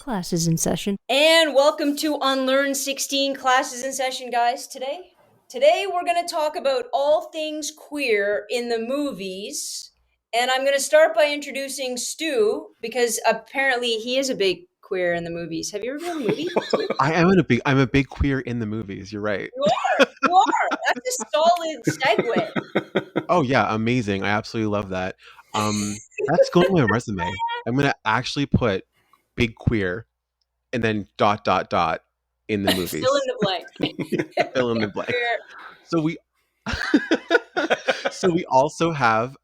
Classes in session. And welcome to Unlearn 16 Classes in Session, guys. Today we're going to talk about all things queer in the movies. And I'm going to start by introducing Stu, because apparently he is a big queer in the movies. Have you ever been in a movie? I'm a big queer in the movies. You're right. You are. That's a solid segue. Oh yeah, amazing. I absolutely love that. That's going on my resume. I'm gonna actually put big queer and then ... in the movies. Fill in the blank. Fill in the blank. So we also have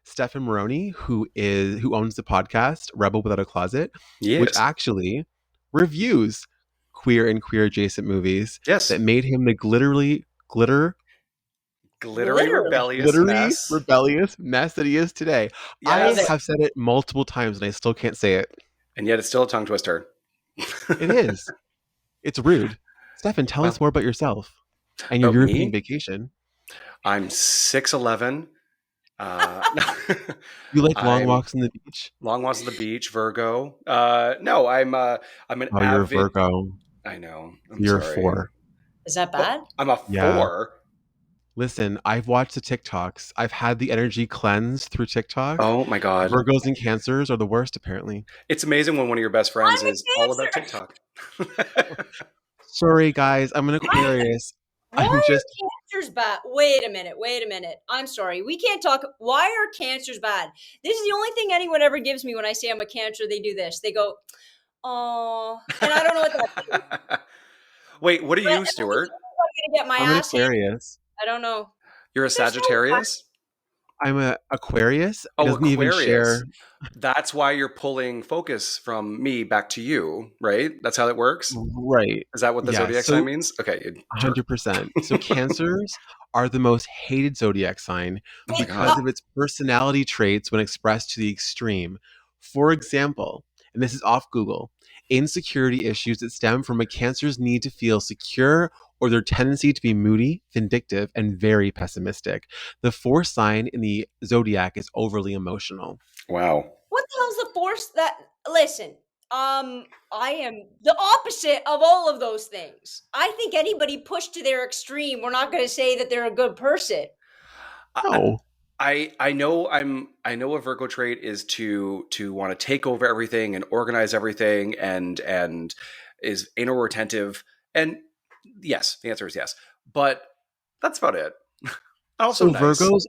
Stefan Moroney, who owns the podcast Rebel Without a Closet, which actually reviews queer and queer adjacent movies that made him the glittery rebellious mess that he is today. Yes. I have said it multiple times and I still can't say it. And yet it's still a tongue twister. It is. It's rude. Stefan, tell us more about yourself and your European vacation. I'm 6'11". You like long walks on the beach? Long walks on the beach, Virgo. No, I'm an avid... you're a Virgo. I know. You're sorry. A 4. Is that bad? I'm a 4. Listen, I've watched the TikToks. I've had the energy cleansed through TikTok. Oh my God. Virgos and Cancers are the worst, apparently. It's amazing when one of your best friends is all about TikTok. Sorry, guys. I'm an Aquarius. Why are cancers bad? Wait a minute. I'm sorry. We can't talk. Why are cancers bad? This is the only thing anyone ever gives me when I say I'm a Cancer. They do this. They go, "Oh," and I don't know what that means. Wait, what are you, Stuart? I'm an Aquarius. I don't know. You're a Sagittarius? I'm an Aquarius. Oh, Aquarius. Even share. That's why you're pulling focus from me back to you, right? That's how it works? Right. Is that what the zodiac sign means? Okay. 100%. So Cancers are the most hated zodiac sign because of its personality traits when expressed to the extreme. For example, and this is off Google, insecurity issues that stem from a Cancer's need to feel secure or their tendency to be moody, vindictive, and very pessimistic. The 4th sign in the zodiac is overly emotional. Wow. What the hell's the 4th? Listen, I am the opposite of all of those things. I think anybody pushed to their extreme, we're not going to say that they're a good person. No. I know a Virgo trait is to want to take over everything and organize everything and is anal retentive. And yes, the answer is yes. But that's about it. Also, so nice. Virgos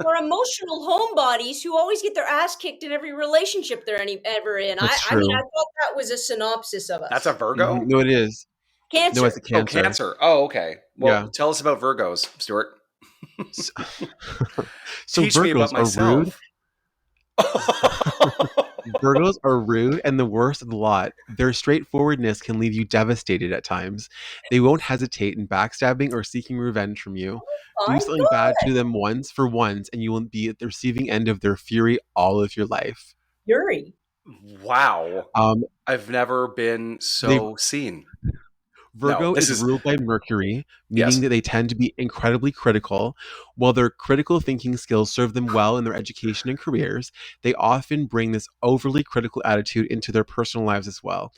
are emotional homebodies who always get their ass kicked in every relationship they're ever in. I mean, I thought that was a synopsis of us. That's a Virgo? No, it is. Cancer. No, it's a Cancer. Oh, Cancer. Oh, okay. Well, tell us about Virgos, Stuart. So Teach Virgos me about myself. Virgos are rude and the worst of the lot. Their straightforwardness can leave you devastated at times. They won't hesitate in backstabbing or seeking revenge from you. Do something bad to them once and you will be at the receiving end of their fury all of your life. Fury. Wow. I've never been so seen. Virgo is ruled by Mercury, meaning that they tend to be incredibly critical. While their critical thinking skills serve them well in their education and careers, they often bring this overly critical attitude into their personal lives as well.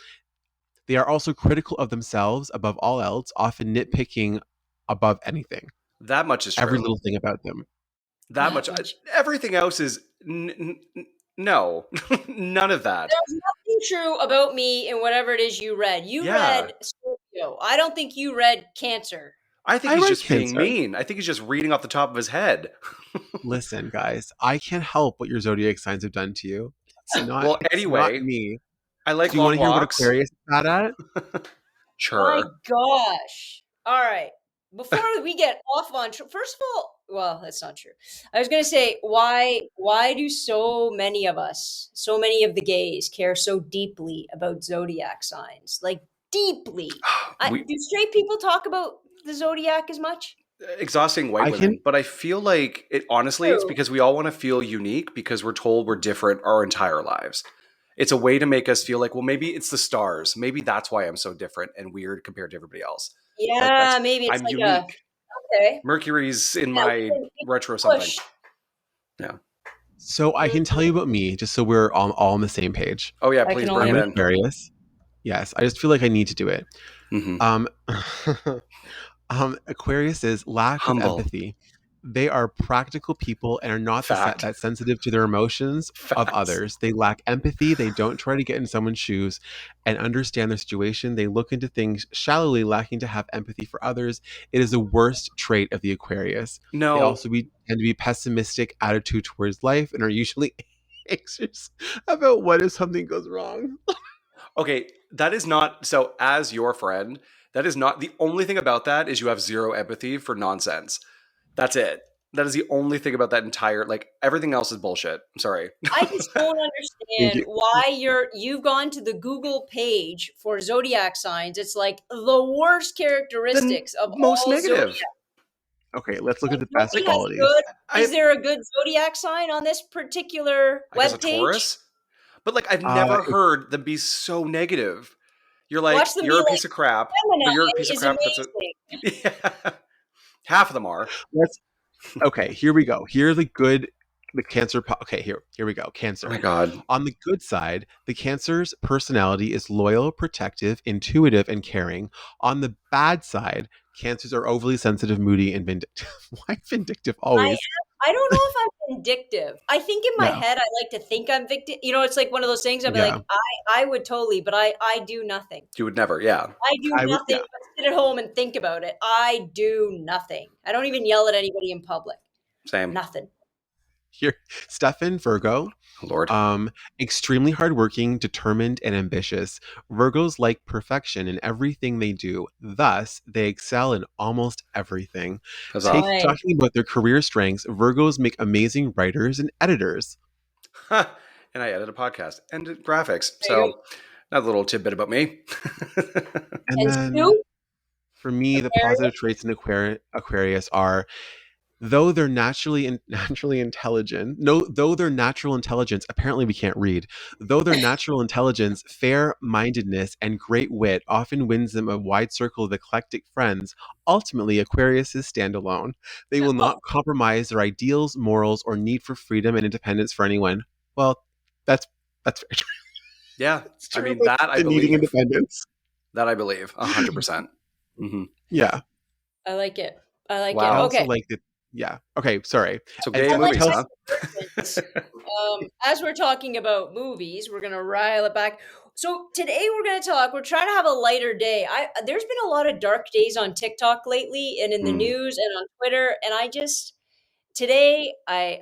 They are also critical of themselves above all else, often nitpicking above anything. That much is true. Every little thing about them. That much. Everything else is no, none of that. There's nothing true about me in whatever it is you read. You read Scorpio. I don't think you read Cancer. I think he's just being mean. I think he's just reading off the top of his head. Listen, guys, I can't help what your zodiac signs have done to you. It's not, well, anyway, it's not me. I like. Do you want to hear what Aquarius is bad at? Sure. My gosh. All right. Before we get off on, first of all, well, that's not true. I was going to say, why do so many of us, so many of the gays care so deeply about zodiac signs? Like, deeply. Do straight people talk about the zodiac as much? Exhausting white women. But I feel like, it's because we all want to feel unique because we're told we're different our entire lives. It's a way to make us feel like, well, maybe it's the stars. Maybe that's why I'm so different and weird compared to everybody else. Yeah, maybe it's I'm like unique. Okay. Mercury's in my retro something. Yeah. So I can tell you about me, just so we're all on the same page. Oh yeah, I please can bring only I'm it an in. Aquarius. Yes, I just feel like I need to do it. Hmm. Um, Aquarius is lack of Humble. empathy. They are practical people and are not Fact. that sensitive to their emotions of Facts. others. They lack empathy. They don't try to get in someone's shoes and understand their situation. They look into things shallowly, lacking to have empathy for others. It is the worst trait of the Aquarius. They No. also tend to be pessimistic attitude towards life and are usually anxious about what if something goes wrong. Okay, that is not so. As your friend, that is not the only thing about that. Is you have zero empathy for nonsense. That's it. That is the only thing about that entire. Like everything else is bullshit. I'm sorry. I just don't Thank understand you. why you've gone to the Google page for zodiac signs. It's like the worst The characteristics of most all zodiac. negative. Okay, let's look at Like the best nobody Like has a qualities. good. Is I, there a good zodiac sign on this particular I guess a web page? Taurus, but like I've Uh, never heard them be so negative. You're Watch like them you're be a like piece of crap, but you're a Gemini piece of is crap. That's a amazing. yeah. Half of them are. let's Okay, here we go. Here are the okay, here we go. Oh my Cancer. god. On the good side, the Cancer's personality is loyal, protective, intuitive, and caring. On the bad side, Cancers are overly sensitive, moody, and vindictive. Why vindictive I always? I don't know if I'm vindictive. I think in my Yeah, head I like to think I'm victim. It's like one of those things. I'd be yeah. like, I would totally, but I do nothing. You would never. Yeah. I do I would. nothing Yeah. but sit at home and think about it. I do nothing. I don't even yell at anybody in public. Same. Nothing. Here, Stefan Virgo. Oh, Lord. Um, Extremely hardworking, determined, and ambitious. Virgos like perfection in everything they do. Thus, they excel in almost everything. Huzzah. Right. Talking about their career strengths, Virgos make amazing writers and editors. And I edit a podcast and did graphics. There you So, another little tidbit about me. And go. And then Stu, for me, the positive Aquarius. traits in Aquarius are though they're naturally intelligent, no, though their natural intelligence, apparently we can't read, though their natural intelligence, fair-mindedness, and great wit often wins them a wide circle of eclectic friends, ultimately Aquariuses stand alone. They will Oh, not compromise their ideals, morals, or need for freedom and independence for anyone. Well, that's that's very true. Yeah. It's I true mean, about that I the needing believe. independence. That I believe. 100%. Hmm. I Yeah. like it. I like it. I Wow. also Okay. like that. Yeah. Okay. Sorry. So, And gay I like movies, my huh? divergence. As we're talking about movies, we're gonna rile it back. So today we're gonna talk. We're trying to have a lighter day. There's been a lot of dark days on TikTok lately, and in the Mm. news and on Twitter, and I just today I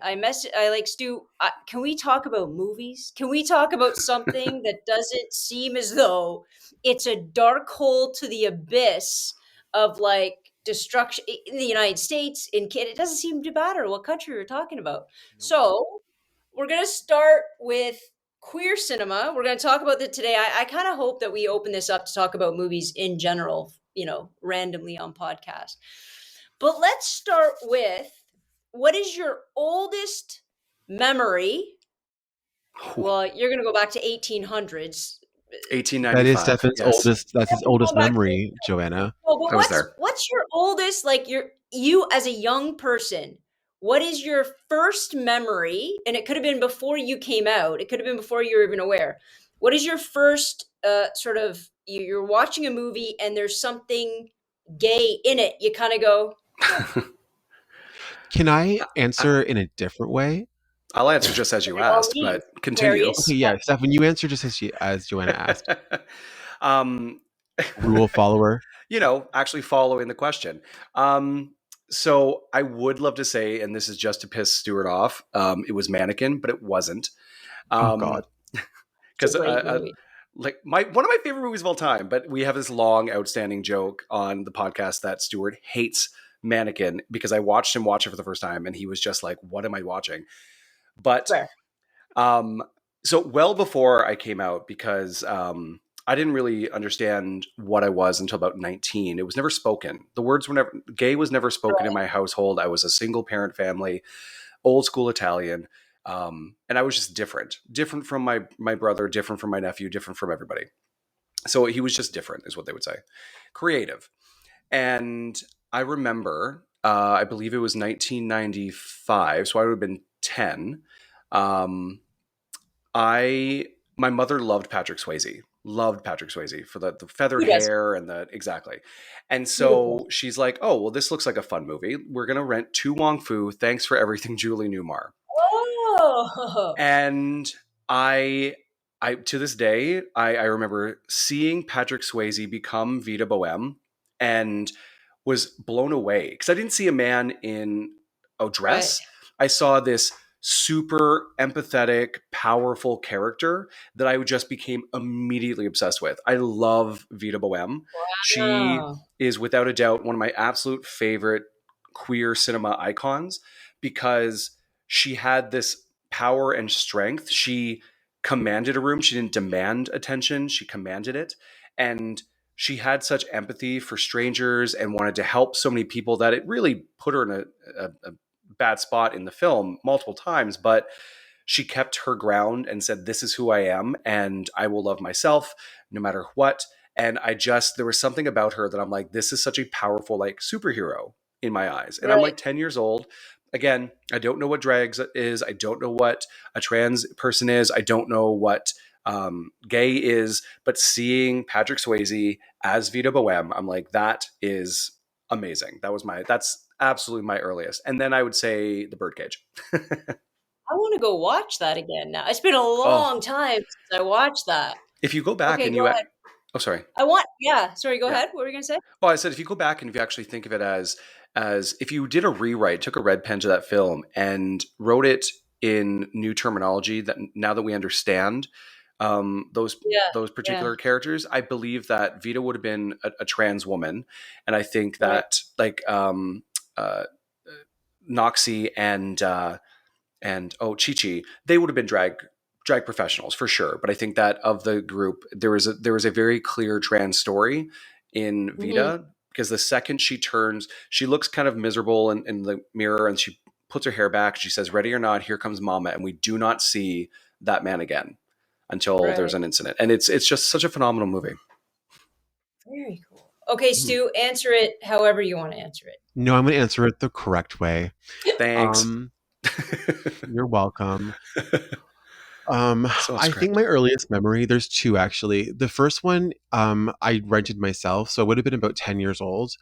like Stu. Can we talk about movies? Can we talk about something that doesn't seem as though it's a dark hole to the abyss of like destruction in the United States, in Canada? It doesn't seem to matter what country we're talking about. Nope. So we're gonna start with queer cinema. We're gonna talk about that today. I kind of hope that we open this up to talk about movies in general, randomly on podcast. But let's start with what is your oldest memory? Well, you're going to go back to 1800s. That is 1895. Stefan's Yes. oldest. That's his We're oldest going back to memory, Joanna. no, but I was what's there. what's your oldest like you as a young person? What is your first memory? And it could have been before you came out. It could have been before you were even aware. What is your first sort of you're watching a movie and there's something gay in it? You kind of go, Can I answer in a different way? I'll answer just as by you all asked, means, but continue. Okay, Aquarius. yeah, Stefan, you answer just as Joanna asked. um, Rule follower. actually following the question. So I would love to say, and this is just to piss Stuart off, it was Mannequin, but it wasn't. Oh God. It's Because a great movie. like one of my favorite movies of all time, but we have this long outstanding joke on the podcast that Stuart hates Mannequin because I watched him watch it for the first time and he was just like, what am I watching? But Fair. so well before I came out, because I didn't really understand what I was until about 19. It was never spoken. The words were never, gay was never spoken in Right. my household. I was a single parent family, old school Italian. And I was just different from my brother, different from my nephew, different from everybody. So he was just different is what they would say. Creative. And I remember, I believe it was 1995. So I would have been 10. Um, I my mother loved Patrick Swayze. Loved Patrick Swayze for the feathered Who does? hair and the exactly. And Beautiful. so she's like, "Oh, well, this looks like a fun movie. We're gonna rent To Wong Fu. Thanks for everything, Julie Newmar." Oh, And I I to this day I remember seeing Patrick Swayze become Vita Boheme and was blown away because I didn't see a man in a right. dress. I saw this super empathetic, powerful character that I just became immediately obsessed with. I love Vita Boheme. She Oh, is without a doubt one of my absolute favorite queer cinema icons because she had this power and strength. She commanded a room. She didn't demand attention. She commanded it. And she had such empathy for strangers and wanted to help so many people that it really put her in a bad spot in the film multiple times. But she kept her ground and said, "This is who I am, and I will love myself no matter what." And there was something about her that I'm like, this is such a powerful, like, superhero in my eyes. And I'm right. like 10 years old. Again, I don't know what drags is. I don't know what a trans person is. I don't know what gay is. But seeing Patrick Swayze as Vita Boheme, I'm like, that is amazing. That's absolutely my earliest. And then I would say The Birdcage. I want to go watch that again now. It's been a Oh, long time since I watched that. if you go back Okay, and go ahead. oh, sorry. Yeah, sorry, go Yeah. ahead. What were you going to say? Well, I said if you go back and if you actually think of it as if you did a rewrite, took a red pen to that film and wrote it in new terminology that now that we understand those Yeah, yeah, particular characters, I believe that Vita would have been a trans woman, and I think right. that like uh, Noxie and Chi Chi, they would have been drag professionals for sure. But I think that of the group, there was a very clear trans story in Hmm. Vita because the second she turns, she looks kind of miserable in the mirror and she puts her hair back. She says, "Ready or not, here comes Mama," and we do not see that man again until there's Right. an incident. And it's just such a phenomenal movie. Very cool. Okay, Mhm. Stu, answer it however you want to answer it. No, I'm going to answer it the correct way. Thanks. Um, you're welcome. So I think my scripted. earliest memory, there's two actually. The first one, I rented myself, so I would have been about 10 years old.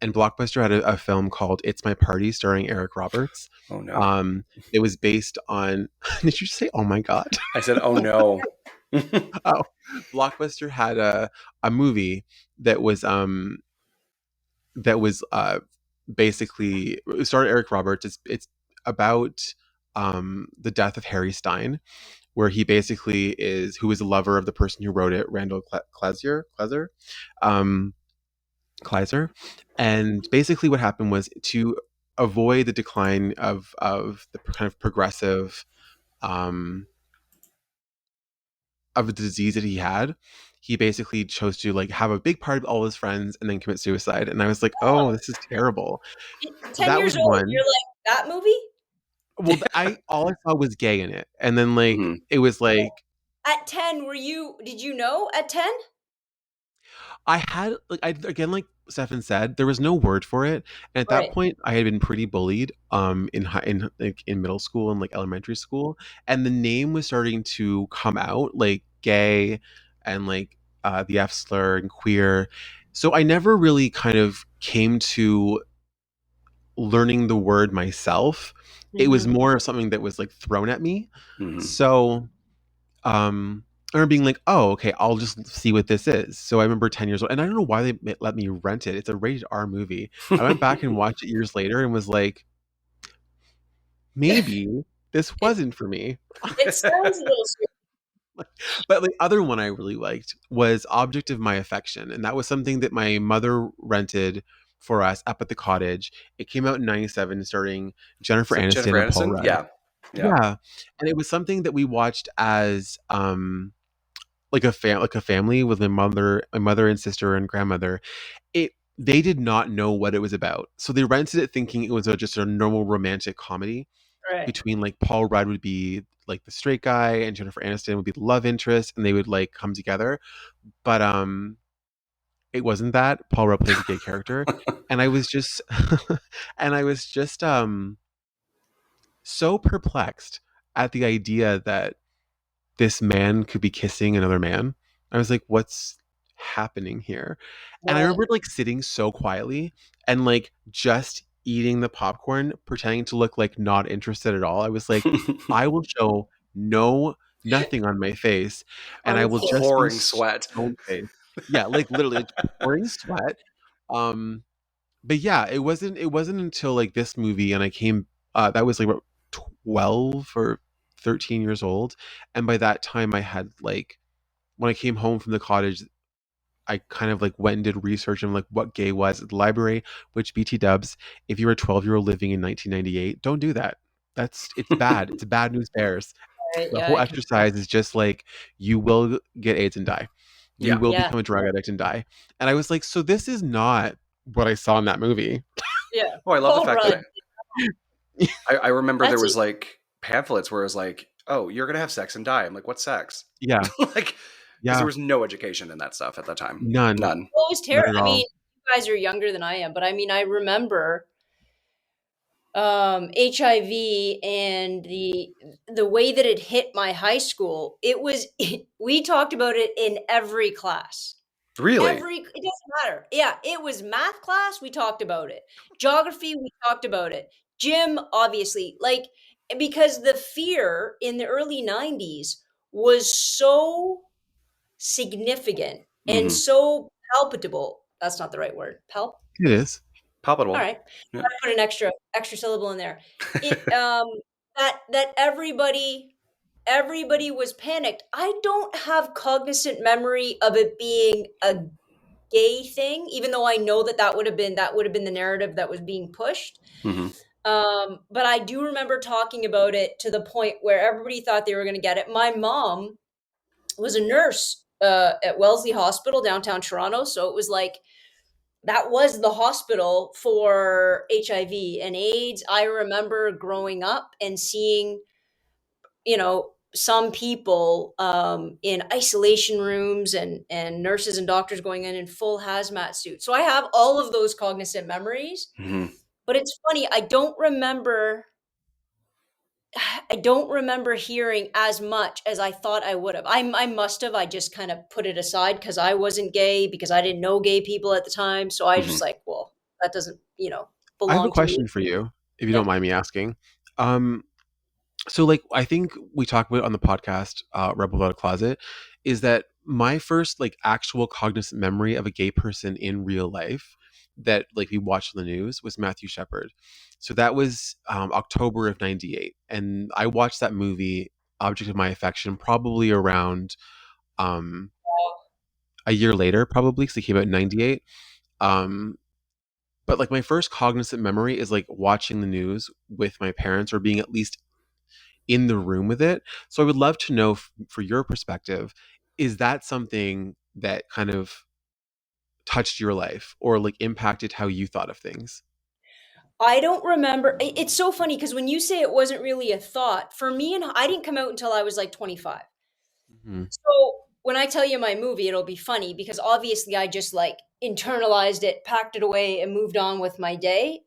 And Blockbuster had a film called It's My Party starring Eric Roberts. Oh no. Um, it was based on, did you say, oh my God? I said, "Oh no." Oh, Blockbuster had a movie that was, basically, it starred Eric Roberts. It's about the death of Harry Stein, where he basically is who is a lover of the person who wrote it, Randall um, Kleiser, and basically what happened was to avoid the decline of the kind of progressive um, of the disease that he had. He basically chose to like have a big party with all his friends and then commit suicide. And I was like, oh, Oh, this is terrible. 10 That years was old. You're one. like, that movie? Well, I all I saw was gay in it, and then like Mhm. it was like At 10, did you know at 10? I had like I again like Stefan said, there was no word for it, and at that Right. point, I had been pretty bullied in like in middle school and like elementary school, and the name was starting to come out like gay and like the F slur and queer. So I never really kind of came to learning the word myself. It was Hmm. more of something that was like thrown at me. Mhm. So I remember being like, "Oh, okay, I'll just see what this is." So I remember 10 years old, and I don't know why they let me rent it. It's a rated R movie. I went back and watched it years later and was like, "Maybe this It wasn't for me." it sounds a little But the other one I really liked was Object of My Affection, and that was something that my mother rented for us up at the cottage. It came out in '97, starring Jennifer Is it Jennifer Aniston and Paul Aniston? Rudd. Yeah. Yeah. Yeah, and it was something that we watched as like a family with my mother and sister and grandmother. It They did not know what it was about, so they rented it thinking it was just a normal romantic comedy right. between like Paul Rudd would be like the straight guy and Jennifer Aniston would be the love interest, and they would like come together. But it wasn't that. Paul Rudd played the gay character, and I was just and I was just so perplexed at the idea that this man could be kissing another man. I was like, what's happening here? And I Right. remember like sitting so quietly and like just eating the popcorn, pretending to look like not interested at all. I was like, I will show nothing on my face, and I will just be Pouring sweat. stone faced. Yeah, like literally like pouring sweat. Um, but yeah, it wasn't until like this movie and I came that was like about 12 or 13 years old, and by that time I had like when I came home from the cottage I kind of like went and did research on like what gay was at the library, which BT dubs, if you're a 12-year-old living in 1998, don't do that. It's bad. It's bad news bears. Right. The Yeah. whole exercise is just like you will get AIDS and die. You Yeah. will Yeah. become a drug addict and die. And I was like, so this is not what I saw in that movie. Yeah. Oh, I love the Home fact run. that I remember there That's was it. like pamphlets where it was like, oh, you're gonna have sex and die. I'm like, what's sex? Yeah. Like, because Yeah. there was no education in that stuff at that time. None. None. Well, it was None terrible. at I all. mean, you guys are younger than I am, but I mean, I remember HIV and the way that it hit my high school. It was we talked about it in every class. Really? It doesn't matter. Yeah, it was math class, we talked about it. Geography, we talked about it. Gym, obviously. Like, because the fear in the early 90s was so significant and Mm-hmm. so palpable. That's not the right word. It is. All Palpable. right. Yeah. Gotta put an extra syllable in there. It that everybody was panicked. I don't have cognizant memory of it being a gay thing, even though I know that would have been the narrative that was being pushed. Mm-hmm. But I do remember talking about it to the point where everybody thought they were going to get it. My mom was a nurse at Wellesley Hospital, downtown Toronto, so it was like that was the hospital for HIV and AIDS. I remember growing up and seeing, some people in isolation rooms and nurses and doctors going in full hazmat suits. So I have all of those cognizant memories, Mm-hmm. but it's funny. I don't remember hearing as much as I thought I would have. I must have. I just kind of put it aside because I wasn't gay, because I didn't know gay people at the time. So I Mm-hmm. just like, well, that doesn't, I have a belong to me. question for you, if you Yeah. don't mind me asking. Um, so like I think we talked about on the podcast, Rebel Without a Closet, is that my first like actual cognizant memory of a gay person in real life that like we watched on the news was Matthew Shepard. So that was October of '98, and I watched that movie, Object of My Affection, probably around um, a year later, probably because it came out in '98. Um, but like my first cognizant memory is like watching the news with my parents or being at least in the room with it. So I would love to know for your perspective, is that something that kind of touched your life or like impacted how you thought of things? I don't remember. It's so funny because when you say it wasn't really a thought, for me, and I didn't come out until I was like 25. Hmm. So when I tell you my movie, it'll be funny because obviously I just like internalized it, packed it away, and moved on with my day.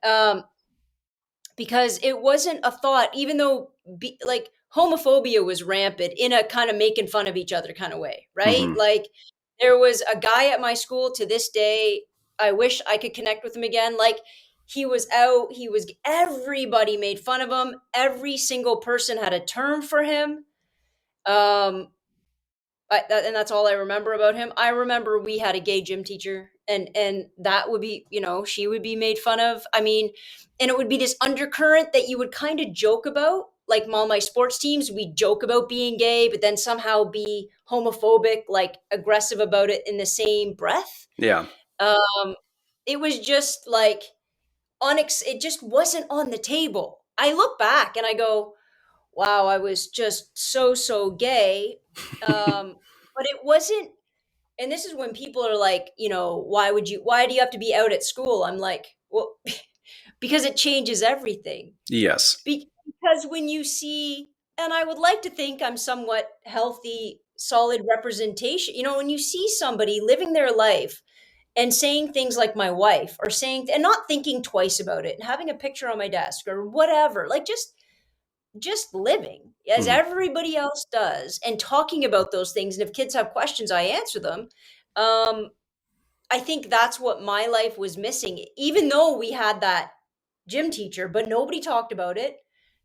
Because it wasn't a thought, even though like homophobia was rampant in a kind of making fun of each other kind of way, right? Mm-hmm. Like there was a guy at my school to this day. I wish I could connect with him again. Like everybody made fun of him. Every single person had a term for him. Um, and that's all I remember about him. I remember we had a gay gym teacher, and that would be, she would be made fun of. I mean, and it would be this undercurrent that you would kind of joke about. Like all my sports teams, we joke about being gay, but then somehow be homophobic, like aggressive about it in the same breath. Yeah. Um, it was just like it just wasn't on the table. I look back and I go, wow, I was just so gay. But it wasn't, and this is when people are like, why do you have to be out at school? I'm like, well, because it changes everything. Yes. Because when you see, and I would like to think I'm somewhat healthy, solid representation, when you see somebody living their life and saying things like my wife, or saying, and not thinking twice about it, and having a picture on my desk or whatever, like just just living as everybody else does and talking about those things. And if kids have questions, I answer them. I think that's what my life was missing, even though we had that gym teacher, but nobody talked about it.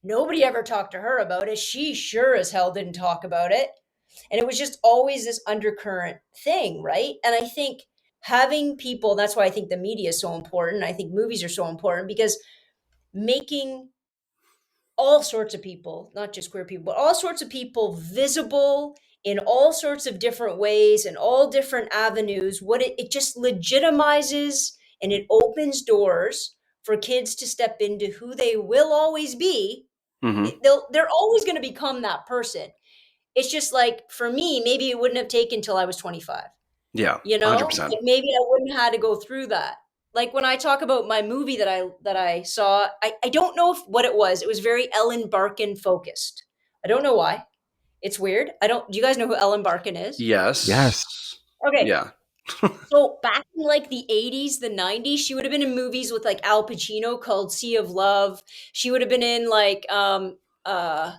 Nobody ever talked to her about it. She sure as hell didn't talk about it. And it was just always this undercurrent thing, right? And I think having people, that's why I think the media is so important. I think movies are so important because making all sorts of people, not just queer people, but all sorts of people visible in all sorts of different ways and all different avenues, what it just legitimizes and it opens doors for kids to step into who they will always be. They're always going to become that person. It's just like, for me, maybe it wouldn't have taken till I was 25. Yeah, You know, 100%. like maybe I wouldn't have had to go through that. Like when I talk about my movie that I saw, I don't know what it was. It was very Ellen Barkin focused. I don't know why. It's weird. Do you guys know who Ellen Barkin is? Yes. Okay. Yeah. So back in like the 80s, the 90s, she would have been in movies with like Al Pacino called Sea of Love. She would have been in like The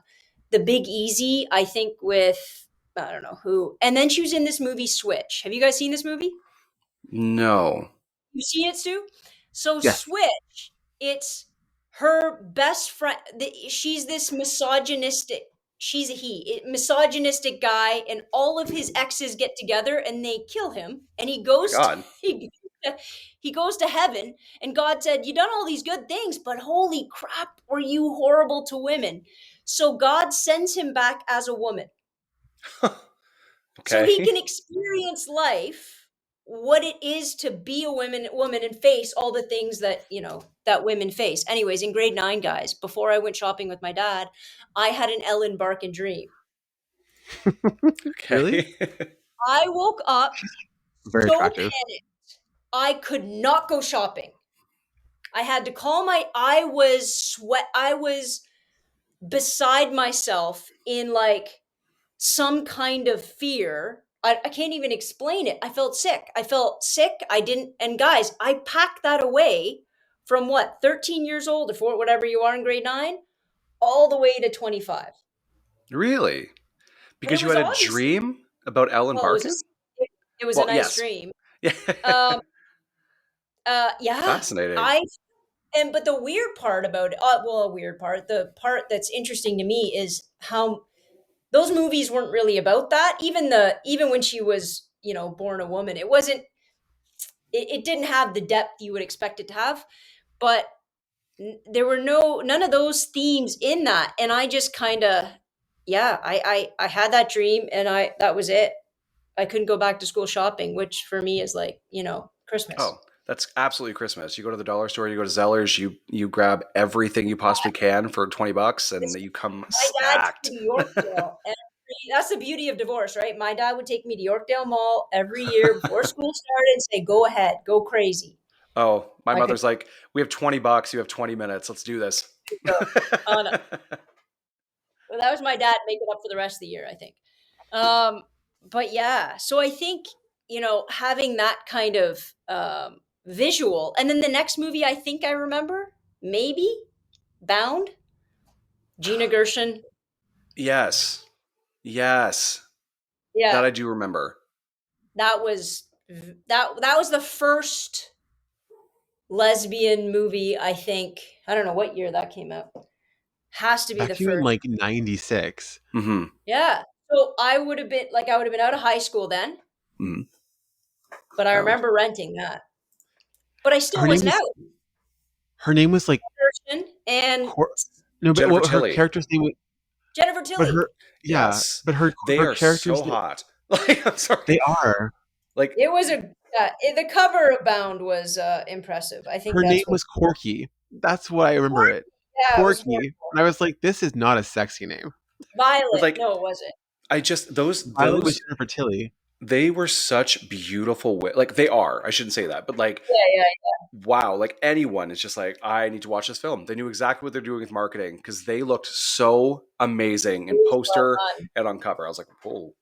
Big Easy, I think, with I don't know who. And then she was in this movie Switch. Have you guys seen this movie? No. You see it, Stu? So Yes. Switch, it's her best friend. She's this misogynistic guy, and all of his exes get together and they kill him, and he goes God. he goes to heaven, and God said, "You done all these good things, but holy crap, were you horrible to women?" So God sends him back as a woman. So he can experience life, what it is to be a woman and face all the things that, that women face. Anyways, in grade 9, guys, before I went shopping with my dad, I had an Ellen Barkin dream. Really? I woke up Very so attractive. panicked. I could not go shopping. I had to call I was beside myself in like some kind of fear. I can't even explain it. I felt sick. And guys, I packed that away from 13 years old or whatever you are in grade 9, all the way to 25. Really? Because you was had a obviously, dream about Ellen Barkin? it was a nice yes. dream. Yeah. Yeah. Fascinating. But the weird part about it, the part that's interesting to me is how those movies weren't really about that. Even when she was, born a woman, it didn't have the depth you would expect it to have. But there were none of those themes in that. And I just kind of, I had that dream, and that was it. I couldn't go back to school shopping, which for me is like, Christmas. Oh, that's absolutely Christmas. You go to the dollar store, you go to Zellers, you grab everything you possibly can for $20, and you come stacked. My dad took me to Yorkdale. That's the beauty of divorce, right? My dad would take me to Yorkdale Mall every year before school started and say, "Go ahead, go crazy." Oh, my mother's like, "We have $20. You have 20 minutes. Let's do this." Oh, no. Well, that was my dad making up for the rest of the year, I think. But yeah, so I think, having that kind of visual. And then the next movie I think I remember, maybe Bound, Gina Gershon. Yes. Yeah. That I do remember. That was the first lesbian movie, I think. I don't know what year that came out. Has to be the came in first. like 96. Mm-hmm. Yeah. So I would have been out of high school then. Mm-hmm. But I remember renting that. But I still wasn't out. Her name was like and Jennifer Tilly. Her character's name was Jennifer Tilly. But her they her are characters so hot. Like, I'm sorry. They are. Like, it was the cover of Bound was impressive. I think her name was Corky. That's what I remember it. Yeah, Corky. And I was like, this is not a sexy name. Violet. Like, no, it wasn't. I just Violet was Jennifer Tilly. They were such beautiful like they are. I shouldn't say that, but like wow, like anyone is just like, I need to watch this film. They knew exactly what they're doing with marketing because they looked so amazing in poster and on cover. I was like, oh.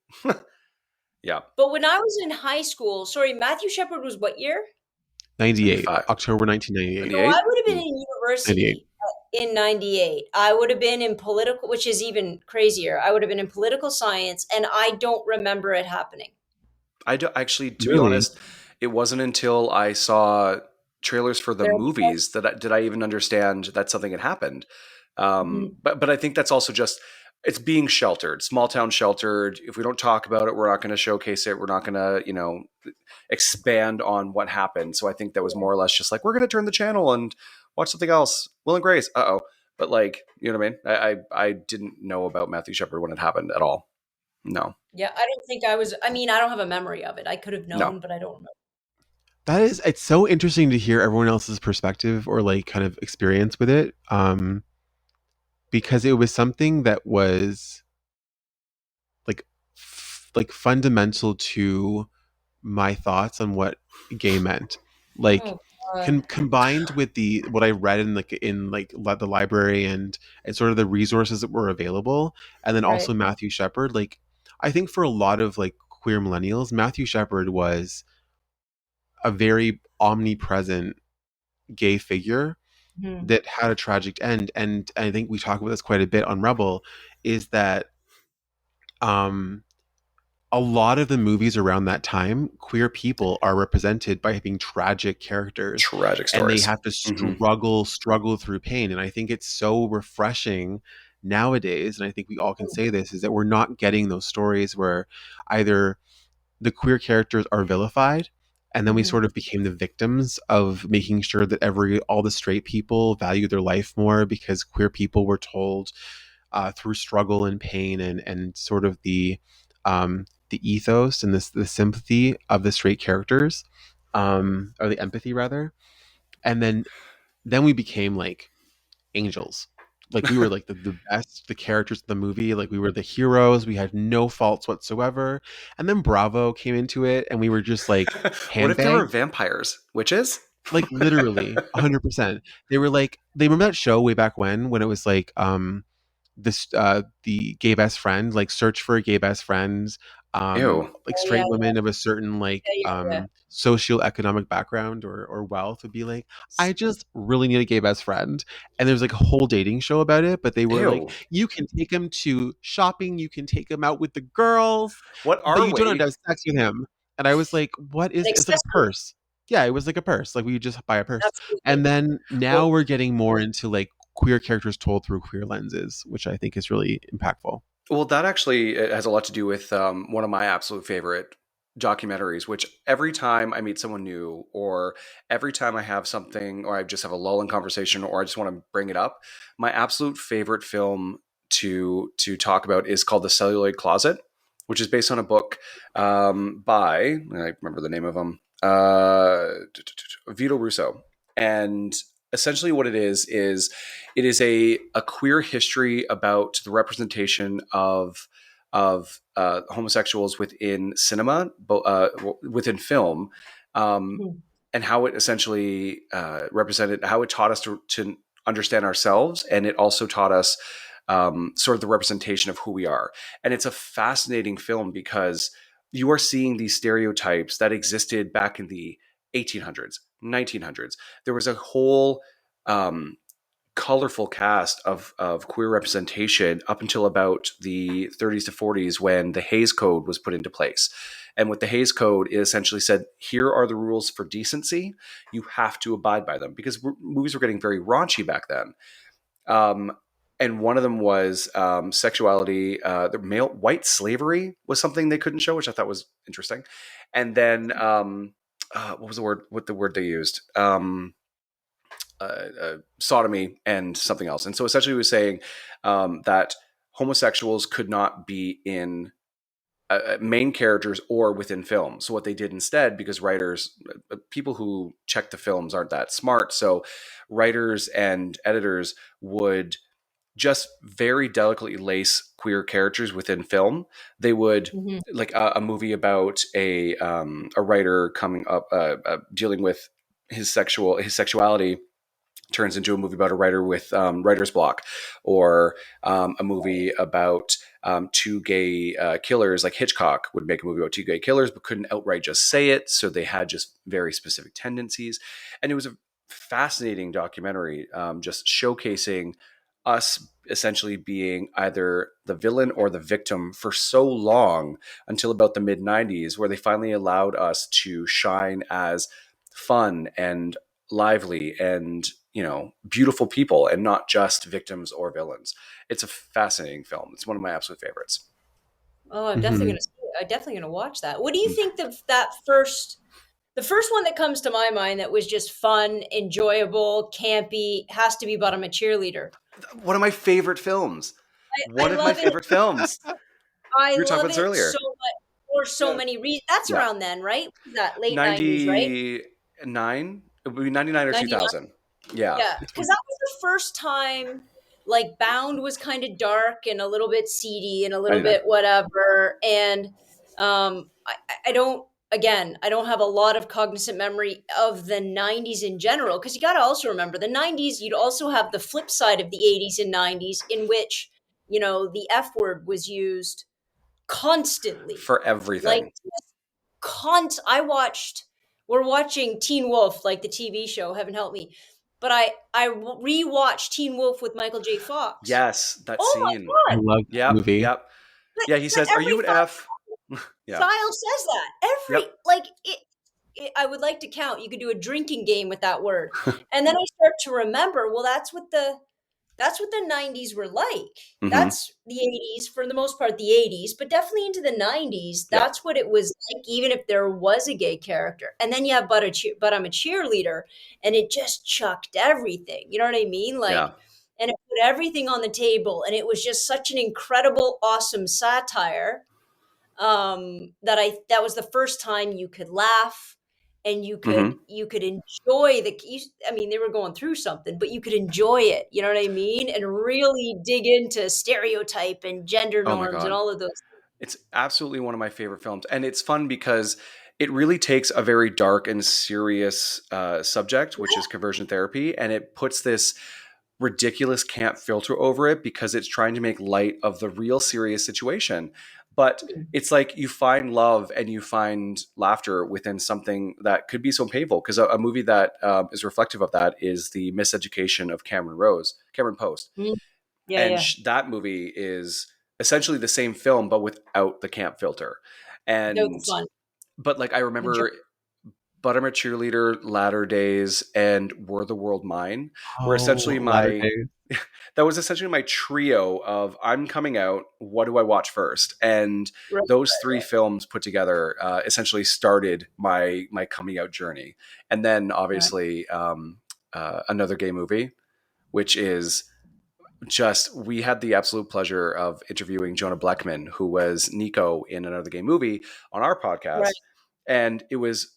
Yeah. But when I was in high school, Matthew Shepard was what year? 98. October 1998. So I would have been in university in 98. I would have been in political, which is even crazier. I would have been in political science, and I don't remember it happening. I do, actually, to be Really? honest, it wasn't until I saw trailers for the There, movies that did I even understand that something had happened. Mhm. But I think that's also just it's being sheltered, small town sheltered. If we don't talk about it, we're not going to showcase it. We're not going to, expand on what happened. So I think that was more or less just like we're going to turn the channel and watch something else. Will and Grace. But like, you know what I mean? I didn't know about Matthew Shepard when it happened at all. No, Yeah, I don't think I was. I mean, I don't have a memory of it. I could have no. known, but I don't remember. It's so interesting to hear everyone else's perspective or like kind of experience with it. Because it was something that was like like fundamental to my thoughts on what gay meant. Like Oh God. combined with the what I read in the library and sort of the resources that were available, and then Right. also Matthew Shepard. Like I think for a lot of like queer millennials, Matthew Shepard was a very omnipresent gay figure Mhm. that had a tragic end. And I think we talk about this quite a bit on Rebel, is that um a lot of the movies around that time, queer people are represented by having tragic characters, Tragic and they stories. have to Hmm. struggle through pain. And I think it's so refreshing nowadays, and I think we all can say this, is that we're not getting those stories where either the queer characters are vilified, and then we Mhm. sort of became the victims of making sure that all the straight people value their life more because queer people were told through struggle and pain and sort of the ethos and the sympathy of the straight characters, or the empathy rather, and then we became like angels. Like we were like the best, the characters of the movie. Like we were the heroes. We had no faults whatsoever. And then Bravo came into it, and we were just like What if there were handbagged. vampires? Witches? Like literally 100%. They remember that show way back when it was like this the gay best friend, like search for a gay best friend, Ew. like Oh yeah, straight women of a certain like yeah, yeah, yeah. socioeconomic background or wealth would be like, I just really need a gay best friend. And there's like a whole dating show about it, but they were like, Ew. you can take him to shopping, you can take him out with the girls, What but are you don't have to we? have sex with him. And I was like, what An is it's like a accessory. purse. Yeah, it was like a purse. Like we would just buy a purse. Absolutely. And then now Well, we're getting more into like queer characters told through queer lenses, which I think is really impactful. Well, that actually has a lot to do with one of my absolute favorite documentaries, which every time I meet someone new, or every time I have something, or I just have a lull in conversation, or I just want to bring it up, my absolute favorite film to talk about is called The Celluloid Closet, which is based on a book by I remember the name of him, Vito Russo, and essentially what it is a queer history about the representation of homosexuals within cinema, within film, um, mhm. and how it essentially represented how it taught us to understand ourselves, and it also taught us sort of the representation of who we are. And it's a fascinating film because you are seeing these stereotypes that existed back in the 1800s, 1900s. There was a whole um, colorful cast of queer representation up until about the 30s to 40s when the Hays Code was put into place. And with the Hays Code, it essentially said, here are the rules for decency. You have to abide by them, because movies were getting very raunchy back then. Um, and one of them was sexuality. The male white slavery was something they couldn't show, which I thought was interesting. And then what was the word? What the word they used? Sodomy and something else. And so essentially, he was saying that homosexuals could not be in main characters or within film. So what they did instead, because writers, people who check the films aren't that smart, so writers and editors would just very delicately lace queer characters within film. They would Mhm. like a movie about a writer coming up dealing with his sexuality turns into a movie about a writer with writer's block, or a movie about two gay killers. Like Hitchcock would make a movie about two gay killers, but couldn't outright just say it, so they had just very specific tendencies. And it was a fascinating documentary, just showcasing us essentially being either the villain or the victim for so long until about the mid 90s, where they finally allowed us to shine as fun and lively and, you know, beautiful people and not just victims or villains. It's a fascinating film. It's one of my absolute favorites. Oh, I'm definitely Mhm. gonna see it. I'm definitely gonna watch that. What do you think of that first? The first one that comes to my mind that was just fun, enjoyable, campy has to be "But I'm a Cheerleader." One of my favorite films. I One of my love it. favorite films. I We were talking love about this it so earlier. much for so Yeah. many reasons. That's Yeah. around then, right? Was that late '90s, right? 99? It would be 99 or 99. 2000. Yeah. Yeah, because that was the first time, like, Bound was kind of dark and a little bit seedy and a little 99. bit whatever. And I don't, again, I don't have a lot of cognizant memory of the '90s in general, because you got to also remember the '90s. You'd also have the flip side of the '80s and '90s, in which, the F word was used constantly, For like everything. I watched we're watching Teen Wolf, like the TV show, heaven help me. But I rewatched Teen Wolf with Michael J. Fox. Yes, that Oh scene. my I god. love that Yep, movie. yep. But Yeah, he but says, "Are every you an F?" Yeah. Style says that. Yep. I would like to count. You could do a drinking game with that word. And then I start to remember, well, that's what the '90s were like. Hmm. That's the '80s, for the most part, the '80s, but definitely into the '90s. Yeah. That's what it was like, even if there was a gay character. And then you have but I'm a Cheerleader, and it just chucked everything. You know what I mean? Like, Yeah. and it put everything on the table, and it was just such an incredible, awesome satire, that was the first time you could laugh, and you could Hmm. you could enjoy I mean, they were going through something, but you could enjoy it, you know what I mean, and really dig into stereotype and gender Oh my norms and God. all of those. It's absolutely one of my favorite films. And it's fun because it really takes a very dark and serious subject, which is conversion therapy, and it puts this ridiculous camp filter over it because it's trying to make light of the real serious situation. But it's like you find love and you find laughter within something that could be so painful. Because a movie that is reflective of that is The Miseducation of Cameron Post. Mm, yeah, And yeah. that movie is essentially the same film, but without the camp filter. No, the And, fun. but like I The joy. remember But I'm a Cheerleader, Latter Days, and Were the World Mine were essentially Oh, Latter my Days. that was essentially my trio of I'm coming out, what do I watch first? And Right, those three films put together essentially started my coming out journey. And then right. obviously another gay movie, which is just we had the absolute pleasure of interviewing Jonah Bleckman, who was Nico in Another Gay Movie, on our Right. podcast, and it was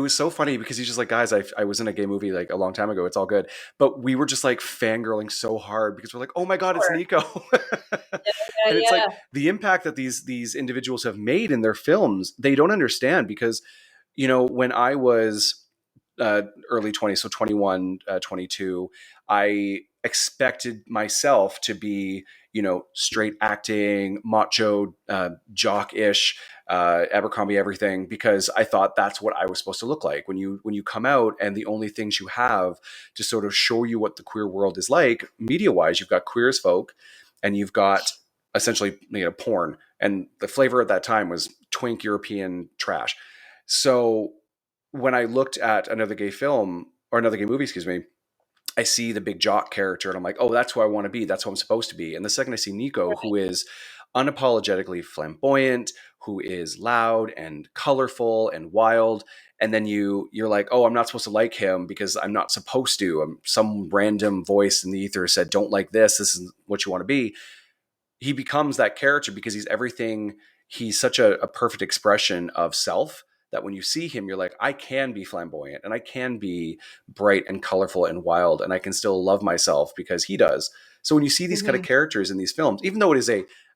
so funny because he's just like, guys, I was in a gay movie like a long time ago, it's all good, but we were just like fangirling so hard because we're like, oh my god, it's Sure. Nico. Yeah, And it's like yeah. the impact that these individuals have made in their films, they don't understand because, you know, when I was early 20s, so 21, 22, I expected myself to be, you know, straight acting, macho, jock-ish, Abercrombie everything, because I thought that's what I was supposed to look like when you come out, and the only things you have to sort of show you what the queer world is like, media-wise, you've got Queer as Folk, and you've got essentially, you know, porn, and the flavor at that time was twink European trash. So when I looked at another gay film or another gay movie, excuse me, I see the big jock character and I'm like, oh, that's who I want to be. That's who I'm supposed to be. And the second I see Nico, who is unapologetically flamboyant, who is loud and colorful and wild, and then you're like, oh, I'm not supposed to like him because I'm not supposed to. Some random voice in the ether said, don't like this. This is what you want to be. He becomes that character because he's everything. He's such a perfect expression of self that when you see him, you're like, I can be flamboyant and I can be bright and colorful and wild, and I can still love myself because he does. So when you see these kind of Hmm. characters in these films, even though it is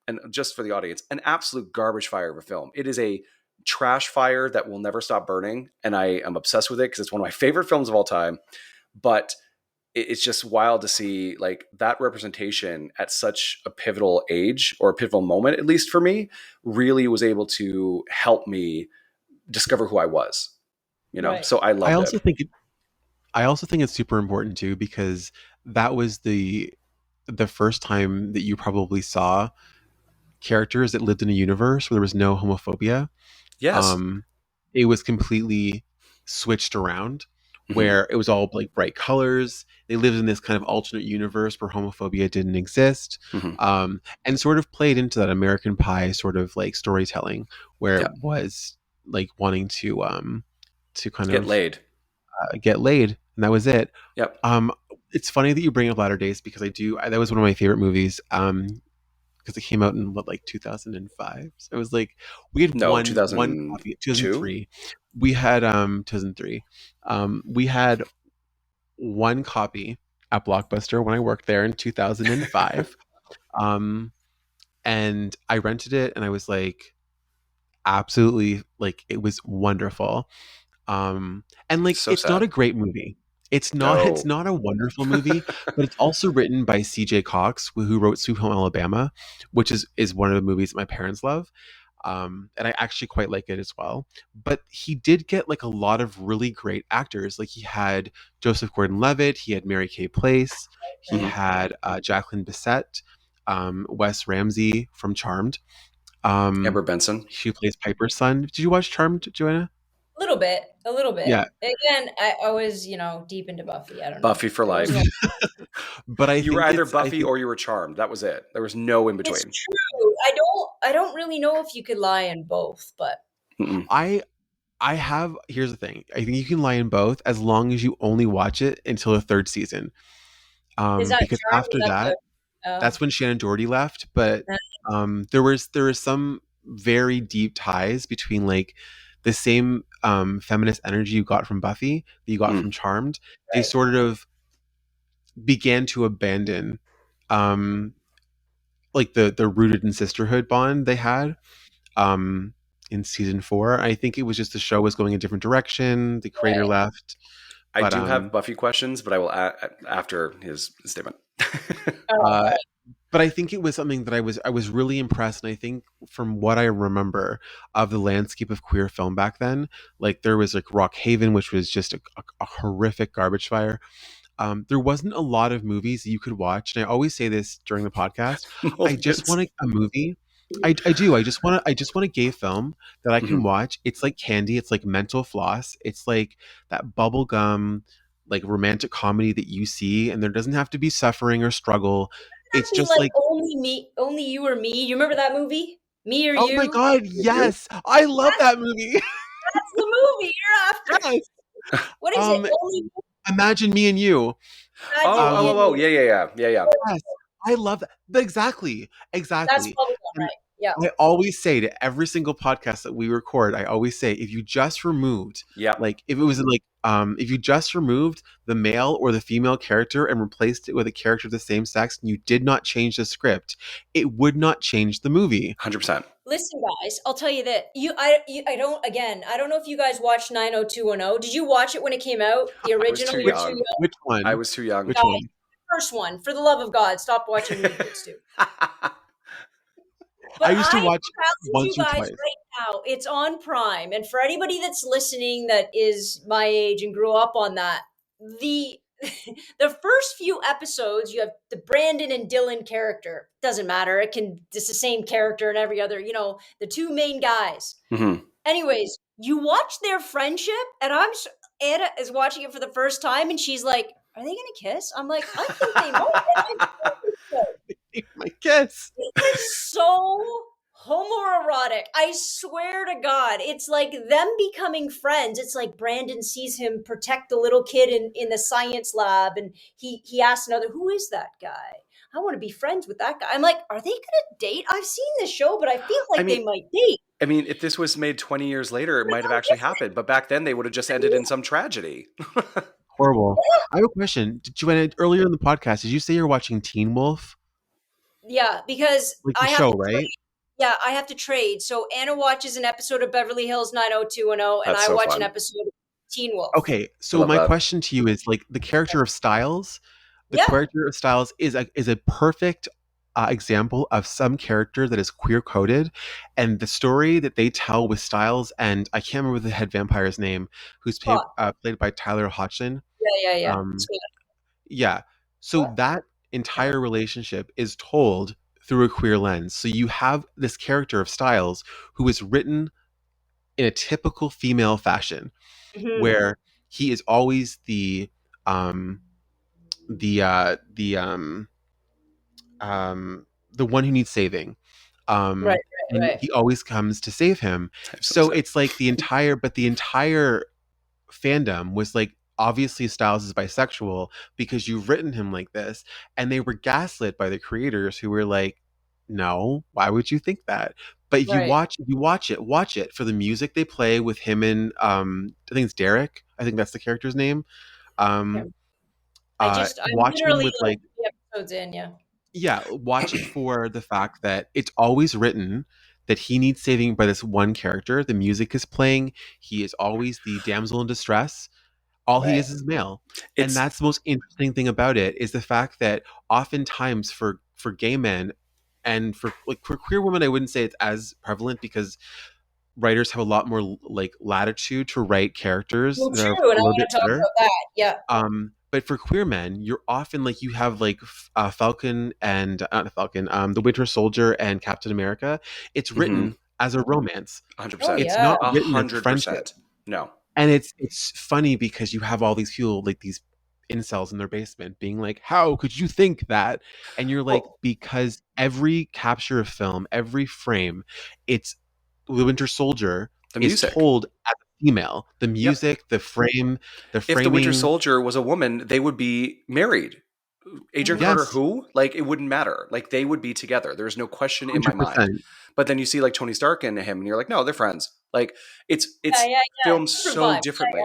and just for the audience, an absolute garbage fire of a film, it is a trash fire that will never stop burning. And I am obsessed with it because it's one of my favorite films of all time. But it's just wild to see like that representation at such a pivotal age, or a pivotal moment, at least for me, really was able to help me discover who I was, you know? Right. So I I loved it. also think it I also think it's super important too because that was the first time that you probably saw characters that lived in a universe where there was no homophobia. Yes. um it was completely switched around, Hmm. where it was all like bright colors. They lived in this kind of alternate universe where homophobia didn't exist. Hmm. And sort of played into that American Pie sort of like storytelling, where it Yeah. was like wanting to kind Get of laid. get laid, and that was it. Yep. um it's funny that you bring up Latter Days because that was one of my favorite movies. Because it came out in what, like 2005. So it was like we had No, one copy. 2002. 2003. We had 2003. We had one copy at Blockbuster when I worked there in 2005. um, and I rented it, and I was like, absolutely, like it was wonderful. And like So it's not sad. a great movie. It's No. not a wonderful movie, but it's also written by CJ Cox, who wrote Sweet Home Alabama, which is one of the movies that my parents love. And I actually quite like it as well. But he did get like a lot of really great actors. Like he had Joseph Gordon-Levitt, he had Mary Kay Place, he Hmm. had Jacqueline Bisset, Wes Ramsey from Charmed. Amber Um, Benson. she plays Piper's son. Did you watch Charmed, Joanna? A little bit. Yeah, Again, I was, deep into Buffy. I don't know. Buffy for There was no. life. but I You were think either it's I Buffy think or you were Charmed. That was it. There was no in It's between. true. I don't really know if you could lie in both, but Mm-mm. I have here's the thing. I think you can lie in both as long as you only watch it until the third season. is that Because Charmed? Is after that that, the? that's when Shannon Doherty left. But there was some very deep ties between like the same feminist energy you got from Buffy that you got Mm. from Charmed. They Right. sort of began to abandon um like the rooted in sisterhood bond they had in season 4. I think it was just the show was going a different direction. The creator Right. left, I but do have Buffy questions, but I will after his statement. Oh, uh, but I think it was something that I was really impressed, and I think from what I remember of the landscape of queer film back then, like there was like Rock Haven, which was just a horrific garbage fire. There wasn't a lot of movies that you could watch, and I always say this during the podcast. I just Moments. want a movie. I do. I just want a gay film that I can Mhm. watch. It's like candy. It's like mental floss. It's like that bubblegum, like romantic comedy that you see, and there doesn't have to be suffering or struggle. that It's be just like like, only me, only you or me? You remember that movie? Me or oh my you? god, yes, I love That's that movie. that's the movie you're after. Yes. What is it? Um, Only you, Imagine Me and You. Oh, imagine oh, me oh, and oh, you. yeah, yeah, yeah, yeah, yeah. Yes, I love that. Exactly, That's exactly. bubblegum, And right? Yeah. I always say to every single podcast that we record, I always say, if you just removed, Yep. like, if it was like, if you just removed the male or the female character and replaced it with a character of the same sex, and you did not change the script, it would not change the movie. 100%. Listen, guys, I'll tell you that I don't. Again, I don't know if you guys watched 90210. Did you watch it when it came out? The I was original? too You're Which too young. young. which I one? was too young. Which Guys, one? first one. For the love of God, stop watching reboots, dude. I But used to I watch challenge you once or guys twice. right now. It's on Prime, and for anybody that's listening that is my age and grew up on that, the the first few episodes, you have the Brandon and Dylan character. Doesn't matter. It's the same character and every other. The two main guys. Hmm. Anyways, you watch their friendship, and Anna is watching it for the first time, and she's like, "Are they gonna kiss?" I'm like, "I think they might." My kiss. It's so homoerotic. I swear to God. It's like them becoming friends. It's like Brandon sees him protect the little kid in the science lab, and he asks another, "Who is that guy? I want to be friends with that guy." I'm like, are they gonna date? I've seen this show, but I feel I like mean, they might date. if this was made 20 years later, it But might have how actually different. happened. But back then, they would have just ended in some tragedy. Horrible. I have a question. Did you earlier in the podcast? Did you say you're watching Teen Wolf, Yeah, because like the I have show, to right? trade. Yeah, I have to trade. So Anna watches an episode of Beverly Hills 90210, and That's I so watch an fun. episode of Teen Wolf. Okay, I so love my that. question to you is like the character of Styles. The Yeah. character of Styles is a perfect example of some character that is queer coded, and the story that they tell with Styles, and I can't remember the head vampire's name, who's Scott. played by Tyler Hoechlin. Yeah. Um, yeah. So that entire relationship is told through a queer lens. So you have this character of Styles who is written in a typical female fashion, Mhm. where he is always um the the one who needs saving. Right, And right. he always comes to save him. I'm so So excited. it's like the entire fandom was like, obviously Styles is bisexual because you've written him like this, and they were gaslit by the creators who were like, no, why would you think that? But if Right. you watch it for the music they play with him and I think it's Derek, I think that's the character's name. Yeah. um I'm Watch him literally with like like, 3 episodes in, yeah. yeah, watch it for the fact that it's always written that he needs saving by this one character. The music is playing. He is always the damsel in distress. All he Right. is male. And It's that's the most interesting thing about it, is the fact that oftentimes for gay men and for like for queer women, I wouldn't say it's as prevalent because writers have a lot more like latitude to write characters Well, that are true, and a I little wanna bit talk better. about that. Yeah. But for queer men, you're often like, you have like Falcon and not Falcon, the Winter Soldier and Captain America. It's written as a romance. 100%. Oh, It's yeah. not written as friendship. 100%. No. And it's funny because you have all these people, like these incels in their basement being like, how could you think that? And you're like, Well, because every capture of film, every frame, it's the Winter Soldier the is music. told as a female. The Yep. music, the frame, the If the Winter framing. Soldier was a woman, they would be married. Agent Mhm. Carter, Yes, who? Like, it wouldn't matter. Like, they would be together. There's no question in my mind. 100%. But then you see like Tony Stark and him, and you're like, no, they're friends. Like, Yeah, it's yeah. filmed Different so vibe. differently.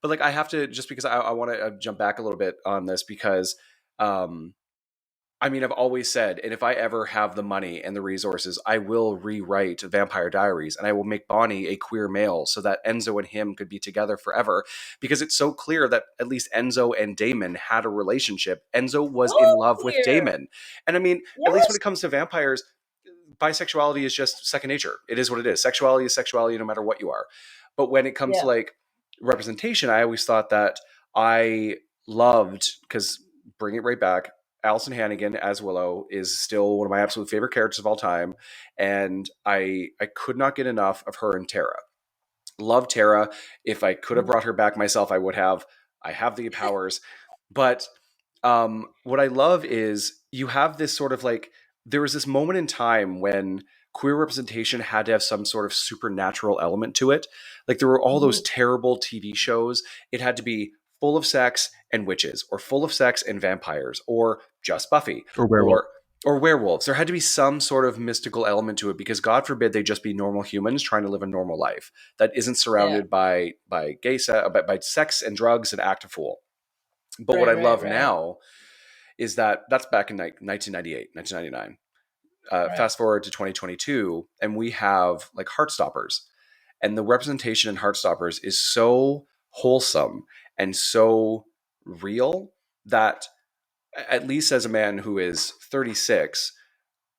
But like, I have to, just because I want to jump back a little bit on this, because um, I mean, I've always said, and if I ever have the money and the resources, I will rewrite Vampire Diaries, and I will make Bonnie a queer male so that Enzo and him could be together forever, because it's so clear that at least Enzo and Damon had a relationship. Enzo was in Oh, love with clear. Damon. And I mean, at least when Yes. it comes to vampires, bisexuality is just second nature. It is what it is. Sexuality is sexuality no matter what you are. But when it comes to Yeah. like representation, I always thought that I loved, because bring it right back, Allison Hannigan as Willow is still one of my absolute favorite characters of all time, and I could not get enough of her and Tara. Love Tara. If I could have Mhm. brought her back myself, I would have. I have the powers, but what I love is you have this sort of like, there was this moment in time when queer representation had to have some sort of supernatural element to it. Like, there were all those Mhm. terrible TV shows. It had to be full of sex and witches, or full of sex and vampires, or just Buffy, Or werewolf. or werewolves. There had to be some sort of mystical element to it, because God forbid they just be normal humans trying to live a normal life that isn't Yeah. surrounded by by sex and drugs and act a fool. But what I love Right. now is that that's back in like 1998, 1999. Right. Fast forward to 2022, and we have like Heartstoppers. And the representation in Heartstoppers is so wholesome and so real that, at least as a man who is 36,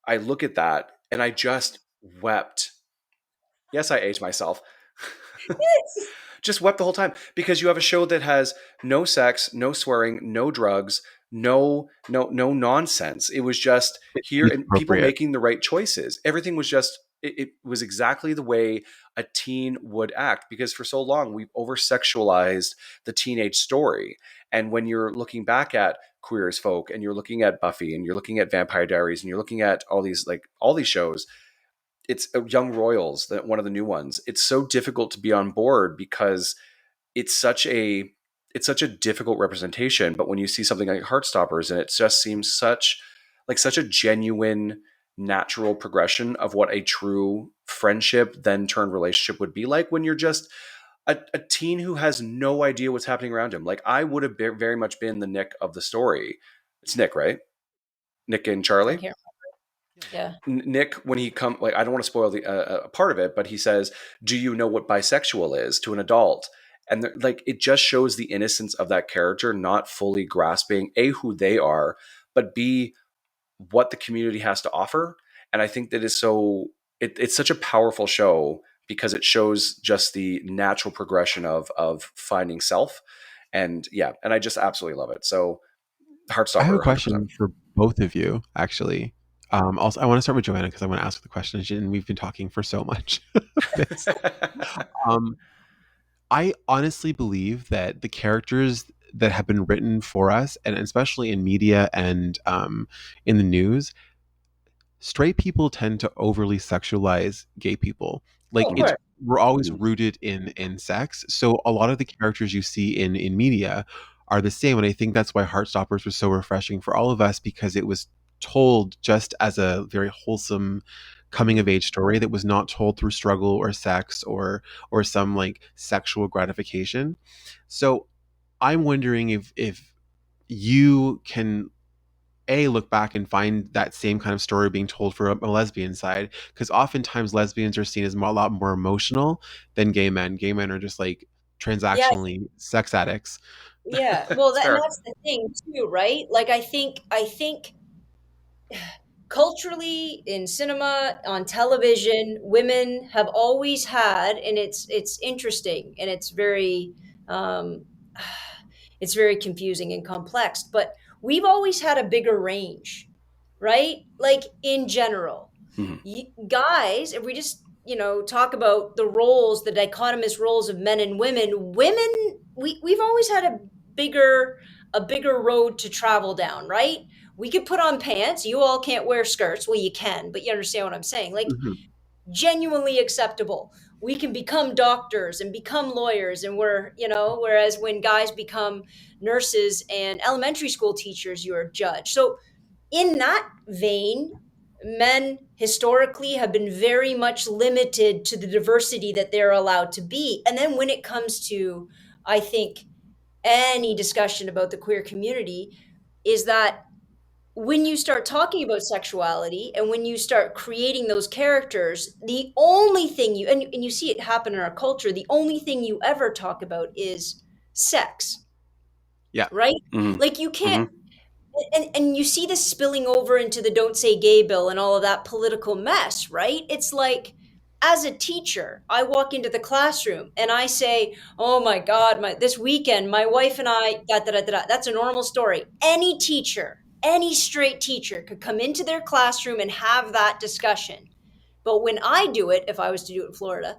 I look at that and I just wept. Yes, I aged myself. Yes. Just wept the whole time, because you have a show that has no sex, no swearing, no drugs, no nonsense. It was just here, Age and people appropriate. making the right choices. Everything was just, it was exactly the way a teen would act, because for so long we've over sexualized the teenage story. And when you're looking back at Queer as Folk, and you're looking at Buffy, and you're looking at Vampire Diaries, and you're looking at all these shows, it's Young Royals, that one of the new ones. It's so difficult to be on board, because it's such a it's such a difficult representation. But when you see something like Heartstoppers, and it just seems such a genuine, natural progression of what a true friendship then turned relationship would be like, when you're just a teen who has no idea what's happening around him. Like, I would have very much been the Nick of the story. It's Nick, right? Nick and I Charlie. can't. Yeah. Nick, when he come, like, I don't want to spoil the part of it, but he says, "Do you know what bisexual is?" to an adult, and like, it just shows the innocence of that character, not fully grasping a who they are, but b what the community has to offer. And I think that is so. It's such a powerful show, because it shows just the natural progression of finding self, and I just absolutely love it. So I have a Heartstopper, 100%. question for both of you, actually. Also, I want to start with Joanna because I want to ask the question, and we've been talking for so much. This. Um, I honestly believe that the characters that have been written for us, and especially in media and in the news, straight people tend to overly sexualize gay people. Like Oh, of it's course. we're always Mhm. rooted in sex. So a lot of the characters you see in media are the same. And I think that's why Heartstoppers was so refreshing for all of us, because it was told just as a very wholesome coming of age story that was not told through struggle or sex or some like sexual gratification. So I'm wondering if you can look back and find that same kind of story being told for a lesbian side, because oftentimes lesbians are seen as a lot more emotional than gay men are just like Yeah, transactionally sex addicts. yeah. Well, It's and fair. that's the thing too, right? Like I think culturally in cinema, on television, women have always had, and it's interesting and um it's very confusing and complex, but we've always had a bigger range, right? Like in general, Mhm. guys, if we just talk about the roles, the dichotomous roles of men and women, we've always had a bigger road to travel down, right? We could put on pants. You all can't wear skirts. Well, you can, but you understand what I'm saying. Like, Mhm. genuinely acceptable. We can become doctors and become lawyers, and whereas when guys become nurses and elementary school teachers, you're judged. So, in that vein, men historically have been very much limited to the diversity that they're allowed to be. And then when it comes to, I think, any discussion about the queer community, is that when you start talking about sexuality and when you start creating those characters, the only thing and you see it happen in our culture, the only thing you ever talk about is sex, Yeah. right? Mhm. Like you can't, Mhm. and you see this spilling over into the Don't Say Gay bill and all of that political mess, right? It's like, as a teacher, I walk into the classroom and I say, "Oh my God, this weekend, my wife and I, da da da da." That's a normal story. Any teacher, any straight teacher could come into their classroom and have that discussion. But when I do it, if I was to do it in Florida,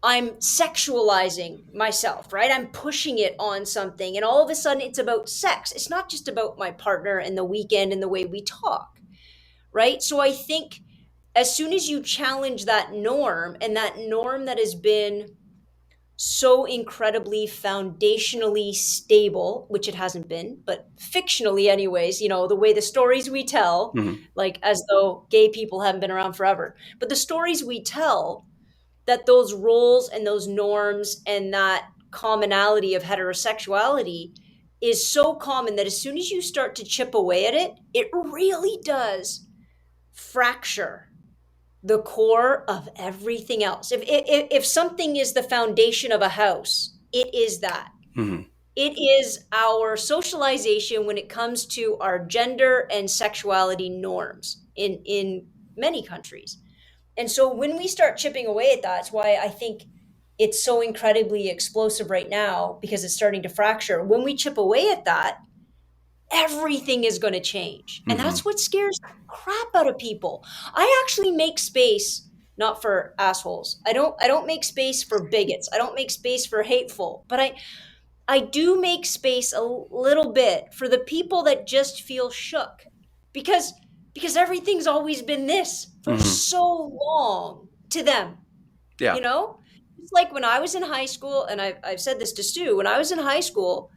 I'm sexualizing myself, right? I'm pushing it on something. And all of a sudden, it's about sex. It's not just about my partner and the weekend and the way we talk, right? So I think as soon as you challenge that norm, and that norm that has been so incredibly foundationally stable, which it hasn't been, but fictionally, anyways, the way the stories we tell, Mhm. like as though gay people haven't been around forever, but the stories we tell, that those roles and those norms and that commonality of heterosexuality is so common that as soon as you start to chip away at it, it really does fracture the core of everything else. If something is the foundation of a house, it is that. Mhm. It is our socialization when it comes to our gender and sexuality norms in many countries. And so when we start chipping away at that, it's why I think it's so incredibly explosive right now, because it's starting to fracture. When we chip away at that, everything is going to change. And Mhm. that's what scares the crap out of people. I actually make space not for assholes. I don't make space for bigots. I don't make space for hateful, but I do make space a little bit for the people that just feel shook, because everything's always been this for Mhm. so long to them, Yeah. you know? It's like when I was in high school, and I've said this to Stu, when I was in high school,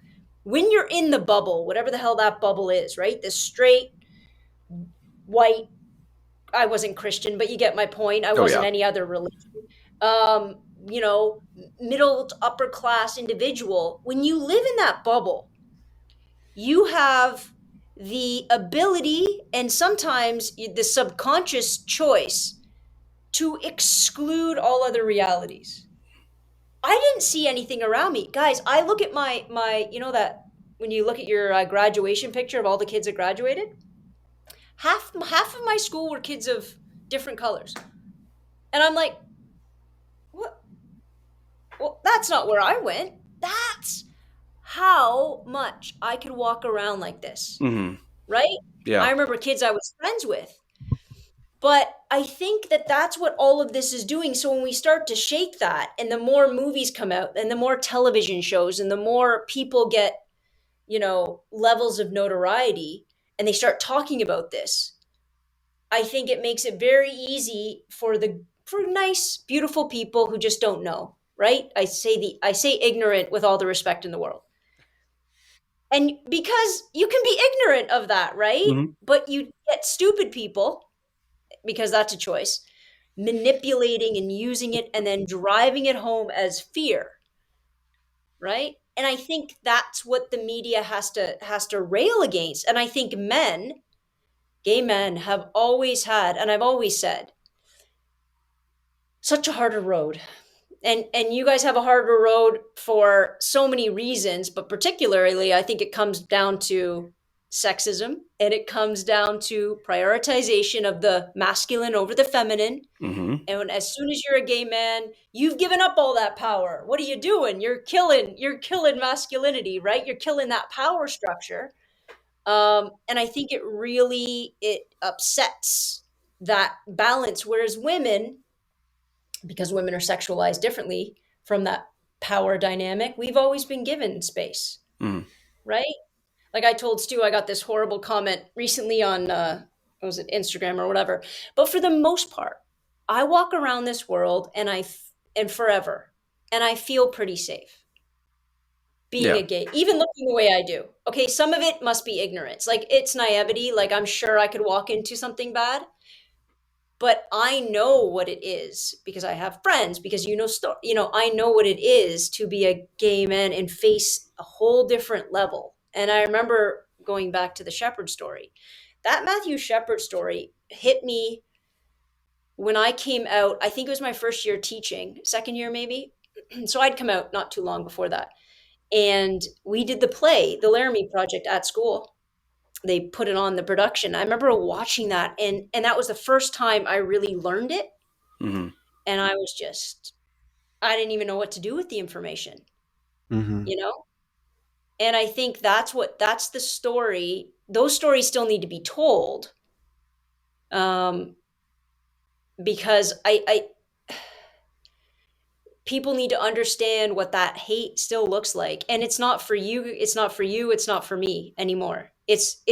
when you're in the bubble, whatever the hell that bubble is, right? The straight, white, I wasn't Christian, but you get my point. I Oh wasn't yeah. any other religion. Um, you know, middle to upper class individual. When you live in that bubble, you have the ability and sometimes the subconscious choice to exclude all other realities. I didn't see anything around me, guys. I look at my that when you look at your graduation picture of all the kids that graduated, half of my school were kids of different colors, and I'm like, what? Well, that's not where I went. That's how much I could walk around like this, Hmm. right? I Yeah. remember kids I was friends with. But I think that that's what all of this is doing. So when we start to shake that, and the more movies come out, and the more television shows, and the more people get, levels of notoriety, and they start talking about this, I think it makes it very easy for nice, beautiful people who just don't know, right? I say ignorant with all the respect in the world. And because you can be ignorant of that, right? Hmm. But you get stupid people, because that's a choice, manipulating and using it and then driving it home as fear, right? And I think that's what the media has to rail against. And I think gay men have always had, and I've always said, such a harder road. And you guys have a harder road for so many reasons, but particularly I think it comes down to sexism, and it comes down to prioritization of the masculine over the feminine. Hmm. And as soon as you're a gay man, you've given up all that power. What are you doing? You're killing masculinity, right? You're killing that power structure. And I think it upsets that balance. Whereas women, because women are sexualized differently from that power dynamic, we've always been given space, Hmm. right? Like I told Stu, I got this horrible comment recently on what was it, Instagram or whatever. But for the most part, I walk around this world and forever, and I feel pretty safe being Yeah. a gay, even looking the way I do. Okay, some of it must be ignorance, like it's naivety. Like I'm sure I could walk into something bad, but I know what it is because I have friends. Because I know what it is to be a gay man and face a whole different level. And I remember going back to the Shepherd story. That Matthew Shepherd story hit me when I came out. I think it was my first year teaching, second year maybe. So I'd come out not too long before that, and we did the play, the Laramie Project, at school. They put it on the production. I remember watching that, and that was the first time I really learned it. Hmm. And I didn't even know what to do with the information, Hmm. you know? And I think that's the story. Those stories still need to be told. Um, because people need to understand what that hate still looks like. And it's not for you, it's not for you, it's not for me anymore. It's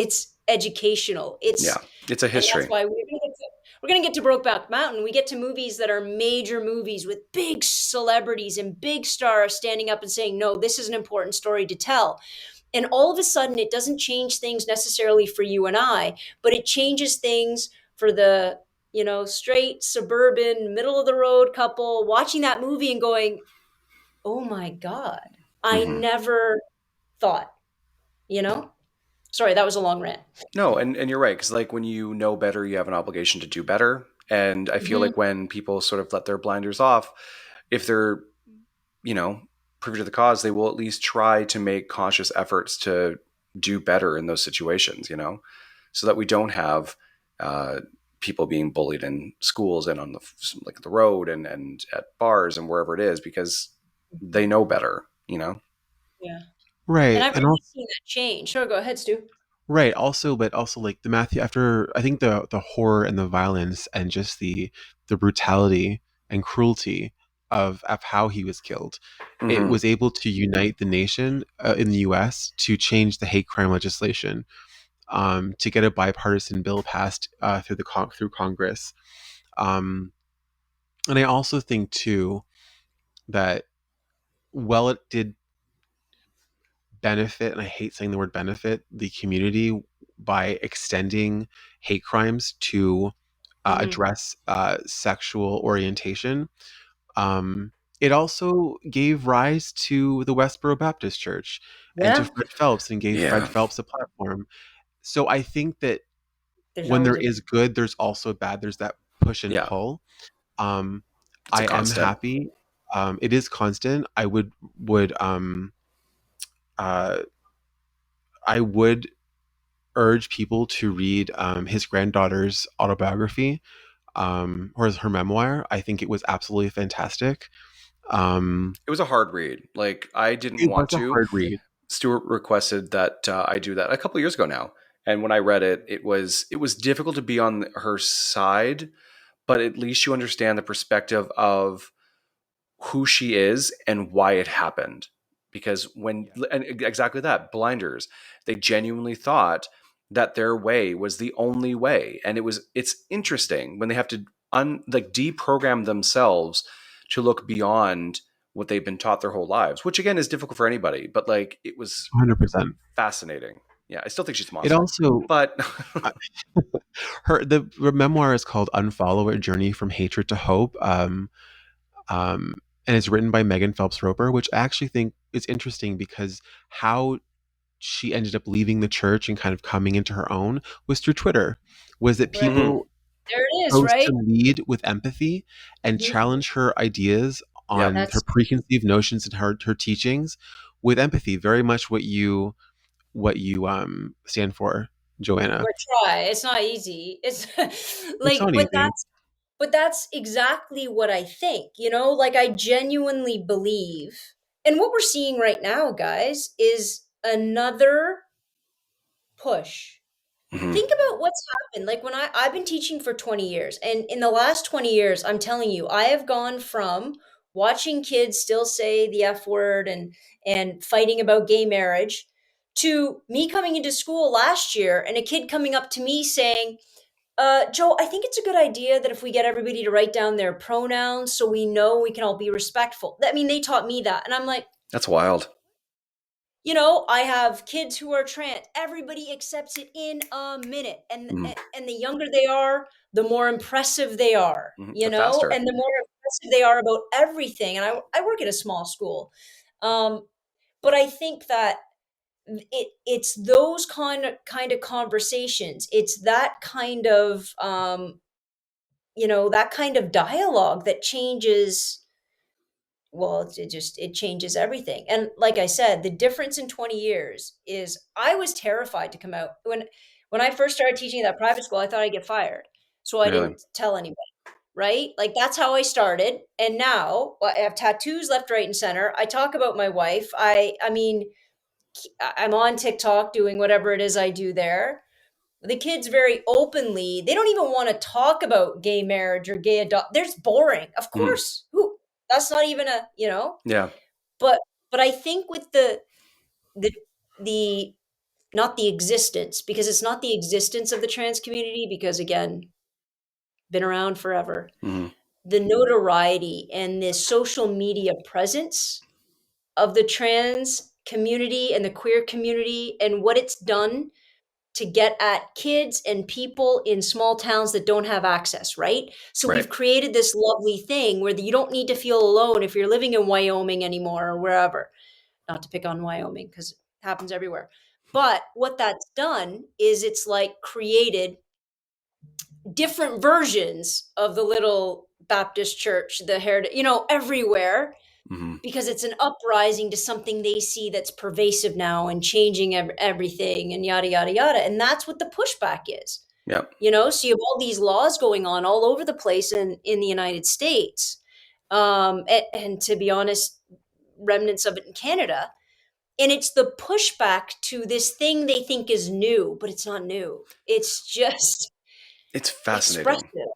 educational. Yeah. It's a And that's history. why we're gonna get to Brokeback Mountain. We get to movies that are major movies with big celebrities and big stars standing up and saying, no, this is an important story to tell. And all of a sudden, it doesn't change things necessarily for you and I, but it changes things for the straight suburban middle of the road couple watching that movie and going, oh my God, I Hmm. never thought, you know? Sorry, that was a long rant. No, and you're right, because like when you know better, you have an obligation to do better. And I feel Hmm. like when people sort of let their blinders off, if they're, you know, privy to the cause, they will at least try to make conscious efforts to do better in those situations, so that we don't have uh, people being bullied in schools and on the road and at bars and wherever it is, because they know better. Yeah. And Right. I've And really also, seen that change. Sure, go ahead, Stu. right. Also, but also like the Matthew, after I think the horror and the violence and just the brutality and cruelty of how he was killed, it Hmm. was able to unite the nation in the U.S. to change the hate crime legislation, to get a bipartisan bill passed through Congress. Um, and I also think too that while it did benefit, and I hate saying the word benefit, the community by extending hate crimes to Hmm. address sexual orientation, um, it also gave rise to the Westboro Baptist Church and to Yeah. Fred Phelps, and gave Fred Yeah. Phelps a platform. So I think that There's when always there a is good, there's also bad. There's that push and Yeah. pull. Um, It's a I am constant. happy. It is constant. Uh, I would urge people to read his granddaughter's autobiography, or her memoir. I think it was absolutely fantastic. Um, It was a hard read. Like I didn't it was want a to, hard read. Stuart requested that I do that a couple of years ago now. And when I read it, it was difficult to be on her side, but at least you understand the perspective of who she is and why it happened. Because when and exactly that, blinders, they genuinely thought that their way was the only way, and it's interesting when they have to deprogram themselves to look beyond what they've been taught their whole lives, which again is difficult for anybody, but like it was 100%. fascinating. Yeah, I still think she's a It monster, also but the memoir is called Unfollow: A Journey from Hatred to Hope. Um, and it's written by Megan Phelps Roper, which I actually think is interesting because how she ended up leaving the church and kind of coming into her own was through Twitter. Was that Right. Mhm. people There it is, chose right? to lead with empathy and Mhm. challenge her ideas Yep. on her That's preconceived notions and her teachings with empathy. Very much what you stand for, Joanna. or try. It's not easy. It's It's like, not easy. but that's exactly what I think, you know? Like I genuinely believe. And what we're seeing right now, guys, is another push. Mhm. Think about what's happened. Like when I've been teaching for 20 years, and in the last 20 years, I'm telling you, I have gone from watching kids still say the F word and fighting about gay marriage to me coming into school last year and a kid coming up to me saying, Joe, I think it's a good idea that if we get everybody to write down their pronouns so we know we can all be respectful. I mean, they taught me that. And I'm like, That's wild. you know, I have kids who are trans. Everybody accepts it in a minute. Mhm. And the younger they are, the more impressive they are, Mhm. you The know, faster. and the more impressive they are about everything. And I work at a small school. Um, but I think that it's those kind of conversations. It's that kind of that kind of dialogue that changes, well, it changes everything. And like I said, the difference in 20 years is I was terrified to come out when I first started teaching at that private school. I thought I'd get fired, so I Really. didn't tell anybody, right? Like that's how I started. And now, well, I have tattoos left, right, and center. I talk about my wife. I mean, I'm on TikTok doing whatever it is I do there. The kids very openly, they don't even want to talk about gay marriage or gay adopt. There's boring. Of Mhm. course. Who, that's not even a. Yeah. But I think with the the not the existence, because it's not the existence of the trans community, because again, been around forever. Mhm. The notoriety and the social media presence of the trans community and the queer community and what it's done to get at kids and people in small towns that don't have access, right? So Right. we've created this lovely thing where you don't need to feel alone if you're living in Wyoming anymore or wherever. Not to pick on Wyoming because it happens everywhere. But what that's done is it's like created different versions of the little Baptist church, the heritage, everywhere, Mhm. because it's an uprising to something they see that's pervasive now and changing everything and yada yada yada. And that's what the pushback is. Yep. So you have all these laws going on all over the place in the United States, and to be honest, remnants of it in Canada. And it's the pushback to this thing they think is new, but it's not new. It's just It's fascinating. expressive,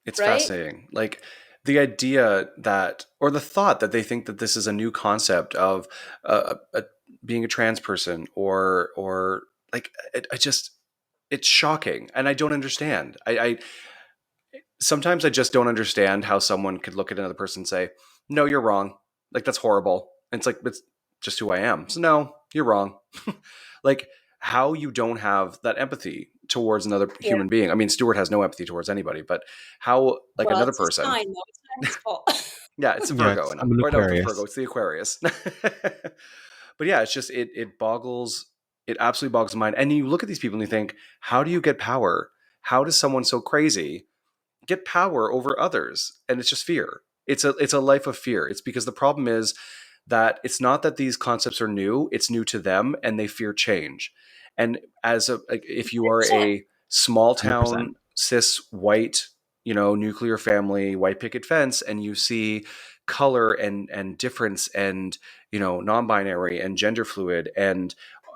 It's right? fascinating. Like the idea that, or the thought that they think that this is a new concept of being a trans person, or like I just, it's shocking, and I don't understand. I sometimes I just don't understand how someone could look at another person and say, "No, you're wrong. Like that's horrible." And it's like it's just who I am. So no, you're wrong. Like how you don't have that empathy towards another Yeah. human being. I mean, Stuart has no empathy towards anybody, but how like Well, another it's his person. sign, though. It's not his fault. Yeah, it's a Yeah, Virgo, and I'm an or no, it's a Virgo. Aquarius. It's the Aquarius. But yeah, it's just it boggles. It absolutely boggles the mind. And you look at these people and you think, how do you get power? How does someone so crazy get power over others? And it's just fear. It's a life of fear. It's because the problem is that it's not that these concepts are new, it's new to them and they fear change. And as a like, if you are 100%. a small 100%. town cis white nuclear family, white picket fence, and you see color and difference and, non-binary and gender fluid and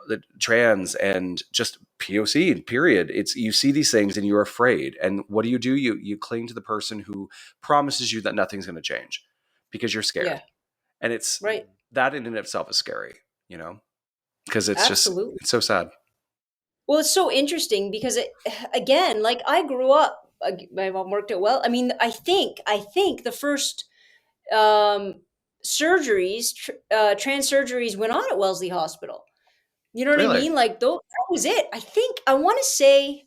the trans and just POC, period. You see these things and you're afraid. And what do? You cling to the person who promises you that nothing's going to change because you're Yeah. scared. And it's Right. that in and of itself is scary, because Absolutely. it's so sad. Well, it's so interesting because again, like I grew up, my mom worked at well. I mean, I think the first um, trans surgeries went on at Wellesley Hospital. You know what I Really? mean? Like that was it. I think I want to say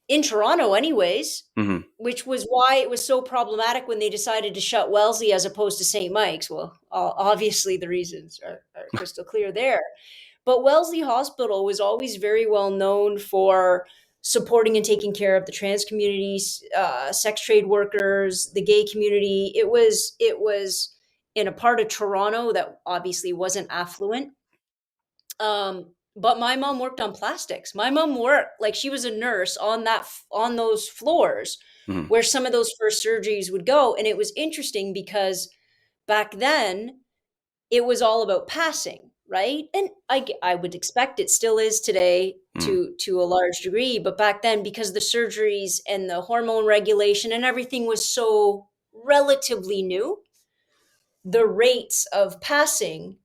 in Toronto, anyways, Mm-hmm. which was why it was so problematic when they decided to shut Wellesley as opposed to St. Mike's. Well, obviously the reasons are crystal clear there. But Wellesley Hospital was always very well known for supporting and taking care of the trans communities, sex trade workers, the gay community. It was in a part of Toronto that obviously wasn't affluent. But my mom worked on plastics. My mom worked like she was a nurse on on those floors Mm-hmm. where some of those first surgeries would go. And it was interesting because back then it was all about passing, right? And I would expect it still is today Mm-hmm. to a large degree, but back then because the surgeries and the hormone regulation and everything was so relatively new, the rates of passing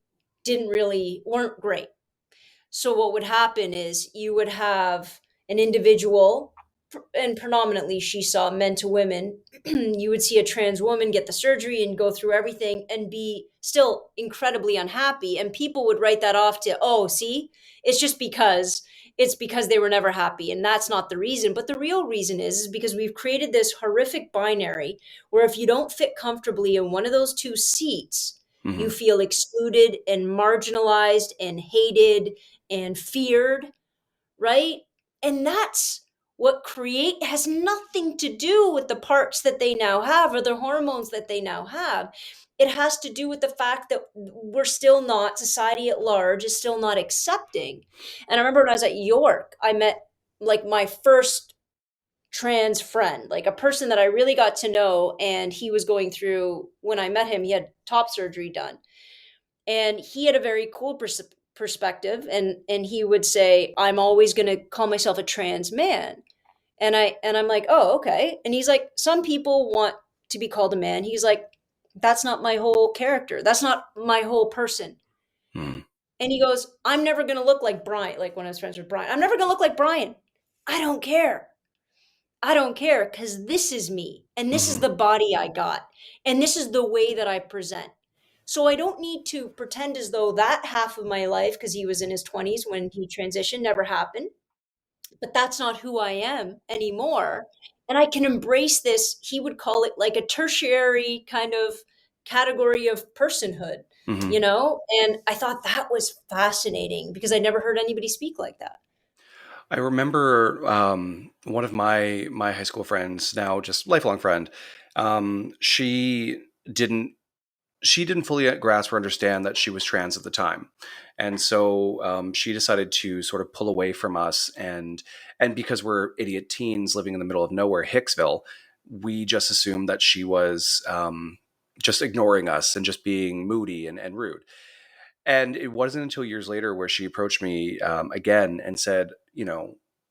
weren't great. So what would happen is you would have an individual, and predominantly she saw men to women. You would see a trans woman get the surgery and go through everything and be still incredibly unhappy. And people would write that off to, oh, see, it's just because they were never happy. And that's not the reason. But the real reason is because we've created this horrific binary where if you don't fit comfortably in one of those two seats, Mm-hmm. you feel excluded and marginalized and hated and feared, right? And that's what create has nothing to do with the parts that they now have or the hormones that they now have. It has to do with the fact that we're still not, society at large is still not accepting. And I remember when I was at York, I met like my first trans friend, like a person that I really got to know. And he was going through, when I met him, he had top surgery done, and he had a very cool perspective, and he would say, I'm always going to call myself a trans man. And I'm like, oh, okay. And he's like, some people want to be called a man. He's like, that's not my whole character, that's not my whole person. Mm-hmm. And he goes, I'm never going to look like Brian. Like when I was friends with Brian, I'm never going to look like Brian. I don't care. I don't care, because this is me and this is Mm-hmm. the body I got and this is the way that I present. So I don't need to pretend as though that half of my life, because he was in his 20s when he transitioned, never happened. But that's not who I am anymore. And I can embrace this. He would call it like a tertiary kind of category of personhood, Mm-hmm. you know? And I thought that was fascinating because I never heard anybody speak like that. I remember one of my high school friends, now just lifelong friend. Um, she didn't she didn't fully grasp or understand that she was trans at the time, and so she decided to sort of pull away from us. And because we're idiot teens living in the middle of nowhere, Hicksville, we just assumed that she was just ignoring us and just being moody and rude. And it wasn't until years later where she approached me again and said,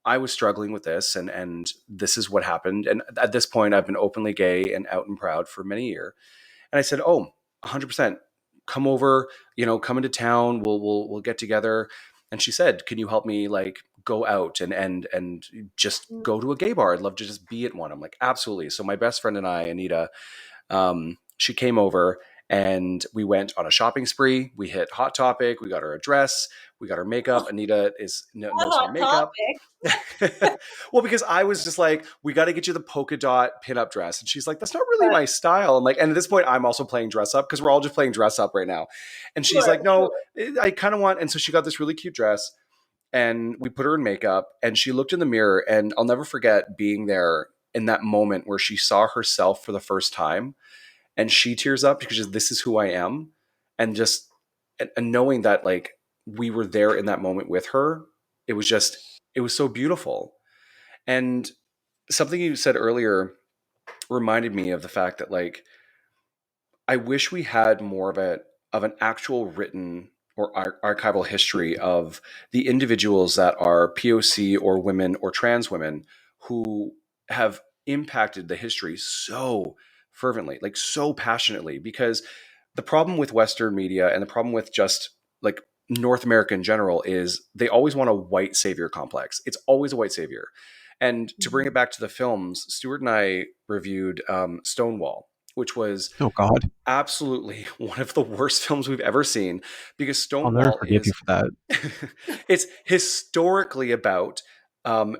I was struggling with this, and this is what happened. And at this point, I've been openly gay and out and proud for many years. And I said, "Oh, 100%. Come over, come into town. We'll get together." And she said, "Can you help me like go out and just go to a gay bar? I'd love to just be at one." I'm like, "Absolutely." So my best friend and I, Anita, she came over and we went on a shopping spree. We hit Hot Topic. We got her a dress. We got her makeup. Anita knows her Hot makeup. topic. Well, because I was just like, we got to get you the polka dot pinup dress. And she's like, that's not really my style. I'm like, and at this point, I'm also playing dress up because we're all just playing dress up right now. And she's Sure, like, no, sure. I kind of want. And so she got this really cute dress and we put her in makeup and she looked in the mirror. And I'll never forget being there in that moment where she saw herself for the first time and she tears up because this is who I am. And just and knowing that like we were there in that moment with her, it was so beautiful. And something you said earlier reminded me of the fact that, like, I wish we had more of an actual written or archival history of the individuals that are POC or women or trans women who have impacted the history so fervently, like so passionately. Because the problem with Western media and the problem with just like North America in general is they always want a white savior complex. It's always a white savior. And to bring Mhm. it back to the films, Stuart and I reviewed Stonewall, which was Oh God, absolutely one of the worst films we've ever seen, because I'll never Stonewall forgive you is for that. it's historically about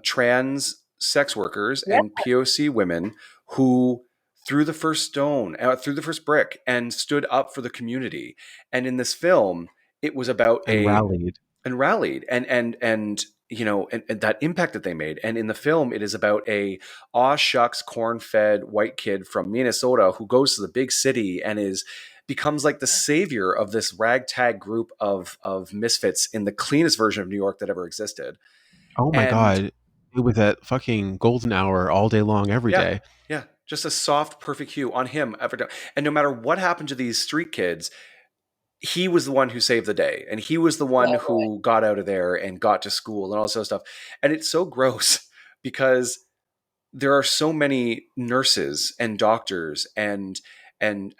trans sex workers Yeah. and POC women who threw the first stone, threw the first brick, and stood up for the community. And in this film, it was about And rallied. and you know, and that impact that they made. And in the film, it is about a aw shucks corn fed white kid from Minnesota who goes to the big city and is becomes like the savior of this ragtag group of misfits in the cleanest version of New York that ever existed. Oh my And God, it was at fucking golden hour all day long, every yeah, day. yeah, just a soft, perfect hue on him. And no matter what happened to these street kids, he was the one who saved the day, and he was the one Right. who got out of there and got to school and all this other stuff. And it's so gross because there are so many nurses and doctors and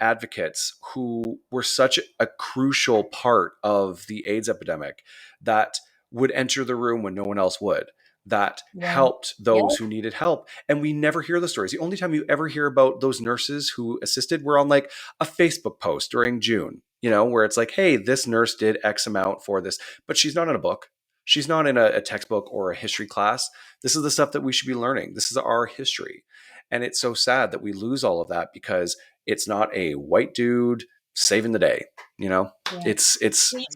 advocates who were such a crucial part of the AIDS epidemic that would enter the room when no one else would, that Right. helped Yeah. those who needed help. And we never hear the stories. The only time you ever hear about those nurses who assisted were on like a Facebook post during June, you know, where it's like, hey, this nurse did X amount for this, but she's not in a book. She's not in a textbook or a history class. This is the stuff that we should be learning. This is our history. And it's so sad that we lose all of that because it's not a white dude saving the day. You know, Yeah. it's Can you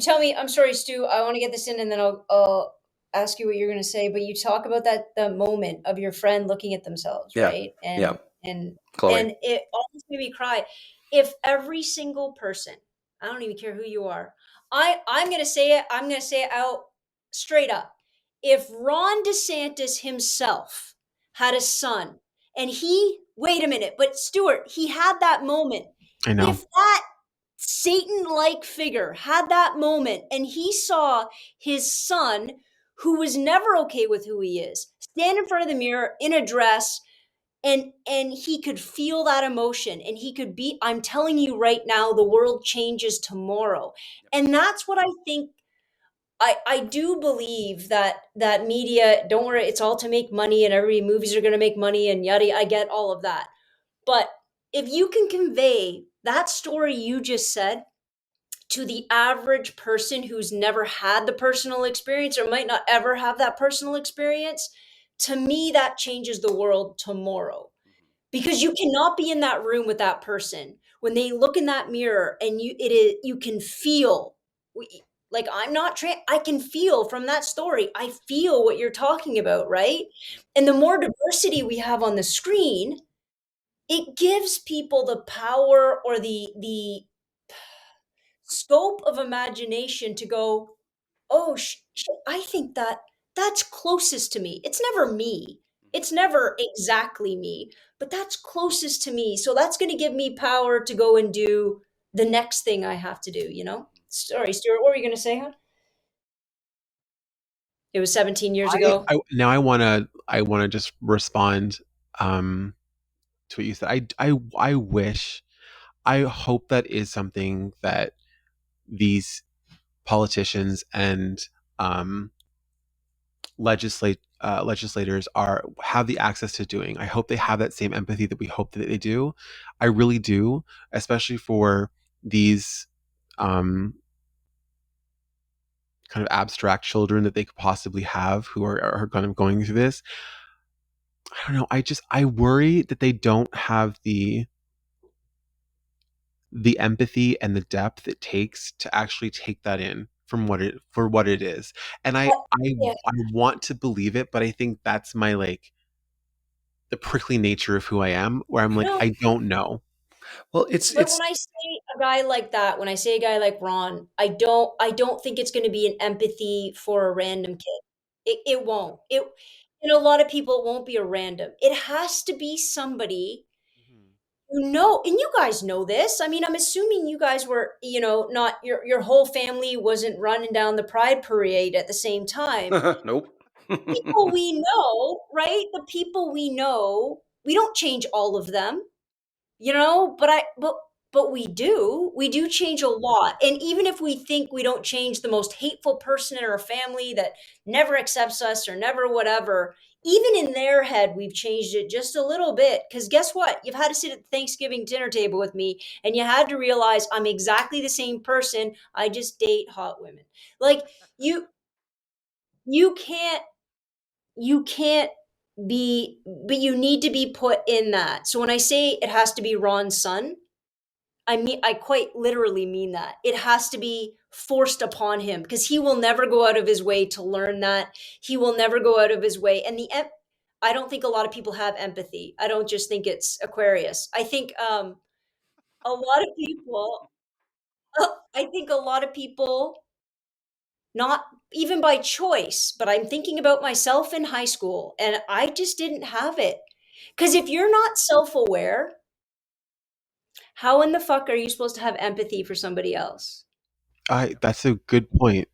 tell me, I'm sorry, Stu, I want to get this in and then I'll ask you what you're going to say, but you talk about the moment of your friend looking at themselves, yeah, right? yeah, And, Chloe. and it almost made me cry. If every single person, I don't even care who you are, I'm going to say it, I'm going to say it out straight up. If Ron DeSantis himself had a son and wait a minute, but Stuart, he had that moment. I know. If that Satan-like figure had that moment and he saw his son, who was never okay with who he is, stand in front of the mirror in a dress, and he could feel that emotion, and he could be, I'm telling you right now, the world changes tomorrow. And that's what I think. I do believe that media, don't worry, it's all to make money, and every movies are going to make money and yada, I get all of that. But if you can convey that story you just said to the average person who's never had the personal experience or might not ever have that personal experience, to me, that changes the world tomorrow. Because you cannot be in that room with that person when they look in that mirror and you can feel, like, I can feel from that story, I feel what you're talking about, right? And the more diversity we have on the screen, it gives people the power or the scope of imagination to go, oh, I think that's closest to me. It's never me. It's never exactly me, but that's closest to me. So that's going to give me power to go and do the next thing I have to do, you know? Sorry, Stuart, what were you going to say, huh? It was 17 years ago. Now I wanna just respond to what you said. I wish, I hope that is something that these politicians and um, legislators are have the access to doing. I hope they have that same empathy that we hope that they do. I really do, especially for these um, kind of abstract children that they could possibly have who are kind of going through this. I don't know. I worry that they don't have the empathy and the depth it takes to actually take that in from what it is. And Yeah. I want to believe it, but I think that's my like the prickly nature of who I am, where I'm like, No, I don't know. Well, but it's when I say a guy like that, when I say a guy like Ron, I don't think it's going to be an empathy for a random kid. It won't. And a lot of people, it won't be a random. It has to be somebody Mhm. who know, and you guys know this. I mean, I'm assuming you guys were, not your whole family wasn't running down the Pride Parade at the same time. Nope. People we know, right? The people we know, we don't change all of them, but we do change a lot. And even if we think we don't change the most hateful person in our family that never accepts us or never whatever, even in their head we've changed it just a little bit. Because guess what, you've had to sit at the Thanksgiving dinner table with me and you had to realize I'm exactly the same person, I just date hot women. Like, you can't you can't be, but you need to be put in that. So when I say it has to be Ron's son, I quite literally mean that. It has to be forced upon him because he will never go out of his way to learn that. He will never go out of his way. And I don't think a lot of people have empathy. I don't just think it's Aquarius. I think a lot of people, I think a lot of people, not even by choice, but I'm thinking about myself in high school and I just didn't have it. Because if you're not self aware, how in the fuck are you supposed to have empathy for somebody else? That's a good point.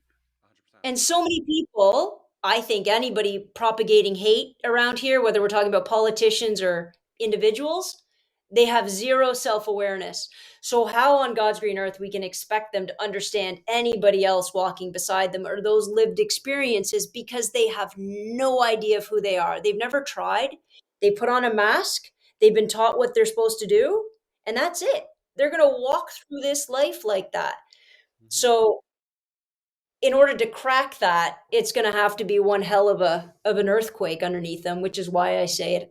And so many people, I think anybody propagating hate around here, whether we're talking about politicians or individuals, they have zero self awareness. So, how on God's green earth we can expect them to understand anybody else walking beside them or those lived experiences because they have no idea of who they are? They've never tried. They put on a mask, they've been taught what they're supposed to do, and that's it. They're going to walk through this life like that. Mhm. So, in order to crack that, it's going to have to be one hell of an earthquake underneath them, which is why I say it.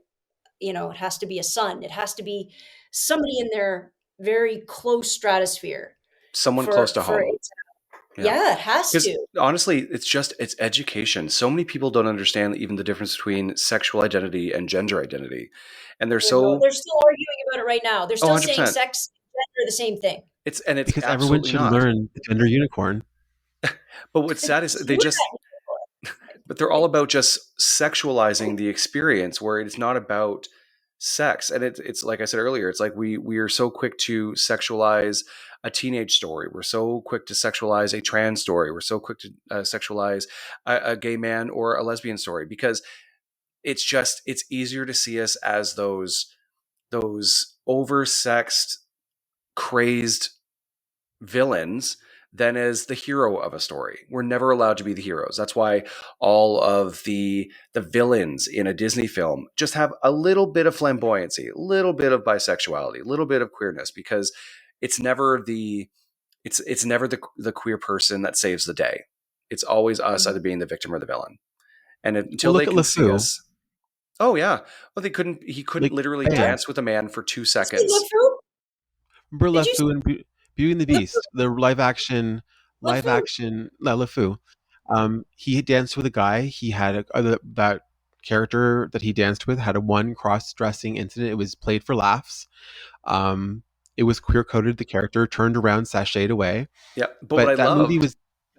It has to be a sun. It has to be somebody in their very close stratosphere Someone close for to home. it. Yeah. Yeah, it has Because to. honestly, it's education. So many people don't understand even the difference between sexual identity and gender identity. And they're so, They're still arguing about it right now. They're oh, still saying 100%. sex and gender are the same thing. It's Because everyone absolutely should not. learn the gender unicorn. But what's sad is You were but they're all about just sexualizing the experience where it's not about sex. And it's like I said earlier, it's like we are so quick to sexualize a teenage story. We're so quick to sexualize a trans story. We're so quick to sexualize a gay man or a lesbian story because it's easier to see us as those oversexed, crazed villains than as the hero of a story. We're never allowed to be the heroes. That's why all of the villains in a Disney film just have a little bit of flamboyancy, a little bit of bisexuality, a little bit of queerness, because it's never it's never the queer person that saves the day. It's always us either being the victim or the villain. And Well, until they look at can see LeFou. us, oh yeah, well he couldn't Like, literally bam. dance with a man for 2 see seconds. LeFou? Remember Did you see LeFou and Beauty and the LeFou? Beast, the LeFou? LeFou. He danced with a guy. He had that character that he danced with had a one cross-dressing incident. It was played for laughs. Um, it was queer coded. The character turned around, sashayed away. Yeah, but what I But loved,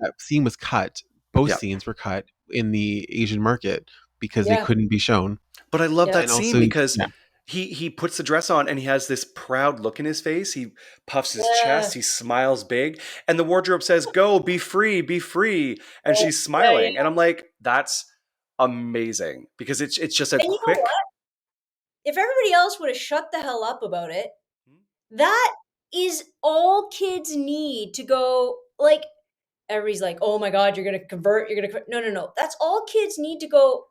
that scene was cut. Both yeah, scenes were cut in the Asian market because they Yeah, couldn't be shown. but I love yeah. that And scene also, because yeah, he puts the dress on and he has this proud look in his face. He puffs his Yeah, chest, he smiles big, and the wardrobe says, "Go, be free," and yeah, she's yeah, smiling, and yeah. I'm like, that's amazing because it's just a And you know quick. what? If everybody else would have shut the hell up about it, that is all kids need to go. Like, everybody's like, oh my God, you're going to convert. You're going to, no, no, no. That's all kids need to go.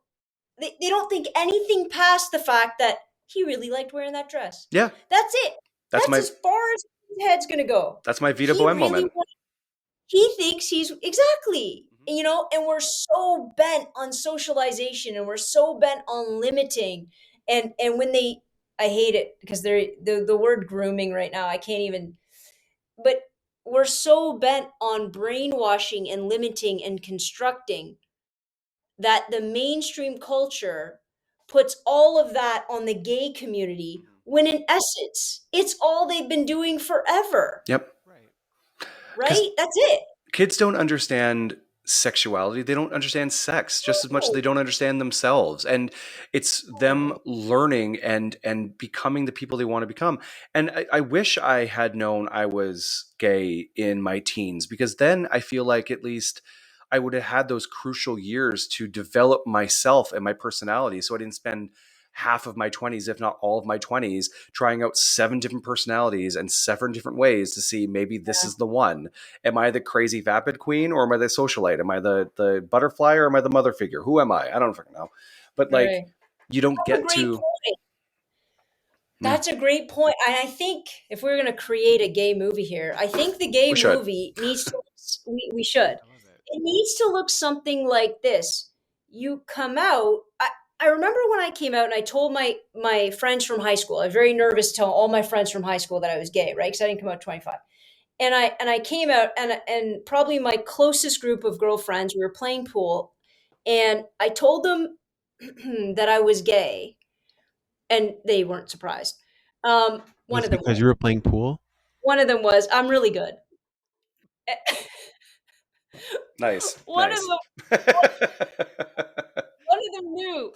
They don't think anything past the fact that he really liked wearing that dress. Yeah, That's it. that's That's my as far as his head's going to go. that's my Vita He Bohem really moment. he thinks he's exactly, Mhm. and we're so bent on socialization and we're so bent on limiting. And when I hate it because the word grooming right now, I can't even, but we're so bent on brainwashing and limiting and constructing that the mainstream culture puts all of that on the gay community when in essence it's all they've been doing forever. Yep, right. because Right, that's it. kids don't understand sexuality. They don't understand sex just as much as No. they don't understand themselves. And it's them No. learning and becoming the people they want to become. And I wish I had known I was gay in my teens, because then I feel like at least I would have had those crucial years to develop myself and my personality, so I didn't spend half of my 20s, if not all of my 20s, trying out 7 different personalities and 7 different ways to see maybe this is the one. Am I the crazy vapid queen, or am I the socialite? Am I the butterfly, or am I the mother figure? Who am I? I don't fucking know. But like, Right. you don't That's a get great to. point. Yeah, That's a great point. And I think if we're going to create a gay movie here, I think the gay we should. movie needs to, we should. I love it. It needs to look something like this. You come out. I remember when I came out and I told my friends from high school. I was very nervous to tell all my friends from high school that I was gay, right? Because I didn't come out at 25. And I came out, and probably my closest group of girlfriends, we were playing pool, and I told them that I was gay, and they weren't surprised. One Was of it them because was. you were playing pool? One of them was. I'm really good. Nice, one of nice. them one of them knew.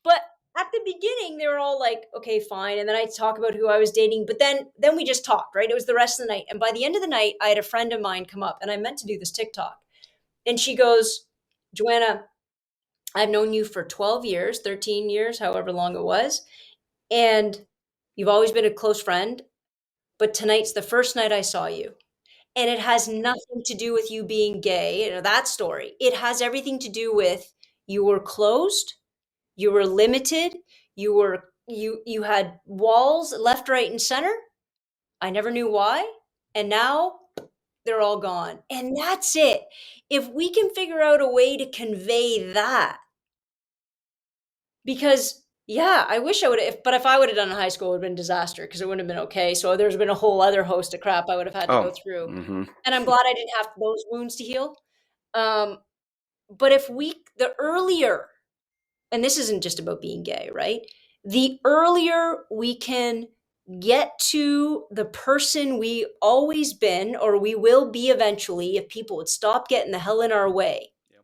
But at the beginning, they were all like, "Okay, fine." And then I talk about who I was dating. But then we just talked. Right? It was the rest of the night. And by the end of the night, I had a friend of mine come up, and I meant to do this TikTok. And she goes, "Joanna, I've known you for 12 years, 13 years, however long it was, and you've always been a close friend. But tonight's the first night I saw you." And it has nothing to do with you being gay, that story. It has everything to do with you were closed, you were limited, you had walls left, right, and center. I never knew why. And now they're all gone. And that's it. If we can figure out a way to convey that, because yeah, I wish I would have, but if I would have done in high school, it would have been a disaster because it wouldn't have been okay. So there's been a whole other host of crap I would have had to go Oh, through. mm-hmm. And I'm glad I didn't have those wounds to heal. Um, but if the earlier, and this isn't just about being gay, right? The earlier we can get to the person we always been, or we will be eventually, if people would stop getting the hell in our way, Yep.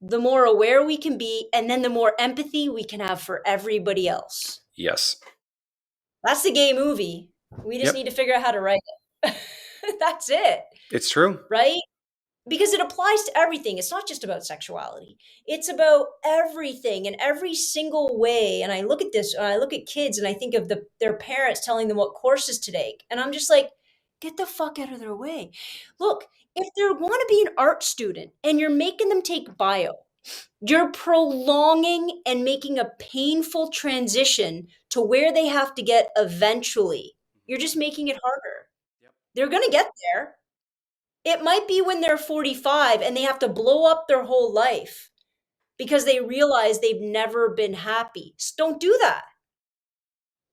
the more aware we can be, and then the more empathy we can have for everybody else. Yes. That's the gay movie. We just Yep. need to figure out how to write it. That's it, It's true. right? Because it applies to everything. It's not just about sexuality. It's about everything in every single way. And I look at this, and I look at kids, and I think of their parents telling them what courses to take. And I'm just like, get the fuck out of their way. Look, if they want to be an art student and you're making them take bio, you're prolonging and making a painful transition to where they have to get eventually. You're just making it harder. Yep. They're going to get there. It might be when they're 45 and they have to blow up their whole life because they realize they've never been happy. Don't do that.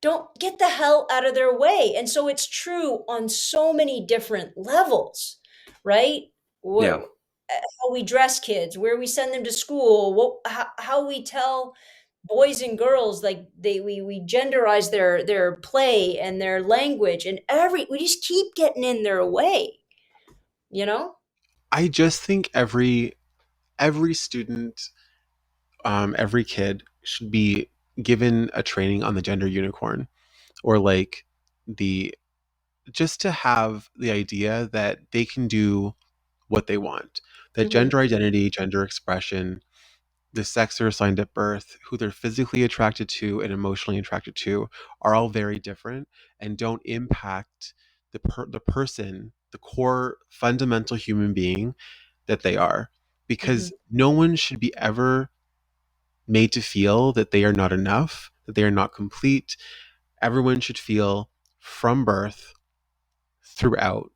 Don't get the hell out of their way. And so it's true on so many different levels, right? Yeah. How we dress kids, where we send them to school, how we tell boys and girls, like we genderize their play and their language, and we just keep getting in their way, you know? I just think every student, every kid should be given a training on the gender unicorn, or like the just to have the idea that they can do what they want. That Mhm. gender identity, gender expression, the sex they're assigned at birth, who they're physically attracted to and emotionally attracted to, are all very different and don't impact the person, the core fundamental human being that they are. Because Mhm. no one should be ever made to feel that they are not enough, that they are not complete. Everyone should feel from birth throughout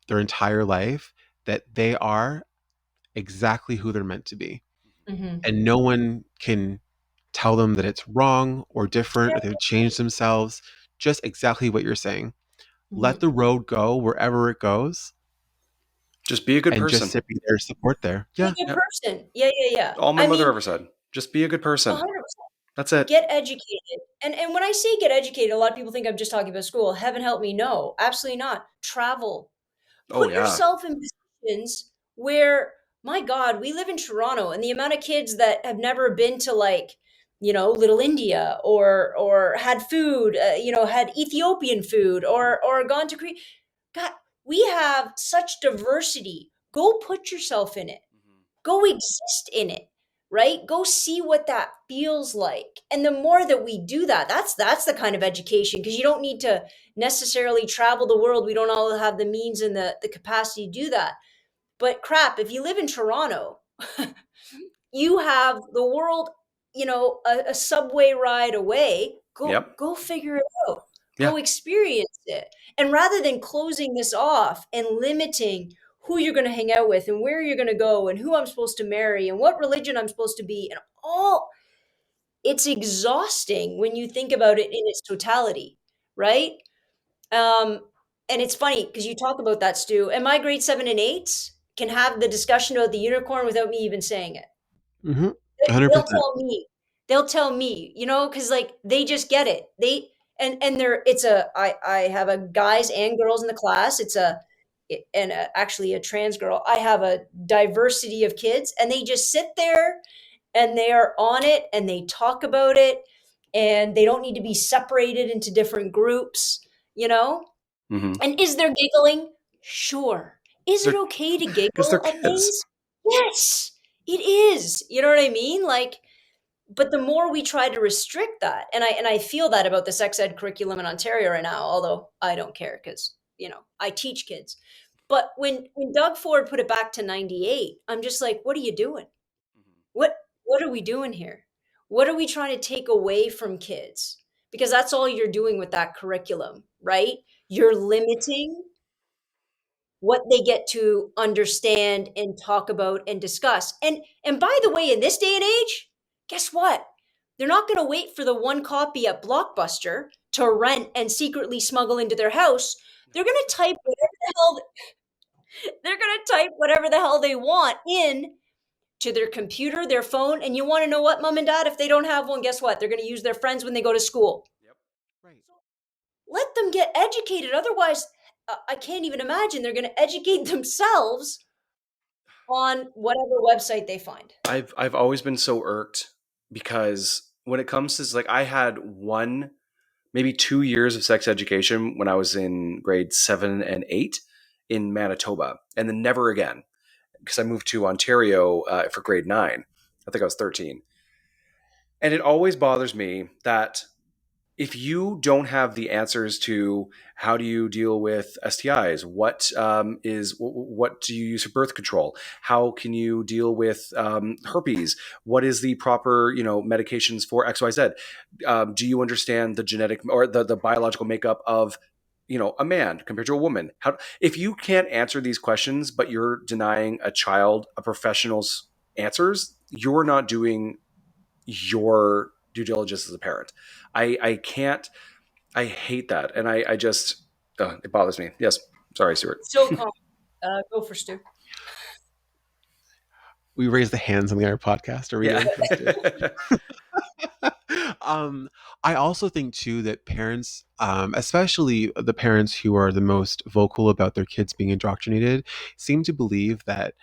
their entire life that they are exactly who they're meant to be. Mhm. And no one can tell them that it's wrong or different or they've changed themselves. Just exactly what you're saying. Let Mhm. the road go wherever it goes Just be a good and just person. sit be there, support there. Be Yeah. a good Yep. person. Yeah, yeah, yeah. All my I mother mean, ever said. Just be a good person. 100%. That's it. Get educated. And when I say get educated, a lot of people think I'm just talking about school. Heaven help me. No, absolutely not. Travel. Oh Put yeah. yourself in positions where my God, we live in Toronto, and the amount of kids that have never been to, like, Little India, or had food, had Ethiopian food, or gone to Korea. God, we have such diversity. Go put yourself in it. Go exist in it, right? Go see what that feels like. And the more that we do that, that's the kind of education, because you don't need to necessarily travel the world. We don't all have the means and the capacity to do that. But crap, if you live in Toronto, you have the world, a subway ride away. Yep. Go figure it out. Yeah. Go experience it. And rather than closing this off and limiting who you're going to hang out with and where you're going to go and who I'm supposed to marry and what religion I'm supposed to be and all, it's exhausting when you think about it in its totality, right? Um, and it's funny because you talk about that, Stu, and my grade 7 and 8s can have the discussion about the unicorn without me even saying it. Mm-hmm. They'll 100%. tell me. They'll tell me, because like they just get it. And they're it's a I have a guys and girls in the class. Actually a trans girl. I have a diversity of kids, and they just sit there and they are on it and they talk about it, and they don't need to be separated into different groups, you know? Mm-hmm. And is there giggling? Sure. Is it okay to Because they're giggle at kids. things? Yes, it is. You know what I mean? Like, but the more we try to restrict that, and I feel that about the sex ed curriculum in Ontario right now, although I don't care because, I teach kids. But when Doug Ford put it back to 98, I'm just like, what are you doing? What what are we doing here? What are we trying to take away from kids? Because that's all you're doing with that curriculum, right? You're limiting what they get to understand and talk about and discuss. And by the way, in this day and age, guess what? They're not going to wait for the one copy at Blockbuster to rent and secretly smuggle into their house. They're going to type whatever the hell they want in to their computer, their phone, and you want to know what, mom and dad, if they don't have one, guess what? They're going to use their friends when they go to school. Yep. Right. Let them get educated. Otherwise, I can't even imagine they're going to educate themselves on whatever website they find. I've always been so irked because when it comes to, like, I had maybe 2 years of sex education when I was in grade 7 and 8 in Manitoba, and then never again because I moved to Ontario for grade 9. I think I was 13. And it always bothers me that if you don't have the answers to how do you deal with STIs, what do you use for birth control, how can you deal with herpes, what is the proper medications for XYZ, do you understand the genetic or the biological makeup of a man compared to a woman? If you can't answer these questions, but you're denying a professional's answers, you're not doing your due diligence as a parent. I can't. I hate that, and I just it bothers me. Yes, sorry, Stuart. So go for Stu. We raise the hands on the other podcast. Are we interested? I also think too that parents, especially the parents who are the most vocal about their kids being indoctrinated, seem to believe that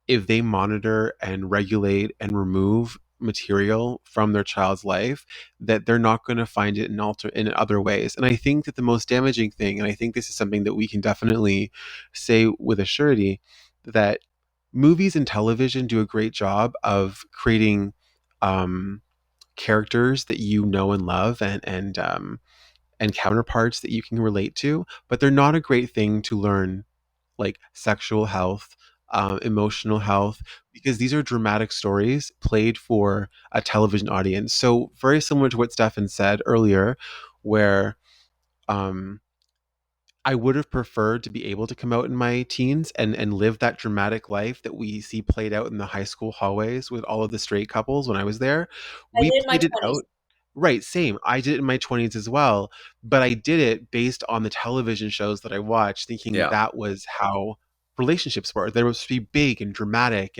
if they monitor and regulate and remove material from their child's life, that they're not going to find it in other ways. And I think that the most damaging thing, and I think this is something that we can definitely say with a surety, that movies and television do a great job of creating characters that you know and love, and counterparts that you can relate to, but they're not a great thing to learn, like sexual health, emotional health, because these are dramatic stories played for a television audience. So very similar to what Stefan said earlier, where um, I would have preferred to be able to come out in my teens and live that dramatic life that we see played out in the high school hallways with all of the straight couples when I was there. I We did in my played it 20s. out. Right, same. I did it in my 20s as well, but I did it based on the television shows that I watched, thinking Yeah. that was how relationships were. They were supposed to be big and dramatic,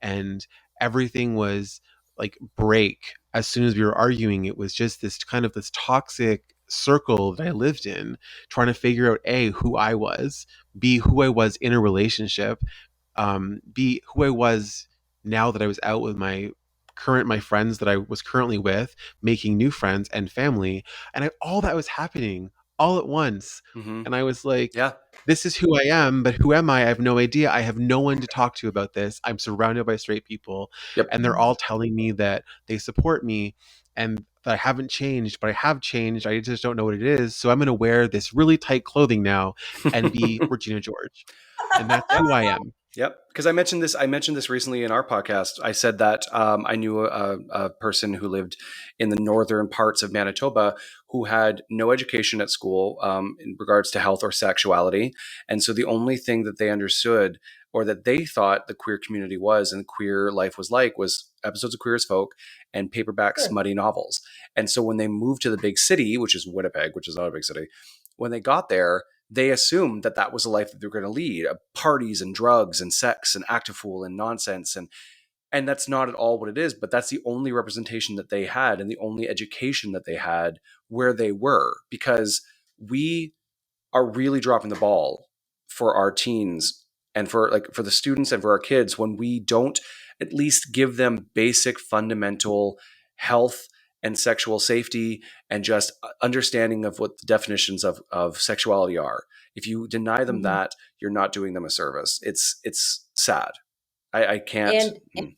and everything was like break as soon as we were arguing. It was just this toxic circle that I lived in, trying to figure out A, who I was, B, who I was in a relationship, be who I was now that I was out with my friends that I was currently with, making new friends and family, and all that was happening all at once. Mm-hmm. And I was like, Yeah. this is who I am, but who am I? I have no idea. I have no one to talk to about this. I'm surrounded by straight people, Yep. and they're all telling me that they support me and that I haven't changed, but I have changed. I just don't know what it is. So I'm going to wear this really tight clothing now and be Regina George. And that's who I am. Yep, because I mentioned this. I mentioned this recently in our podcast. I said that I knew a person who lived in the northern parts of Manitoba who had no education at school in regards to health or sexuality, and so the only thing that they understood or that they thought the queer community was and queer life was like was episodes of Queer as Folk and paperback Sure. smutty novels. And so when they moved to the big city, which is Winnipeg, which is not a big city, when they got there, they assumed that that was a life that they were going to lead, parties and drugs and sex and act a fool and nonsense. And that's not at all what it is, but that's the only representation that they had and the only education that they had where they were, because we are really dropping the ball for our teens and for the students and for our kids when we don't at least give them basic fundamental health and sexual safety and just understanding of what the definitions of sexuality are. If you deny them that, you're not doing them a service. It's sad. I can't. And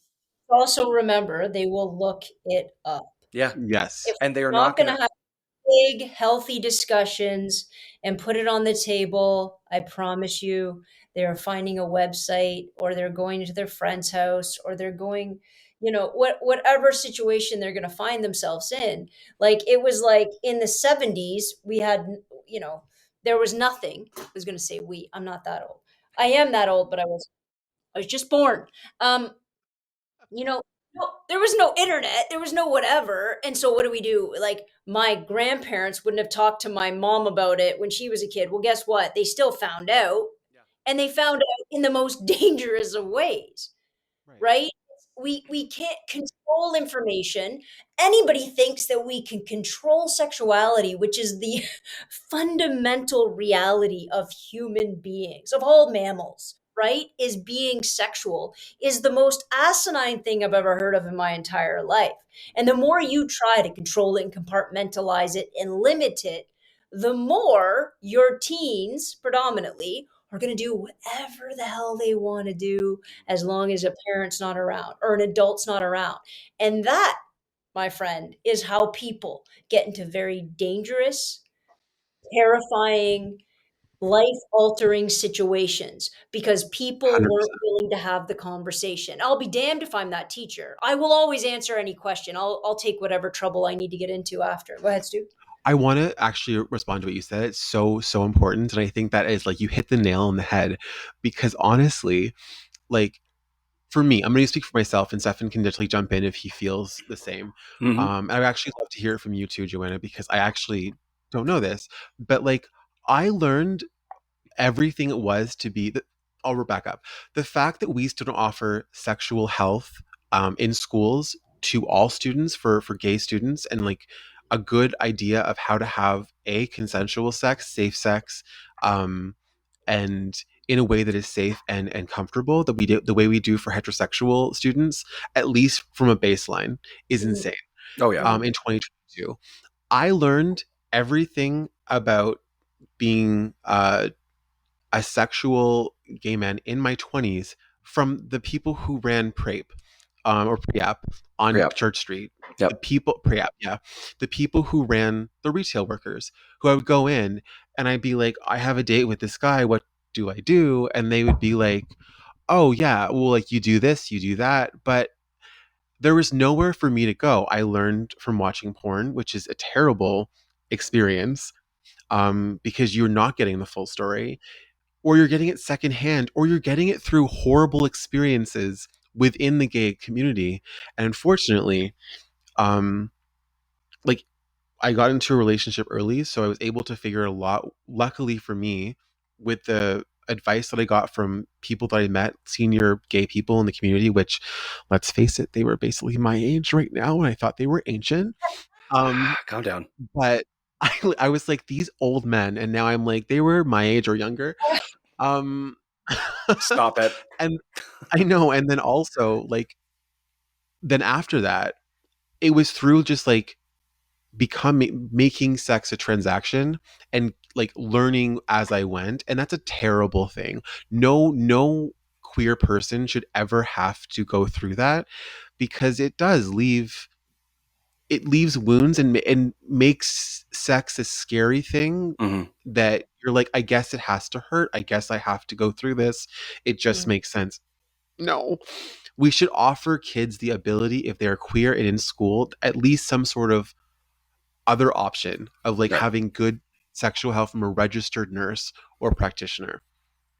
also remember, they will look it up. Yeah. Yes. If And they are we're not going going to have big, healthy discussions and put it on the table, I promise you, they're finding a website or they're going to their friend's house or they're going, whatever situation they're going to find themselves in. Like it was like in the 70s, we had, there was nothing. I was going to say I'm not that old. I am that old, but I was just born. You know, there was no internet, there was no whatever. And so what do we do? Like my grandparents wouldn't have talked to my mom about it when she was a kid. Well, guess what? They still found out. Yeah. And they found out in the most dangerous of ways, right? We can't control information. Anybody thinks that we can control sexuality, which is the fundamental reality of human beings, of all mammals, right? Is being sexual is the most asinine thing I've ever heard of in my entire life. And the more you try to control it and compartmentalize it and limit it, the more your teens predominantly are going to do whatever the hell they want to do as long as a parent's not around or an adult's not around. And that, my friend, is how people get into very dangerous, terrifying, life altering situations because people 100%. weren't willing to have the conversation. I'll be damned if I'm that teacher. I will always answer any question. I'll take whatever trouble I need to get into after. Go ahead, Stu. I want to actually respond to what you said. It's so important. And I think that is like you hit the nail on the head because honestly, like for me, I'm going to speak for myself and Stefan can definitely jump in if he feels the same. And I would actually love to hear it from you too, Joanna, because I actually don't know this, but like I learned everything it was to be I'll back up. The fact that we still don't offer sexual health in schools to all students for gay students and like a good idea of how to have a consensual sex, safe sex, and in a way that is safe and comfortable that we do the way we do for heterosexual students, at least from a baseline, is insane. Oh yeah. In 2022, I learned everything about being a sexual gay man in my 20s from the people who ran PrEP or PrEP on Pre-op. Church Street. Yep. The people PrEP, yeah. The people who ran the retail workers who I would go in and I'd be like, I have a date with this guy. What do I do? And they would be like, oh yeah, well, like you do this, you do that. But there was nowhere for me to go. I learned from watching porn, which is a terrible experience because you're not getting the full story or you're getting it secondhand, or you're getting it through horrible experiences within the gay community. And unfortunately, like I got into a relationship early, so I was able to figure a lot, luckily for me, with the advice that I got from people that I met, senior gay people in the community, which let's face it, they were basically my age right now, and I thought they were ancient. Calm down. But I was like these old men, and now I'm like they were my age or younger. Um, Stop it. And I know. And then also, like, then after that, it was through just like making sex a transaction and like learning as I went. And that's a terrible thing. No queer person should ever have to go through that, because it leaves wounds and makes sex a scary thing Hmm. that you're like, I guess it has to hurt. I guess I have to go through this. It just Mm. makes sense. No, we should offer kids the ability, if they're queer and in school, at least some sort of other option of like Right. having good sexual health from a registered nurse or practitioner.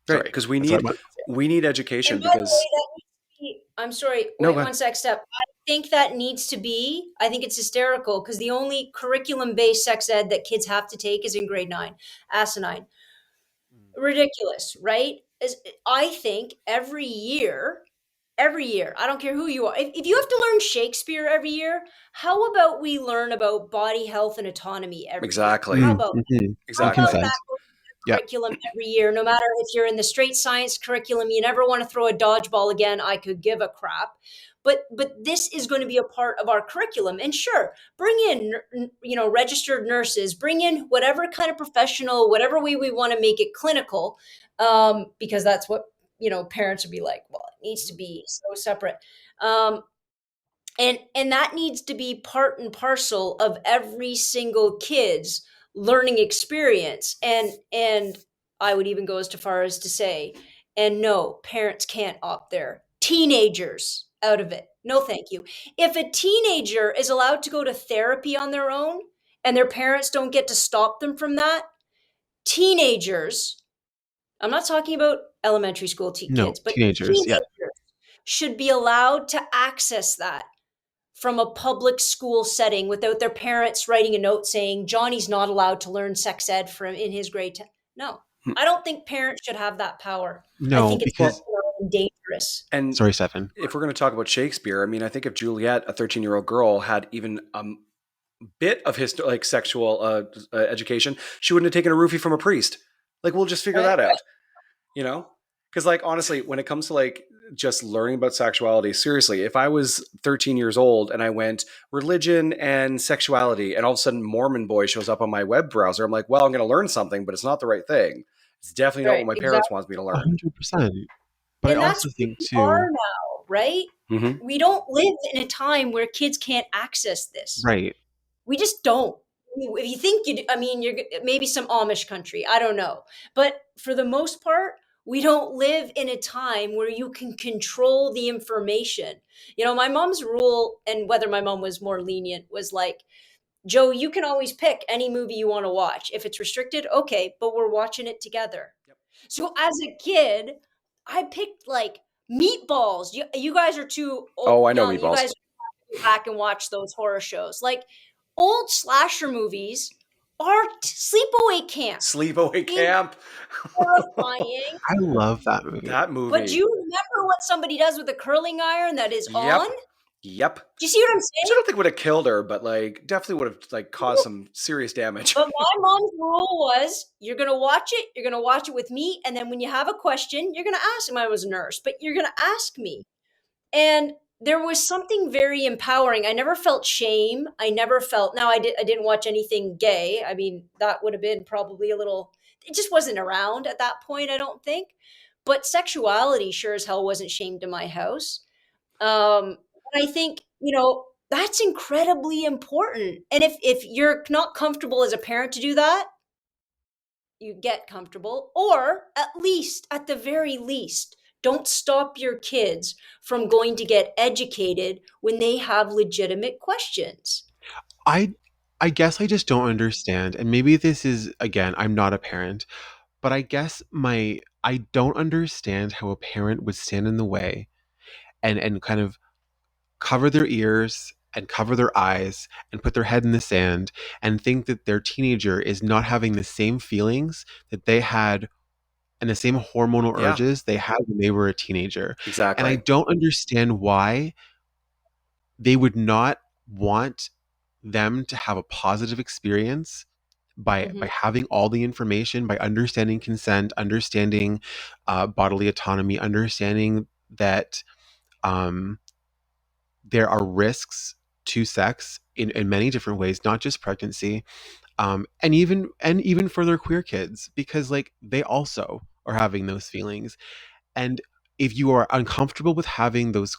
Right. Sorry, Because that's what I wanted to say. we need And education by the because way, that needs to be, I'm sorry, no, wait go ahead. one sec, Step. I think that needs to be, I think it's hysterical because the only curriculum based sex ed that kids have to take is in grade 9. Asinine. Ridiculous, right? I think every year, I don't care who you are, if you have to learn Shakespeare every year, how about we learn about body health and autonomy every year? Exactly. How Mm, about mhm. how And about Exactly. that consent. Yeah. curriculum every year? No matter if you're in the straight science curriculum, you never want to throw a dodgeball again. I could give a crap. But this is going to be a part of our curriculum. And sure, bring in registered nurses, bring in whatever kind of professional, whatever way we want to make it clinical, because that's what parents would be like. Well, it needs to be so separate. Um, and that needs to be part and parcel of every single kid's learning experience. And I would even go as far as to say, and no, parents can't opt their teenagers out of it. No, thank you. If a teenager is allowed to go to therapy on their own and their parents don't get to stop them from that, teenagers, I'm not talking about elementary school No, kids, but teenagers. Yeah. teenagers should be allowed to access that from a public school setting without their parents writing a note saying Johnny's not allowed to learn sex ed from in his grade 10. No, Hmm. I don't think parents should have that power. I No, think it's because dangerous. And sorry, Stefan. if we're going to talk about Shakespeare, I mean, I think if Juliet, a 13-year-old girl, had even a bit of like sexual education, she wouldn't have taken a roofie from a priest. Like, we'll just figure Right? that out, you know? Because, like, honestly, when it comes to like just learning about sexuality, seriously, if I was 13 years old and I went religion and sexuality, and all of a sudden Mormon boy shows up on my web browser, I'm like, well, I'm going to learn something, but it's not the right thing. It's definitely not Right, what my parents exactly. wants me to learn. 100%. But I And that's also where think we are too, now, right? Mm-hmm. We don't live in a time where kids can't access this. right. We just don't. If you think you do, I mean, you're maybe some Amish country, I don't know. But for the most part, we don't live in a time where you can control the information. My mom's rule, and whether my mom was more lenient, was like, Joe, you can always pick any movie you want to watch. If it's restricted, okay, but we're watching it together. Yep. So as a kid, I picked like Meatballs. You guys are too Oh, I know young. You Meatballs. guys go back and watch those horror shows. Like old slasher movies are sleepaway camp. Sleepaway Being Camp. horrifying. I love that movie. That But do movie. you remember what somebody does with a curling iron that is Yep. on? Yep. Do you see what I'm Which I saying? don't think would have killed her, but like definitely would have like caused some serious damage. But my mom's rule was you're going to watch it. You're going to watch it with me. And then when you have a question, you're going to ask. I was a nurse, but you're going to ask me. And there was something very empowering. I never felt shame. I never felt, now I didn't watch anything gay. I mean, that would have been probably a little, it just wasn't around at that point, I don't think. But sexuality sure as hell wasn't shamed in my house. And I think, that's incredibly important. And if you're not comfortable as a parent to do that, you get comfortable, or at the very least, don't stop your kids from going to get educated when they have legitimate questions. I I guess I just don't understand, and maybe this is, again, I'm not a parent, but I guess I don't understand how a parent would stand in the way and kind of cover their ears and cover their eyes and put their head in the sand and think that their teenager is not having the same feelings that they had and the same hormonal Yeah, urges they had when they were a teenager. And I exactly. don't understand why they would not want them to have a positive experience by having all the information, by understanding consent, understanding bodily autonomy, understanding that um, there are risks to sex in many different ways, not just pregnancy, and even for their queer kids, because like they also are having those feelings. And if you are uncomfortable with having those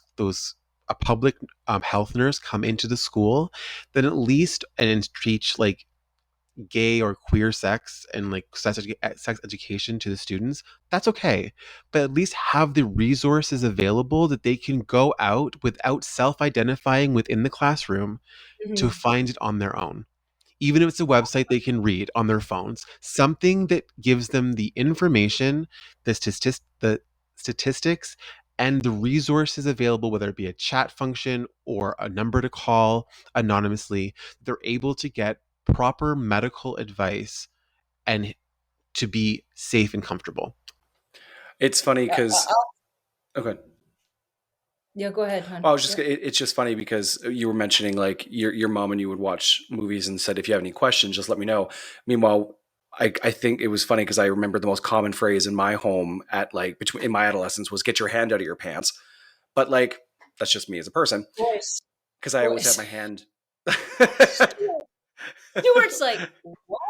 a public health nurse come into the school, then at least and teach like gay or queer sex and like sex education to the students, that's okay. But at least have the resources available that they can go out without self-identifying within the classroom to Hmm. find it on their own. Even if it's a website they can read on their phones, something that gives them the information, the statistics, and the resources available, whether it be a chat function or a number to call anonymously, they're able to get proper medical advice and to be safe and comfortable. It's funny Yeah, because okay. yeah, go ahead, hon. Well, I was just Yeah. it's just funny because you were mentioning like your mom and you would watch movies and said if you have any questions just let me know. Meanwhile, I think it was funny because I remember the most common phrase in my home at like between in my adolescence was get your hand out of your pants. But like that's just me as a person Voice, because I always have voice. my hand. Stuart's like, what?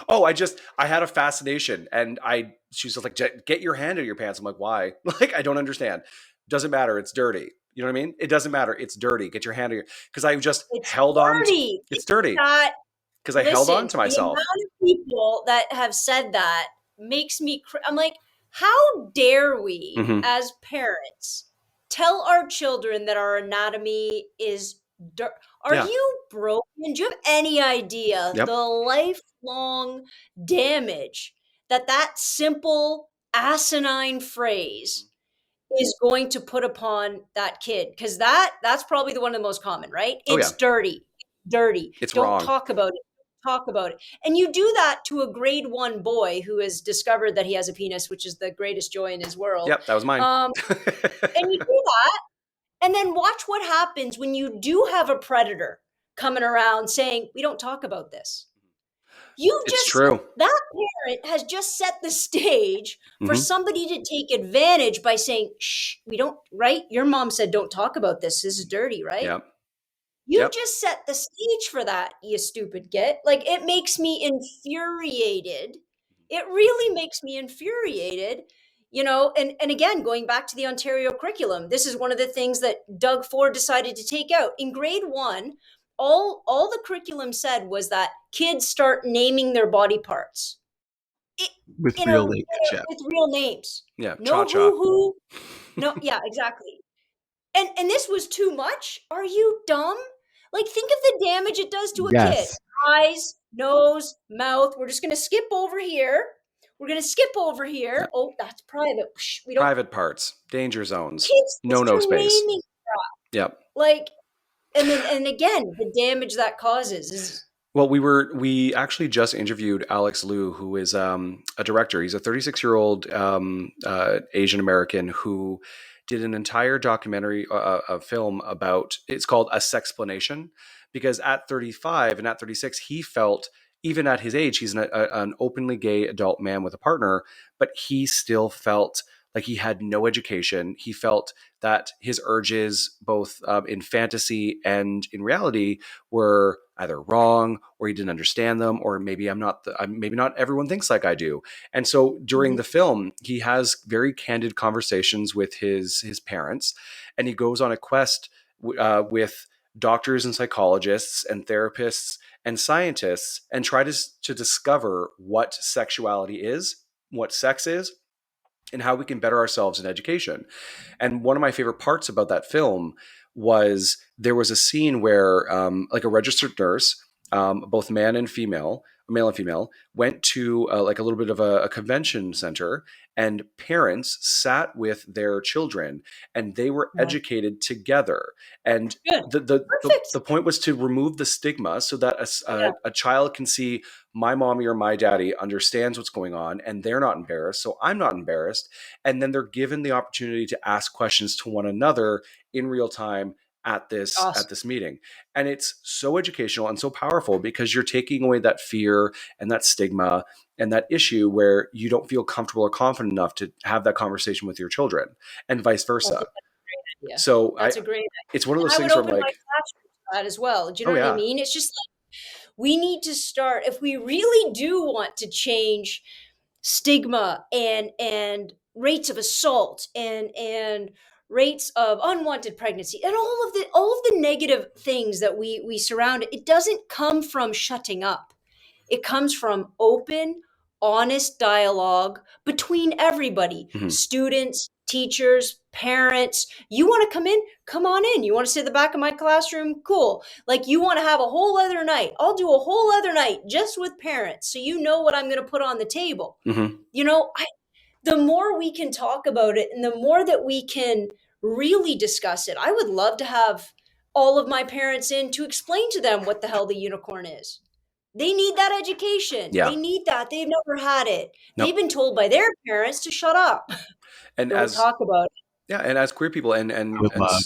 Oh, I had a fascination and she's just like, get your hand in your pants. I'm like, why? Like, I don't understand. Doesn't matter. It's dirty. You know what I mean? It doesn't matter. It's dirty. Get your hand in your, because I just It's held on. dirty. It's It's dirty not. because I held on Listen, to the amount myself. of people that have said that makes me. I'm like, how dare we, Mm-hmm. as parents, tell our children that our anatomy is dirt? Are Yeah. you broken? Do you have any idea the Yep. lifelong damage that that simple asinine phrase is going to put upon that kid? Because that's probably the one of the most common, right? Oh yeah. It's dirty. Dirty. It's Don't wrong. talk about it. Talk about it. And you do that to a grade one boy who has discovered that he has a penis, which is the greatest joy in his world. Yep. That was mine. And you do that, and then watch what happens when you do have a predator coming around saying, we don't talk about this. It's true. That parent has just set the stage for Mm-hmm. somebody to take advantage by saying, shh, we don't, right? Your mom said, don't talk about this. This is dirty, right? Yep. You Yep. just set the stage for that, you stupid git. Like, it makes me infuriated. It really makes me infuriated. And again, going back to the Ontario curriculum, this is one of the things that Doug Ford decided to take out. In grade one, all the curriculum said was that kids start naming their body parts I- With in a real language, yeah. with real names. Yeah. Cha No cha. hoo. No, yeah, exactly. And this was too much. Are you dumb? Like, think of the damage it does to a kid. Yes. Eyes, nose, mouth. We're just gonna skip over here. We're gonna skip over here. Yep. Oh, that's private. We don't. Private parts, danger zones, Kids no are space. naming Yep. like, and again, the damage that causes is. Well, we actually just interviewed Alex Liu, who is a director. He's a 36-year-old Asian American who did an entire documentary, a film about. It's called A Sexplanation, because at 35 and at 36, he felt even at his age, he's an openly gay adult man with a partner, but he still felt like he had no education. He felt that his urges, both in fantasy and in reality, were either wrong or he didn't understand them, or maybe maybe not everyone thinks like I do. And so during the film, he has very candid conversations with his parents, and he goes on a quest with doctors and psychologists and therapists and scientists and try to discover what sexuality is, what sex is, and how we can better ourselves in education. And one of my favorite parts about that film was there was a scene where like a registered nurse, both man and female, male and female, went to like a little bit of a convention center, and parents sat with their children and they were Yeah. educated together. And Good. the Perfect. point was to remove the stigma so that Yeah. a child can see my mommy or my daddy understands what's going on and they're not embarrassed, so I'm not embarrassed. And then they're given the opportunity to ask questions to one another in real time at this Awesome. meeting. And it's so educational and so powerful because you're taking away that fear and that stigma and that issue where you don't feel comfortable or confident enough to have that conversation with your children, and vice I think versa. that's a great idea. So That's a great idea. it's one of And those I would things where I'm open my like, classroom to that as well. Do you know oh what I yeah, mean? It's just like we need to start if we really do want to change stigma and rates of assault and rates of unwanted pregnancy and all of the negative things that we surround it. It doesn't come from shutting up. It comes from open, honest dialogue between everybody, mhm, students, teachers, parents. You want to come in? Come on in. You want to sit at the back of my classroom? Cool. Like you want to have a whole other night? I'll do a whole other night just with parents so you know what I'm going to put on the table. mhm. You know, the more we can talk about it and the more that we can really discuss it, I would love to have all of my parents in to explain to them what the hell the unicorn is. They need that education. Yeah, They need that. They've never had it. no. They've been told by their parents to shut up. And Don't as talk about it. yeah, and as queer people, I would love.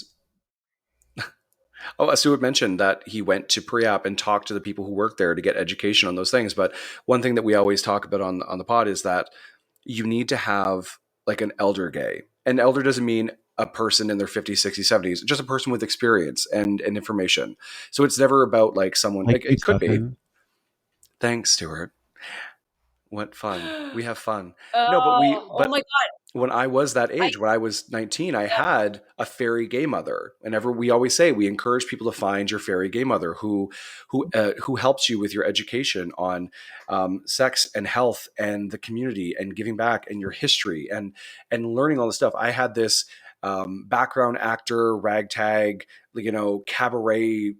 Stuart mentioned that he went to pre-app and talked to the people who work there to get education on those things. But one thing that we always talk about on the pod is that you need to have like an elder gay. An elder doesn't mean a person in their 50s, 60s, 70s, just a person with experience and information. So it's never about like someone, Like like you, it could be. Stefan. Thanks, Stuart. What fun. We have fun. No, Oh but my God. when I was that I, age, when I was 19, I had a fairy gay mother. And we always say we encourage people to find your fairy gay mother who helps you with your education on sex and health and the community and giving back and your history and learning all this stuff. I had this background actor, ragtag, cabaret,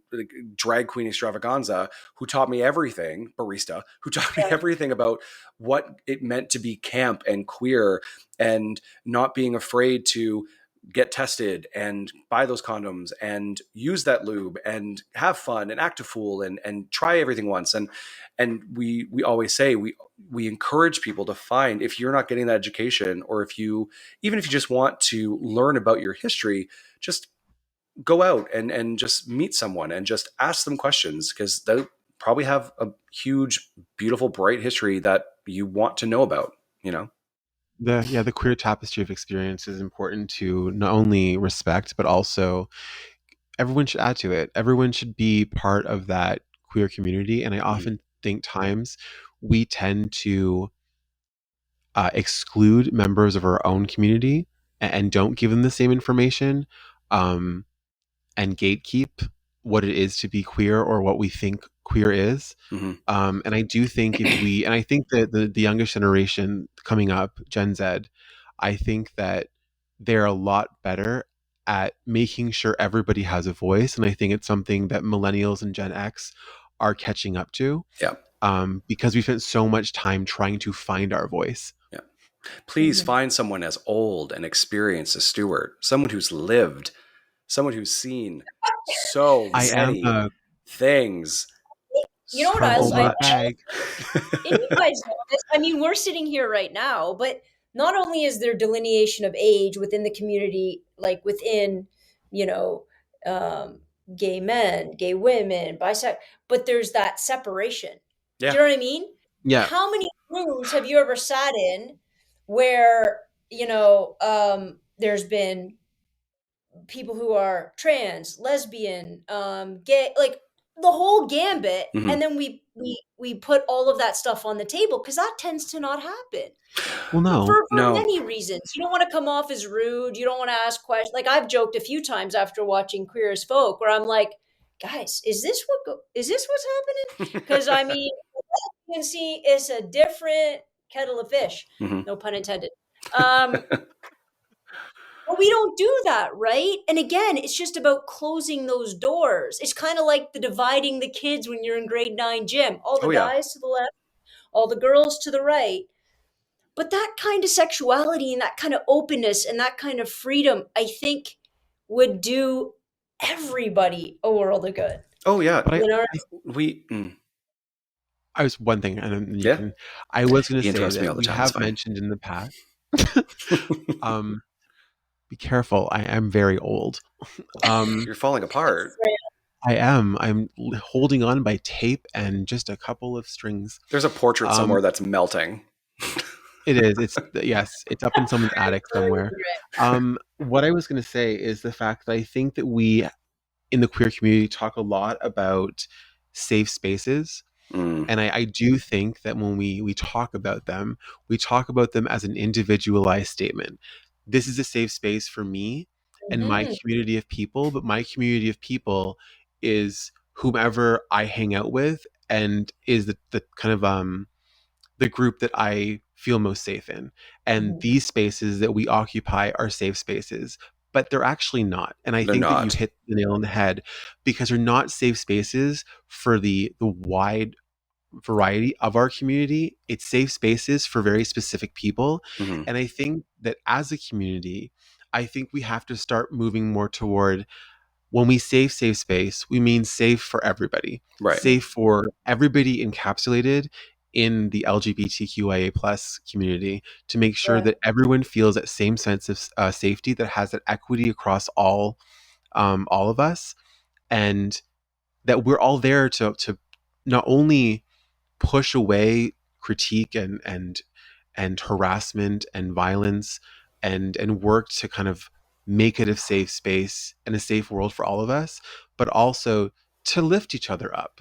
drag queen extravaganza who taught me everything, barista, who taught me yeah. everything about what it meant to be camp and queer and not being afraid to get tested and buy those condoms and use that lube and have fun and act a fool and try everything once. And we always say we encourage people to find, if you're not getting that education, or even if you just want to learn about your history, just go out and just meet someone and just ask them questions, because they probably have a huge, beautiful, bright history that you want to know about, The queer tapestry of experience is important to not only respect, but also everyone should add to it. Everyone should be part of that queer community. And I often think times we tend to exclude members of our own community and don't give them the same information, um, and gatekeep what it is to be queer or what we think queer is. Mm-hmm. And I do think and I think that the youngest generation coming up, Gen Z, I think that they're a lot better at making sure everybody has a voice. And I think it's something that millennials and Gen X are catching up to. Yeah. Because we spent so much time trying to find our voice. Yeah. Please find someone as old and experienced as Stuart, someone who's lived, someone who's seen so I am many things. You know what from else? over a bag. And you guys know this. I mean, we're sitting here right now, but not only is there delineation of age within the community, like within, you know, gay men, gay women, bisexual, but there's that separation. Yeah. Do you know what I mean? Yeah. How many rooms have you ever sat in where, there's been people who are trans, lesbian, gay, like the whole gambit, Mhm. and then we put all of that stuff on the table because that tends to not happen. Well, no. For No. many reasons. You don't want to come off as rude. You don't want to ask questions. Like I've joked a few times after watching Queer as Folk, where I'm like, guys, is this what's happening? Because I mean, you can see it's a different kettle of fish. Mhm. No pun intended. But we don't do that, right? And again, it's just about closing those doors. It's kind of like the dividing the kids when you're in grade 9 gym. All the Oh, yeah. guys to the left, all the girls to the right. But that kind of sexuality and that kind of openness and that kind of freedom, I think, would do everybody a world of good. Oh yeah. But I was one thing, and then you Yeah. can. I was going He to say interrupts me that all the we time, it's have fine. mentioned in the past. be careful. I am very old. You're falling apart. I am. I'm holding on by tape and just a couple of strings. There's a portrait somewhere that's melting. It is. It's yes. It's up in someone's attic somewhere. What I was going to say is the fact that I think that we in the queer community talk a lot about safe spaces. And I do think that when we talk about them, we talk about them as an individualized statement. This is a safe space for me and my community of people, but my community of people is whomever I hang out with and is the kind of the group that I feel most safe in. And these spaces that we occupy are safe spaces, but they're actually not. And I They're think that you not. hit the nail on the head because they're not safe spaces for the wide variety of our community. It's safe spaces for very specific people. Mhm. And I think that as a community, I think we have to start moving more toward when we say safe space, we mean safe for everybody, Right. safe for everybody encapsulated in the LGBTQIA plus community to make sure that everyone feels that same sense of safety, that has that equity across all of us, and that we're all there to not only push away critique and harassment and violence and work to kind of make it a safe space and a safe world for all of us, but also to lift each other up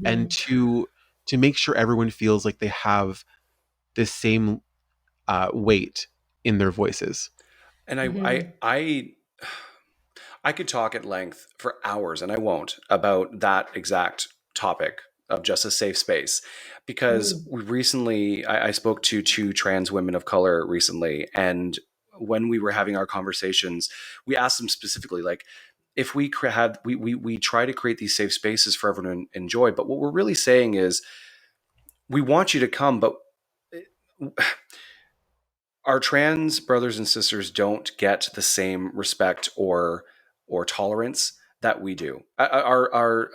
and to make sure everyone feels like they have this same weight in their voices. And I could talk at length for hours, and I won't, about that exact topic of just a safe space, because we recently I spoke to two trans women of color recently, and when we were having our conversations, we asked them specifically, like, if we had we try to create these safe spaces for everyone to enjoy, but what we're really saying is we want you to come, but our trans brothers and sisters don't get the same respect or tolerance that we do. Our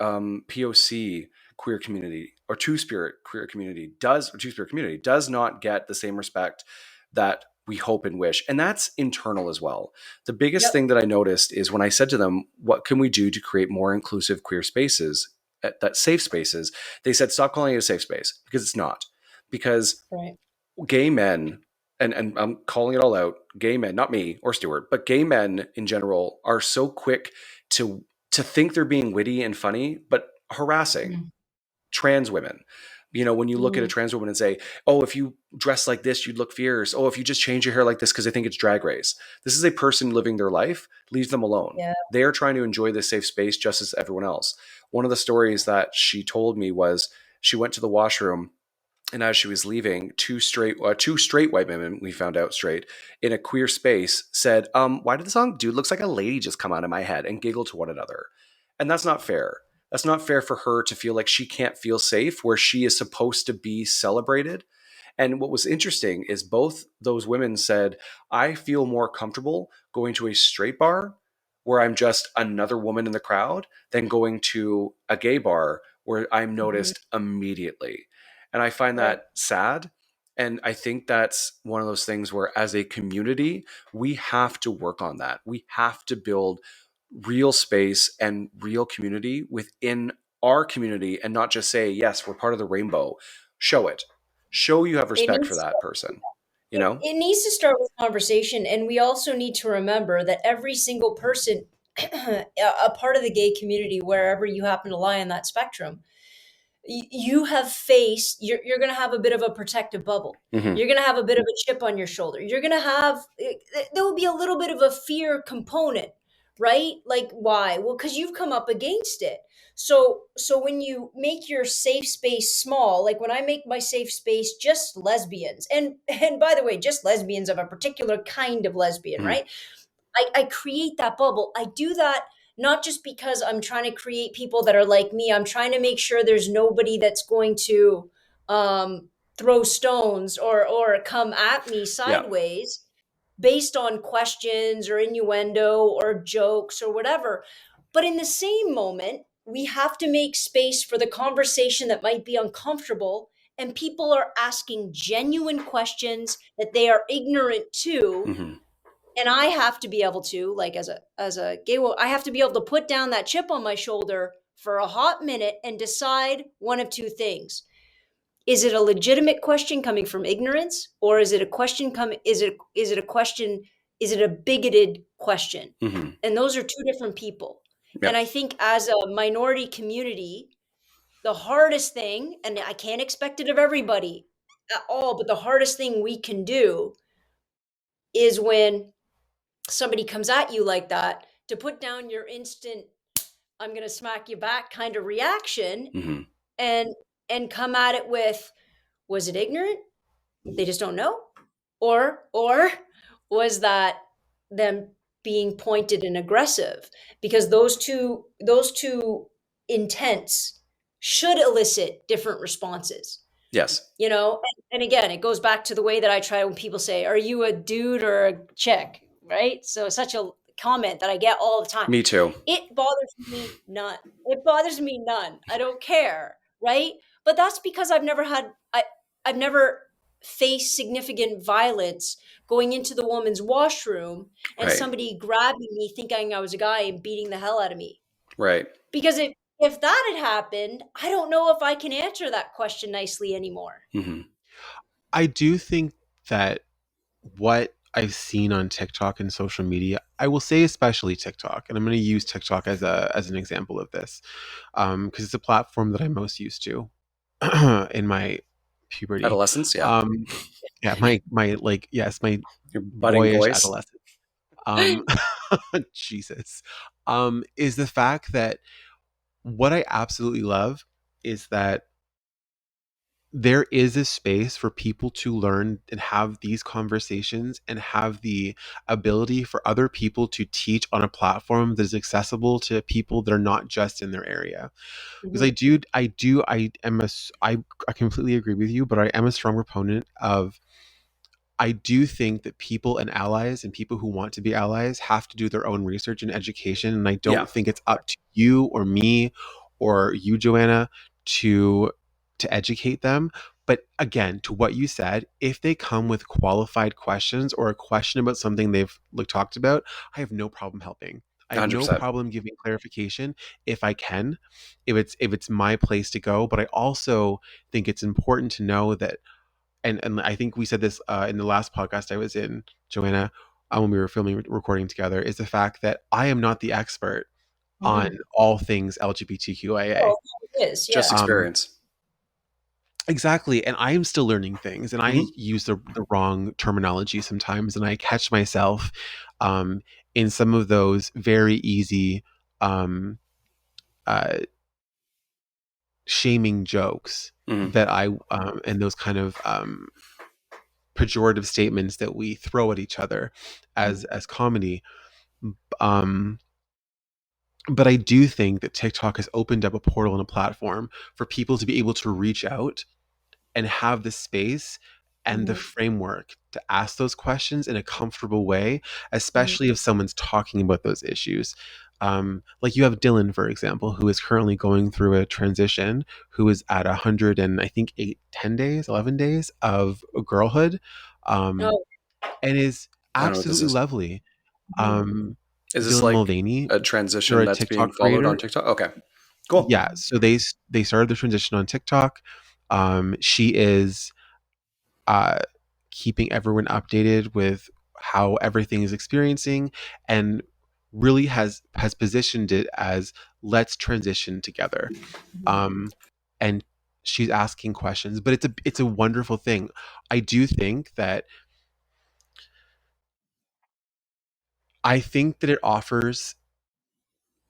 POC queer community or Two Spirit community does not get the same respect that we hope and wish, and that's internal as well. The biggest thing that I noticed is when I said to them, "What can we do to create more inclusive queer spaces, that safe spaces?" They said, "Stop calling it a safe space because it's not." Because gay men, and I'm calling it all out, gay men, not me or Stuart, but gay men in general are so quick to think they're being witty and funny, but harassing trans women. You know, when you look at a trans woman and say, "Oh, if you dress like this, you'd look fierce. Oh, if you just change your hair like this because I think it's Drag Race." This is a person living their life. Leave them alone. They are trying to enjoy this safe space just as everyone else. One of the stories that she told me was she went to the washroom, and as she was leaving, two straight white women, we found out straight, in a queer space said, "Why did the song 'Dude Looks Like a Lady' just come out of my head?" and giggle to one another. And that's not fair. That's not fair for her to feel like she can't feel safe where she is supposed to be celebrated. And what was interesting is both those women said, "I feel more comfortable going to a straight bar where I'm just another woman in the crowd than going to a gay bar where I'm noticed immediately." And I find that sad. And I think that's one of those things where, as a community, we have to work on that. We have to build real space and real community within our community and not just say, "Yes, we're part of the rainbow." Show it. Show you have respect for that person. You know? It needs to start with conversation, and we also need to remember that every single person, a part of the gay community, wherever you happen to lie on that spectrum, you have faced. You're going to have a bit of a protective bubble. Mhm. You're going to have a bit of a chip on your shoulder. You're going to have there will be a little bit of a fear component, right? Like, why? Well, because you've come up against it. So when you make your safe space small, like when I make my safe space just lesbians, and by the way, just lesbians of a particular kind of lesbian, Mhm. right? I create that bubble. I do that not just because I'm trying to create people that are like me. I'm trying to make sure there's nobody that's going to throw stones or come at me sideways based on questions or innuendo or jokes or whatever. But in the same moment, we have to make space for the conversation that might be uncomfortable, and people are asking genuine questions that they are ignorant to. Mhm. And I have to be able to, like, as a gay woman, I have to be able to put down that chip on my shoulder for a hot minute and decide one of two things. Is it a legitimate question coming from ignorance, or is it a question is it a question, is it a bigoted question? Mm-hmm. And those are two different people. Yep. And I think as a minority community, the hardest thing, and I can't expect it of everybody at all, but the hardest thing we can do is when somebody comes at you like that, to put down your instant I'm going to smack you back kind of reaction, Mm-hmm. and come at it with, was it ignorant, they just don't know, or was that them being pointed and aggressive? Because those two intents should elicit different responses. Yes. You know, and again, it goes back to the way that I try when people say, are you a dude or a chick? Right? So such a comment that I get all the time. Me too. It bothers me none. It bothers me none. I don't care, right? But that's because I've never faced significant violence going into the woman's washroom and Right. somebody grabbing me thinking I was a guy and beating the hell out of me. Right. Because if that had happened, I don't know if I can answer that question nicely anymore. Mm-hmm. I do think that what I've seen on TikTok and social media, I will say especially TikTok, and I'm going to use TikTok as an example of this, because it's a platform that I'm most used to in my puberty, Adolescence, yeah. Yeah, my like, yes, my Your budding boyish voice. adolescence. Jesus, is the fact that what I absolutely love is that there is a space for people to learn and have these conversations and have the ability for other people to teach on a platform that is accessible to people that are not just in their area. Because I completely agree with you, but I am a strong proponent of, I do think that people and allies and people who want to be allies have to do their own research and education. And I don't Yeah. think it's up to you or me or you, Joanna, to educate them. But again, to what you said, if they come with qualified questions or a question about something they've talked about, I have no problem helping. I have no 100%. problem giving clarification if I can, if it's my place to go. But I also think it's important to know that, and I think we said this in the last podcast I was in, Joanna, when we were recording together, is the fact that I am not the expert on all things LGBTQIA. Oh, it is, yeah. Just experience. Exactly. And I am still learning things, and I Mhm. use the wrong terminology sometimes, and I catch myself in some of those very easy um, uh, shaming jokes Mhm. that and those kind of pejorative statements that we throw at each other as comedy. Um, but I do think that TikTok has opened up a portal and a platform for people to be able to reach out and have the space and the framework to ask those questions in a comfortable way, especially if someone's talking about those issues. Like you have Dylan, for example, who is currently going through a transition, who is at 100 and I think 11 days of girlhood, Oh, and is I don't know what this absolutely is. lovely. Is this Dylan like Mulvaney, a they're transition a that's being TikTok followed on creator. TikTok? Okay. Cool. Yeah, so they started the transition on TikTok. She is uh, keeping everyone updated with how everything is experiencing, and really has positioned it as, let's transition together. And she's asking questions, but it's a wonderful thing. I think that it offers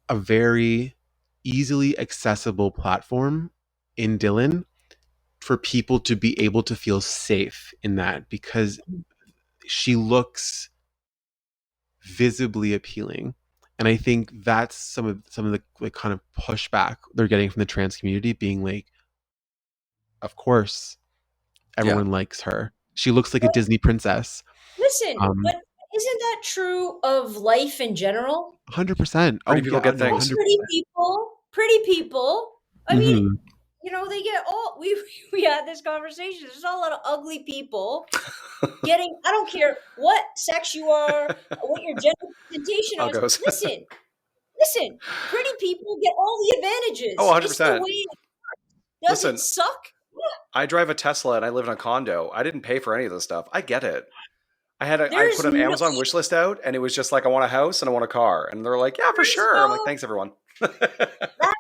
a very easily accessible platform in Dylan for people to be able to feel safe in that, because she looks visibly appealing. And I think that's some of the like kind of pushback they're getting from the trans community, being like, of course Yeah. everyone likes her, she looks like a Disney princess. listen, but isn't that true of life in general? 100%. Pretty Oh people yeah, get no, things. 100%. Pretty people. I mean, Mhm. they get all we had this conversation. There's a lot of ugly people getting. I don't care what sex you are, what your gender presentation How it is. goes. Listen. Pretty people get all the Oh, advantages. It's the 100%. way it does. Listen, it suck? I drive a Tesla and I live in a condo. I didn't pay for any of this stuff. I get it. I There's put an no, Amazon wish list out, and it was just like, I want a house and I want a car, and they're like, yeah, for there's sure. I'm like, no thanks, everyone. that.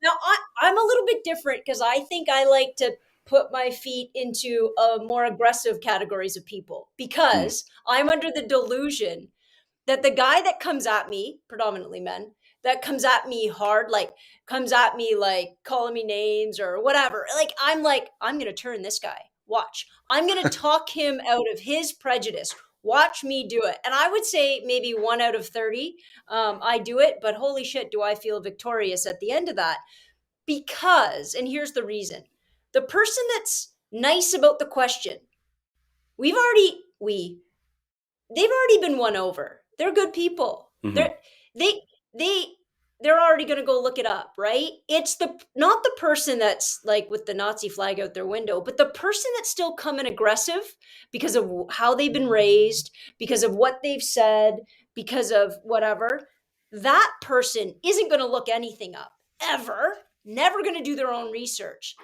Now I'm a little bit different because I think I like to put my feet into more aggressive categories of people because I'm under the delusion that the guy that comes at me, predominantly men, that comes at me hard, comes at me like calling me names or whatever. I'm going to turn this guy. Watch. I'm going to talk him out of his prejudice. Watch me do it. And I would say maybe 1 out of 30, I do it. But holy shit, do I feel victorious at the end of that? Because, and here's the reason, the person that's nice about the question, they've already been won over. They're good people. Mhm. They're already going to go look it up, right? It's not the person that's like with the Nazi flag out their window, but the person that's still coming aggressive because of how they've been raised, because of what they've said, because of whatever. That person isn't going to look anything up ever, never going to do their own research.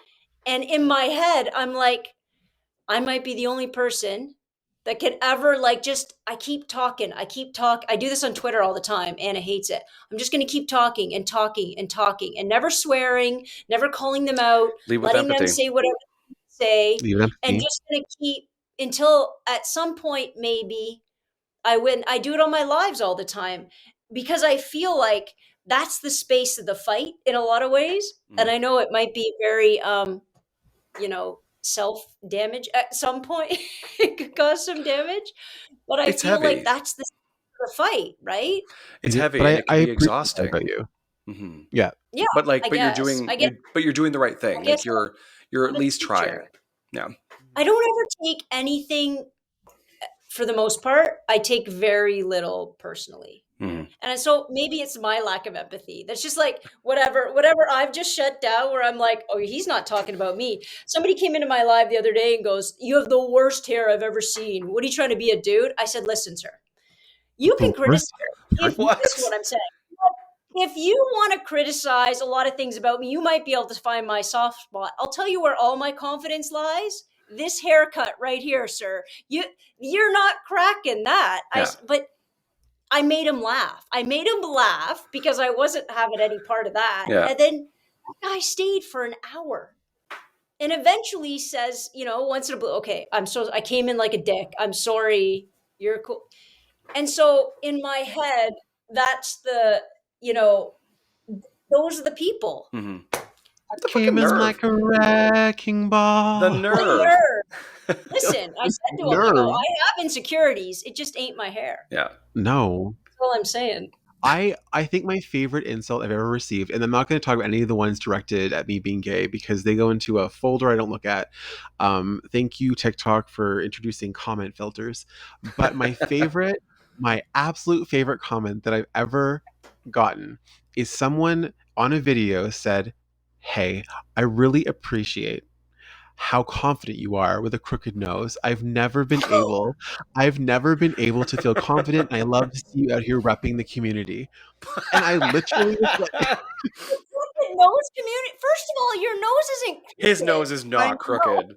And in my head, I'm like, I might be the only person that can ever I keep talking. I do this on Twitter all the time. Anna hates it. I'm just going to keep talking and talking and talking and never swearing, never calling them out, Lead with letting them empathy. say whatever they say, Leave empathy. and just going to keep until at some point maybe I win. I do it on my lives all the time because I feel like that's the space of the fight in a lot of ways. And I know it might be very self damage at some point. It could cause some damage, but I It's feel heavy. like that's the fight, right? It's Yeah, heavy but and it can I be appreciate that exhausting. about you. Mhm. Yeah. Yeah, But I guess. you're doing the right thing. I guess Like you're at I'm a least trying. teacher. Yeah. I don't ever take anything, for the most part. I take very little personally. Mhm. And so maybe it's my lack of empathy. That's just like whatever I've just shut down where I'm like, oh, he's not talking about me. Somebody came into my live the other day and goes, you have the worst hair I've ever seen. What are you trying to be, a dude? I said, listen, sir, you can The criticize. worst. What? This is what I'm saying. If you want to criticize a lot of things about me, you might be able to find my soft spot. I'll tell you where all my confidence lies. This haircut right here, sir. You're not cracking that. Yeah. But I made him laugh. I made him laugh because I wasn't having any part of that. Yeah. And then that guy stayed for an hour and eventually says, once in a blue, okay, I came in like a dick. I'm sorry. You're cool. And so in my head, that's those are the people. Mm-hmm. The came in like a wrecking ball. The The nerve. nerve. Listen, I said to him, I have insecurities. It just ain't my hair. Yeah. No. That's all I'm saying. I think my favorite insult I've ever received, and I'm not going to talk about any of the ones directed at me being gay because they go into a folder I don't look at. Thank you, TikTok, for introducing comment filters. But my absolute favorite comment that I've ever gotten is someone on a video said, "Hey, I really appreciate how confident you are with a crooked nose. I've never been able to feel confident, and I love to see you out here repping the community." And I literally was like, Crooked nose community. First of all, your nose isn't crooked. His nose is I not know. crooked.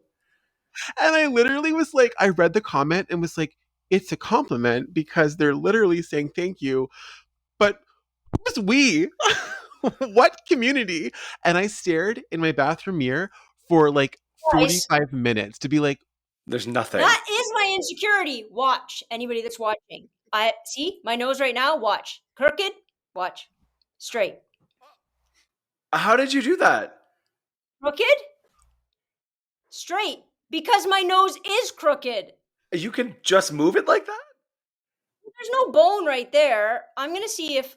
And I literally was like, I read the comment and was like, it's a compliment because they're literally saying thank you. But who's we? What community? And I stared in my bathroom mirror for like 45 minutes to be like, There's nothing. that is my insecurity. Watch. Anybody that's watching. I see my nose right now. Watch. Crooked. Watch. Straight. How did you do that? Crooked. Straight. Because my nose is crooked. You can just move it like that? There's no bone right there. I'm going to see if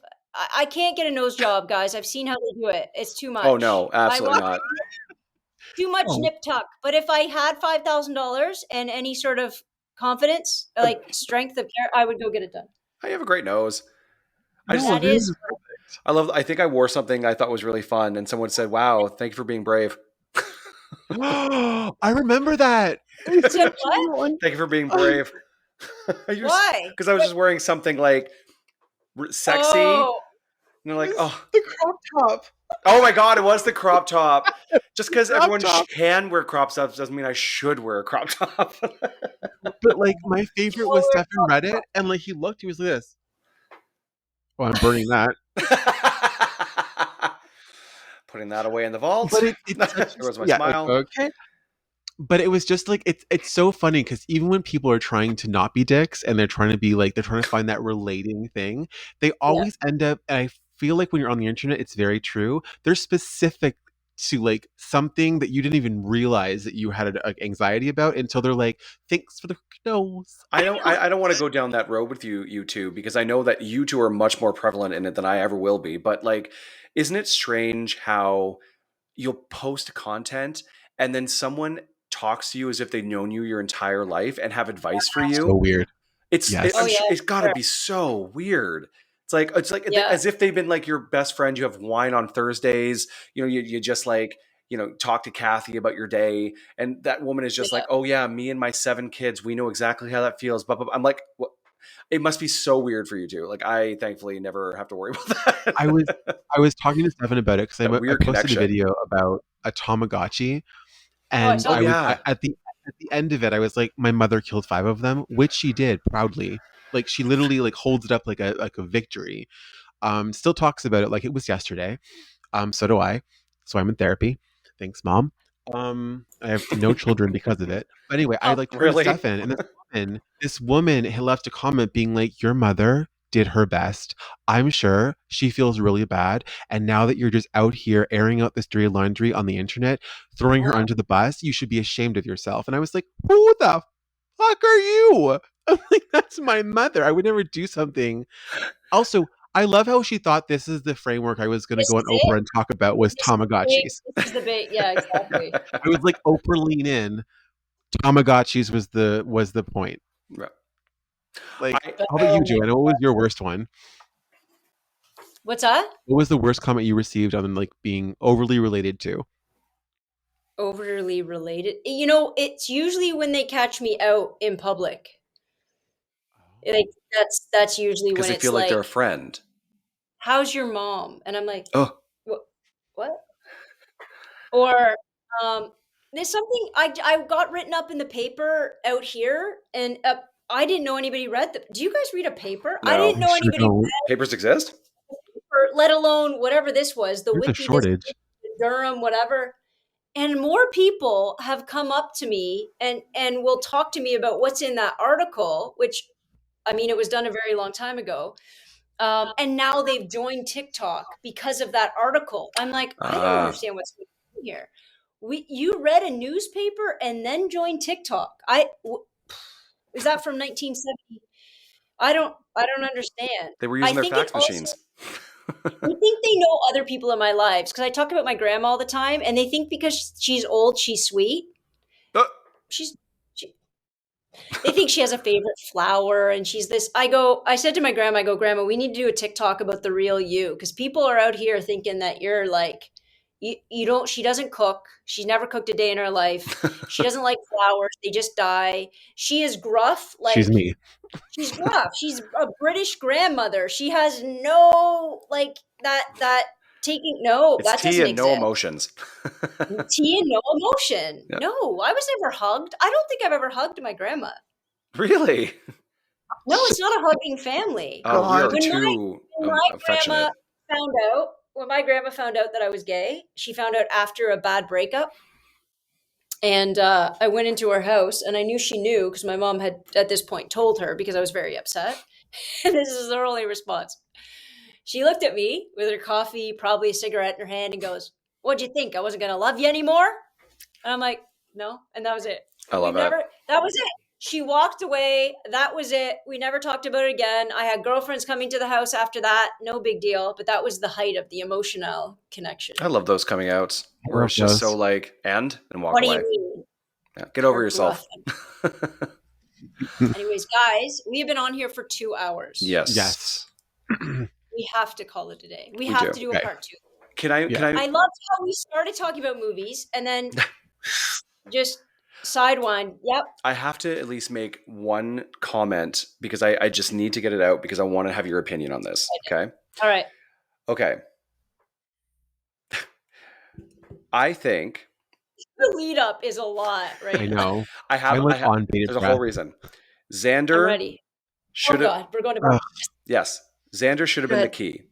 I can't get a nose job, guys. I've seen how they do it. It's too much. Oh, no, absolutely not. Too much nip tuck. But if I had $5,000 and any sort of confidence, like strength of care, I would go get it done. I have a great nose. no, That is I think I wore something I thought was really fun, and someone said, "Wow, thank you for being brave." I remember that. Said what? Thank you for being brave. Why? Because I was just wearing something like sexy. Oh, And they're like, oh, the crop top. oh my God, it was the crop top. Just because Crop everyone top. can wear crop tops doesn't mean I should wear a crop top. But like my favorite was Stefan read it and like he looked, he was like this. Oh, I'm burning that. Putting that away in the vault. But it's such There was my yeah, smile. okay. But it was just like it's so funny because even when people are trying to not be dicks and they're trying to be like they're trying to find that relating thing, they always end up. And I feel like when you're on the internet, it's very true. They're specific to like something that you didn't even realize that you had an anxiety about until they're like, "Thanks for the nose." I don't want to go down that road with you two, because I know that you two are much more prevalent in it than I ever will be. But like, isn't it strange how you'll post content and then someone talks to you as if they've known you your entire life and have advice for you? So weird. It's Yes. it's got to be so weird. It's like as if they've been like your best friend. You have wine on Thursdays. You know, you just like, you know, talk to Kathy about your day, and that woman is just like, oh yeah, me and my 7 kids, we know exactly how that feels. But I'm like, what? It must be so weird for you too. Like, I thankfully never have to worry about that. I was talking to Stefan about it because I weird posted connection. a video about a Tamagotchi, I and saw I at the end of it, I was like, my mother killed 5 of them, which she did proudly. Like she literally like holds it up like a victory. Still talks about it like it was yesterday. So do I. So I'm in therapy. Thanks, Mom. I have no children because of it. But anyway, I like turned to Really? Stefan, and this woman had left a comment being like, "Your mother did her best. I'm sure she feels really bad. And now that you're just out here airing out this dirty laundry on the internet, throwing her under the bus, you should be ashamed of yourself." And I was like, "Who the fuck are you?" I'm like, "That's my mother. I would never do something." Also, I love how she thought this is the framework I was going to This go on is it? Oprah and talk about was Tamagotchis. This is the bait. Yeah, exactly. I was like, Oprah lean in. Tamagotchis was the point. Like, how about you, Joanna? What was your worst one? What's that? What was the worst comment you received on like being overly related to? Overly related. You know, it's usually when they catch me out in public. Like that's usually Because when they it's feel like like, they're a friend. "How's your mom?" And I'm like, Oh, What? Or there's something I got written up in the paper out here, and I didn't know anybody read them. Do you guys read a paper? I No. didn't know Sure anybody don't. read Papers exist? a paper, let alone whatever this was, the There's a wiki, this shortage. Durham, whatever. And more people have come up to me and will talk to me about what's in that article, which I mean, it was done a very long time ago. And now they've joined TikTok because of that article. I'm like, I don't understand what's going on here. You read a newspaper and then joined TikTok. Is that from 1970? I don't understand. They were using I their think fax it also, machines. I think they know other people in my lives because I talk about my grandma all the time, and they think because she's old, she's sweet. She's she, they think she has a favorite flower and she's this. I said to my grandma, I go, "Grandma, we need to do a TikTok about the real you." Because people are out here thinking that you're like, you don't, she doesn't cook. She's never cooked a day in her life. She doesn't like flowers. They just die. She is gruff. She's Like, me. she's gruff. She's a British grandmother. She has no, like, that taking, no, It's that tea doesn't and no exist. emotions. Tea and no emotion. Yeah. No, I was never hugged. I don't think I've ever hugged my grandma. Really? No, it's not a hugging family. We are When too my affectionate. when my grandma found out that I was gay, she found out after a bad breakup. And I went into her house, and I knew she knew because my mom had at this point told her because I was very upset. And this is her only response. She looked at me with her coffee, probably a cigarette in her hand, and goes, "What'd you think? I wasn't going to love you anymore?" And I'm like, "No." And that was it. I love that. That was it. She walked away. That was it. We never talked about it again. I had girlfriends coming to the house after that. No big deal. But that was the height of the emotional connection. I love those coming outs where it's just so like, and walk What away. do you mean? Yeah, get over yourself. Anyways, guys, we have been on here for 2 hours. Yes. Yes. We have to call it a day. We We have do. to do a Okay. part 2. Can I? Yeah. Can I I? loved how we started talking about movies and then just sidewind. Yep. I have to at least make one comment because I just need to get it out because I want to have your opinion on this. Okay. All right. Okay. I think The lead up is a lot, right? I know. I have. I'm I like have. on bated There's a breath. whole reason. I'm Xander ready. should Oh have. God, we're going to Ugh. Yes, Xander should have been the key.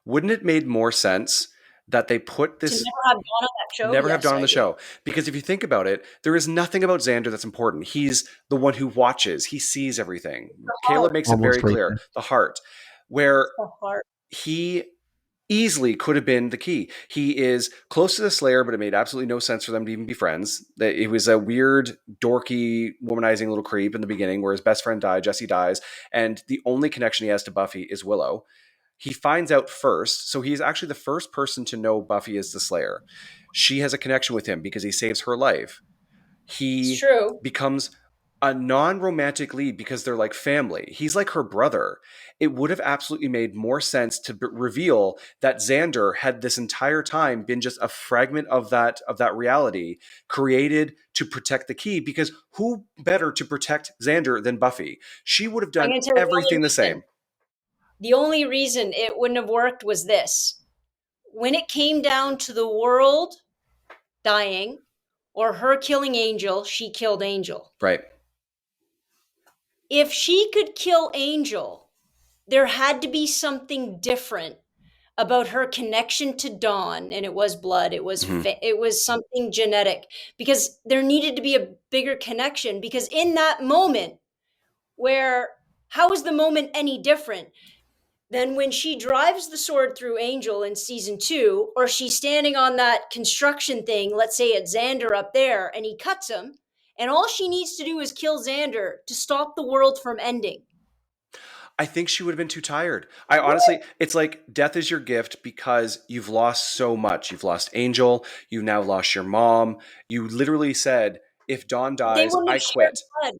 Wouldn't it made more sense that they put to this? never have gone on that show. Never have Yes, done on I the do. show. Because if you think about it, there is nothing about Xander that's important. He's the one who watches. He sees everything. Caleb makes it Almost very right clear. there. The heart. Where The heart. he easily could have been the key. He is close to the Slayer, but it made absolutely no sense for them to even be friends. That it was a weird, dorky, womanizing little creep in the beginning where his best friend died, Jesse dies, and the only connection he has to Buffy is Willow. He finds out first, so he's actually the first person to know Buffy is the Slayer. She has a connection with him because he saves her life. It's He true. becomes a non-romantic lead because they're like family. He's like her brother. It would have absolutely made more sense to reveal that Xander had this entire time been just a fragment of that reality created to protect the key, because who better to protect Xander than Buffy? She would have I'm done going to tell you everything the same. the only reason it wouldn't have worked was this. When it came down to the world dying or her killing Angel, she killed Angel. Right. If she could kill Angel, there had to be something different about her connection to Dawn, and it was blood. It was it was something genetic, because there needed to be a bigger connection. Because in that moment, where how is the moment any different than when she drives the sword through Angel in season 2, or she's standing on that construction thing, let's say at Xander up there, and he cuts him, and all she needs to do is kill Xander to stop the world from ending. I think she would have been too tired. I honestly, it's like death is your gift because you've lost so much. You've lost Angel. You now lost your mom. You literally said, if Dawn They dies, wouldn't I have shared quit. blood.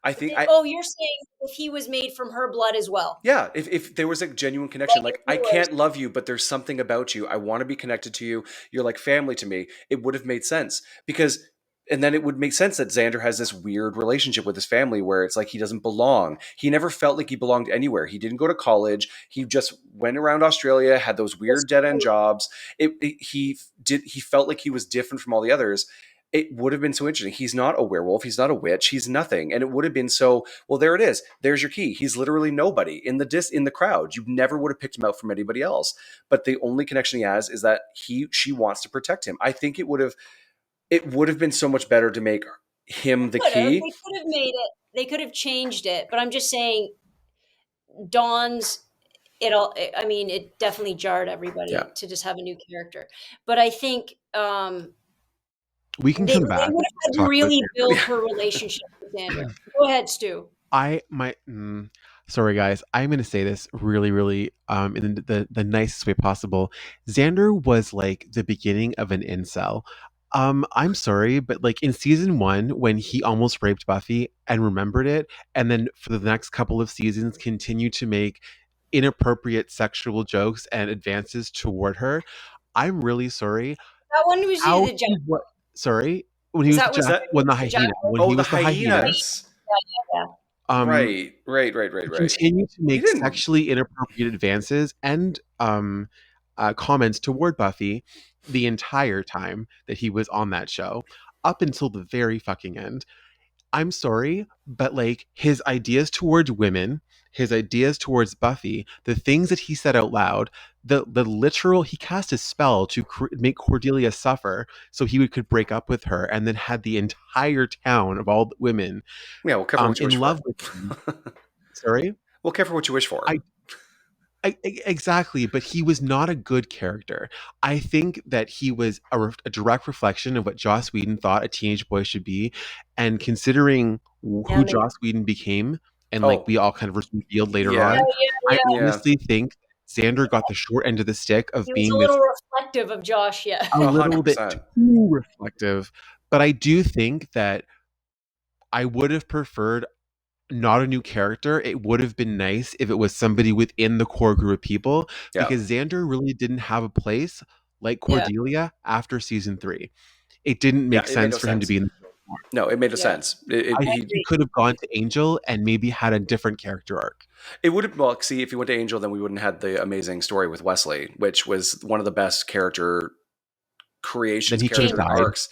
I think Oh, you're saying if he was made from her blood as well? yeah, if there was a genuine connection, Like like if he I was- can't love you, but there's something about you. I want to be connected to you. You're like family to me. It would have made sense because, and then it would make sense that Xander has this weird relationship with his family where it's like he doesn't belong. He never felt like he belonged anywhere. He didn't go to college. He just went around Australia, had those weird dead end jobs. He felt like he was different from all the others. It would have been so interesting. He's not a werewolf. He's not a witch. He's nothing. And it would have been so, well, there it is. There's your key. He's literally nobody in the crowd. You never would have picked him out from anybody else. But the only connection he has is that she wants to protect him. I think it would have been so much better to make him the key. They could have made it. They could have changed it. But I'm just saying, Dawn's it definitely jarred everybody to just have a new character. But I think We can they come would back. have and had to talk really about build her relationship with Xander. Go ahead, Stu. Sorry guys, I'm gonna say this really, really in the nicest way possible. Xander was like the beginning of an incel. I'm sorry, but like in season 1, when he almost raped Buffy and remembered it, and then for the next couple of seasons continued to make inappropriate sexual jokes and advances toward her, I'm really sorry. That one was How the Jack. what? Sorry, when he Is was that the was Jack, when the the Jack? hyena, when Oh, he the was the hyena. hyenas. Yeah. Um, Right. continue to make didn't- sexually inappropriate advances and comments toward Buffy the entire time that he was on that show, up until the very fucking end. I'm sorry, but like his ideas towards women, his ideas towards Buffy, the things that he said out loud, the literal, he cast a spell to make Cordelia suffer so he could break up with her, and then had the entire town of all the women Yeah, well, careful what you in wish love for. with him. Sorry? Well, careful what you wish for. Exactly, but he was not a good character. I think that he was a direct reflection of what Joss Whedon thought a teenage boy should be, and considering who Joss Whedon became, and like we all kind of revealed later on, I honestly think Xander got the short end of the stick of He was being a little reflective of Josh, a little bit 100%. too reflective. But I do think that I would have preferred not a new character, it would have been nice if it was somebody within the core group of people, Yeah. because Xander really didn't have a place like Cordelia after season 3. It didn't make it made sense no for him to sense. be in the show anymore. No, it made no sense. I think he could have gone to Angel and maybe had a different character arc. It would have, well, see, if he went to Angel, then we wouldn't have had the amazing story with Wesley, which was one of the best character creations, Then he could have character died. arcs.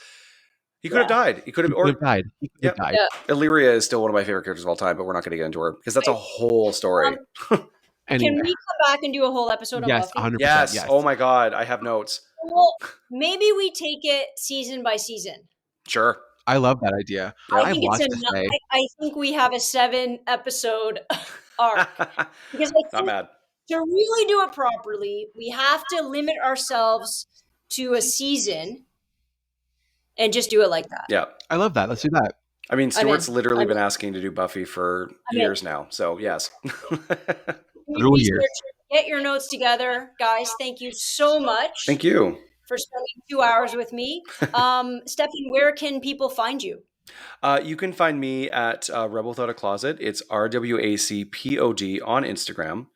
He could have died. He could have, died. He could have died. Illyria is still one of my favorite characters of all time, but we're not going to get into her because that's a whole story. Can we come back and do a whole episode on Yes, Buffy? 100%. Yes. Oh my God, I have notes. Well, maybe we take it season by season. Sure. I love that idea. I think we have a 7-episode arc. Because I Not mad. To really do it properly, we have to limit ourselves to a season and just do it like that. Yeah. I love that. Let's do that. I mean, Stuart's literally been asking to do Buffy for years now. So, yes. Get your notes together. Guys, thank you so much. Thank you. For spending 2 hours with me. Stefan, where can people find you? You can find me at Rebel Without a Closet. It's RWACPOD on Instagram.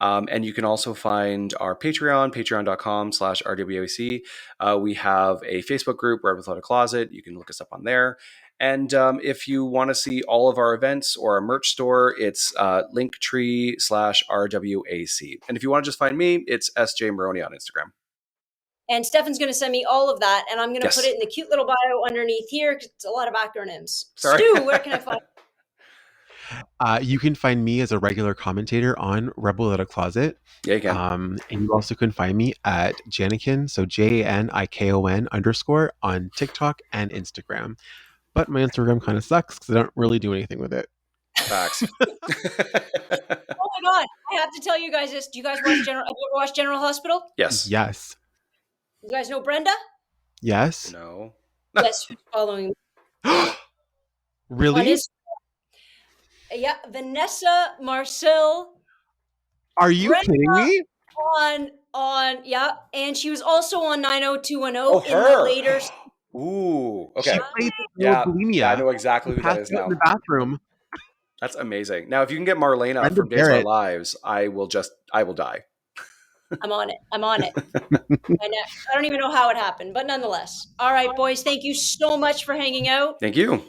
And you can also find our Patreon, patreon.com/RWAC. We have a Facebook group, Rebel Without a Closet. You can look us up on there. And if you want to see all of our events or our merch store, it's linktree/RWAC. And if you want to just find me, it's SJ Moroney on Instagram. And Stefan's going to send me all of that, and I'm going to put it in the cute little bio underneath here because it's a lot of acronyms. Sorry. Stu, where can I find you? You can find me as a regular commentator on Rebel Without a Closet. Yeah, you can. And you also can find me at Janikon, so JANIKON _, on TikTok and Instagram. But my Instagram kind of sucks because I don't really do anything with it. Facts. Oh my God. I have to tell you guys this. Do you guys watch General Hospital? Yes. Yes. You guys know Brenda? Yes. No. Yes, who's following me. Really? Yeah, Vanessa Marcel. Are you Brenda kidding me? And she was also on 90210 in the later. Ooh, okay. She played bulimia. Yeah, I know exactly who that is now. In the bathroom. That's amazing. Now, if you can get Marlena from Days of Our Lives, I will die. I'm on it. I don't even know how it happened, but nonetheless. All right, boys, thank you so much for hanging out. Thank you.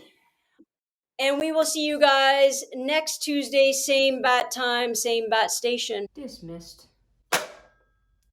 And we will see you guys next Tuesday, same bat time, same bat station. Dismissed.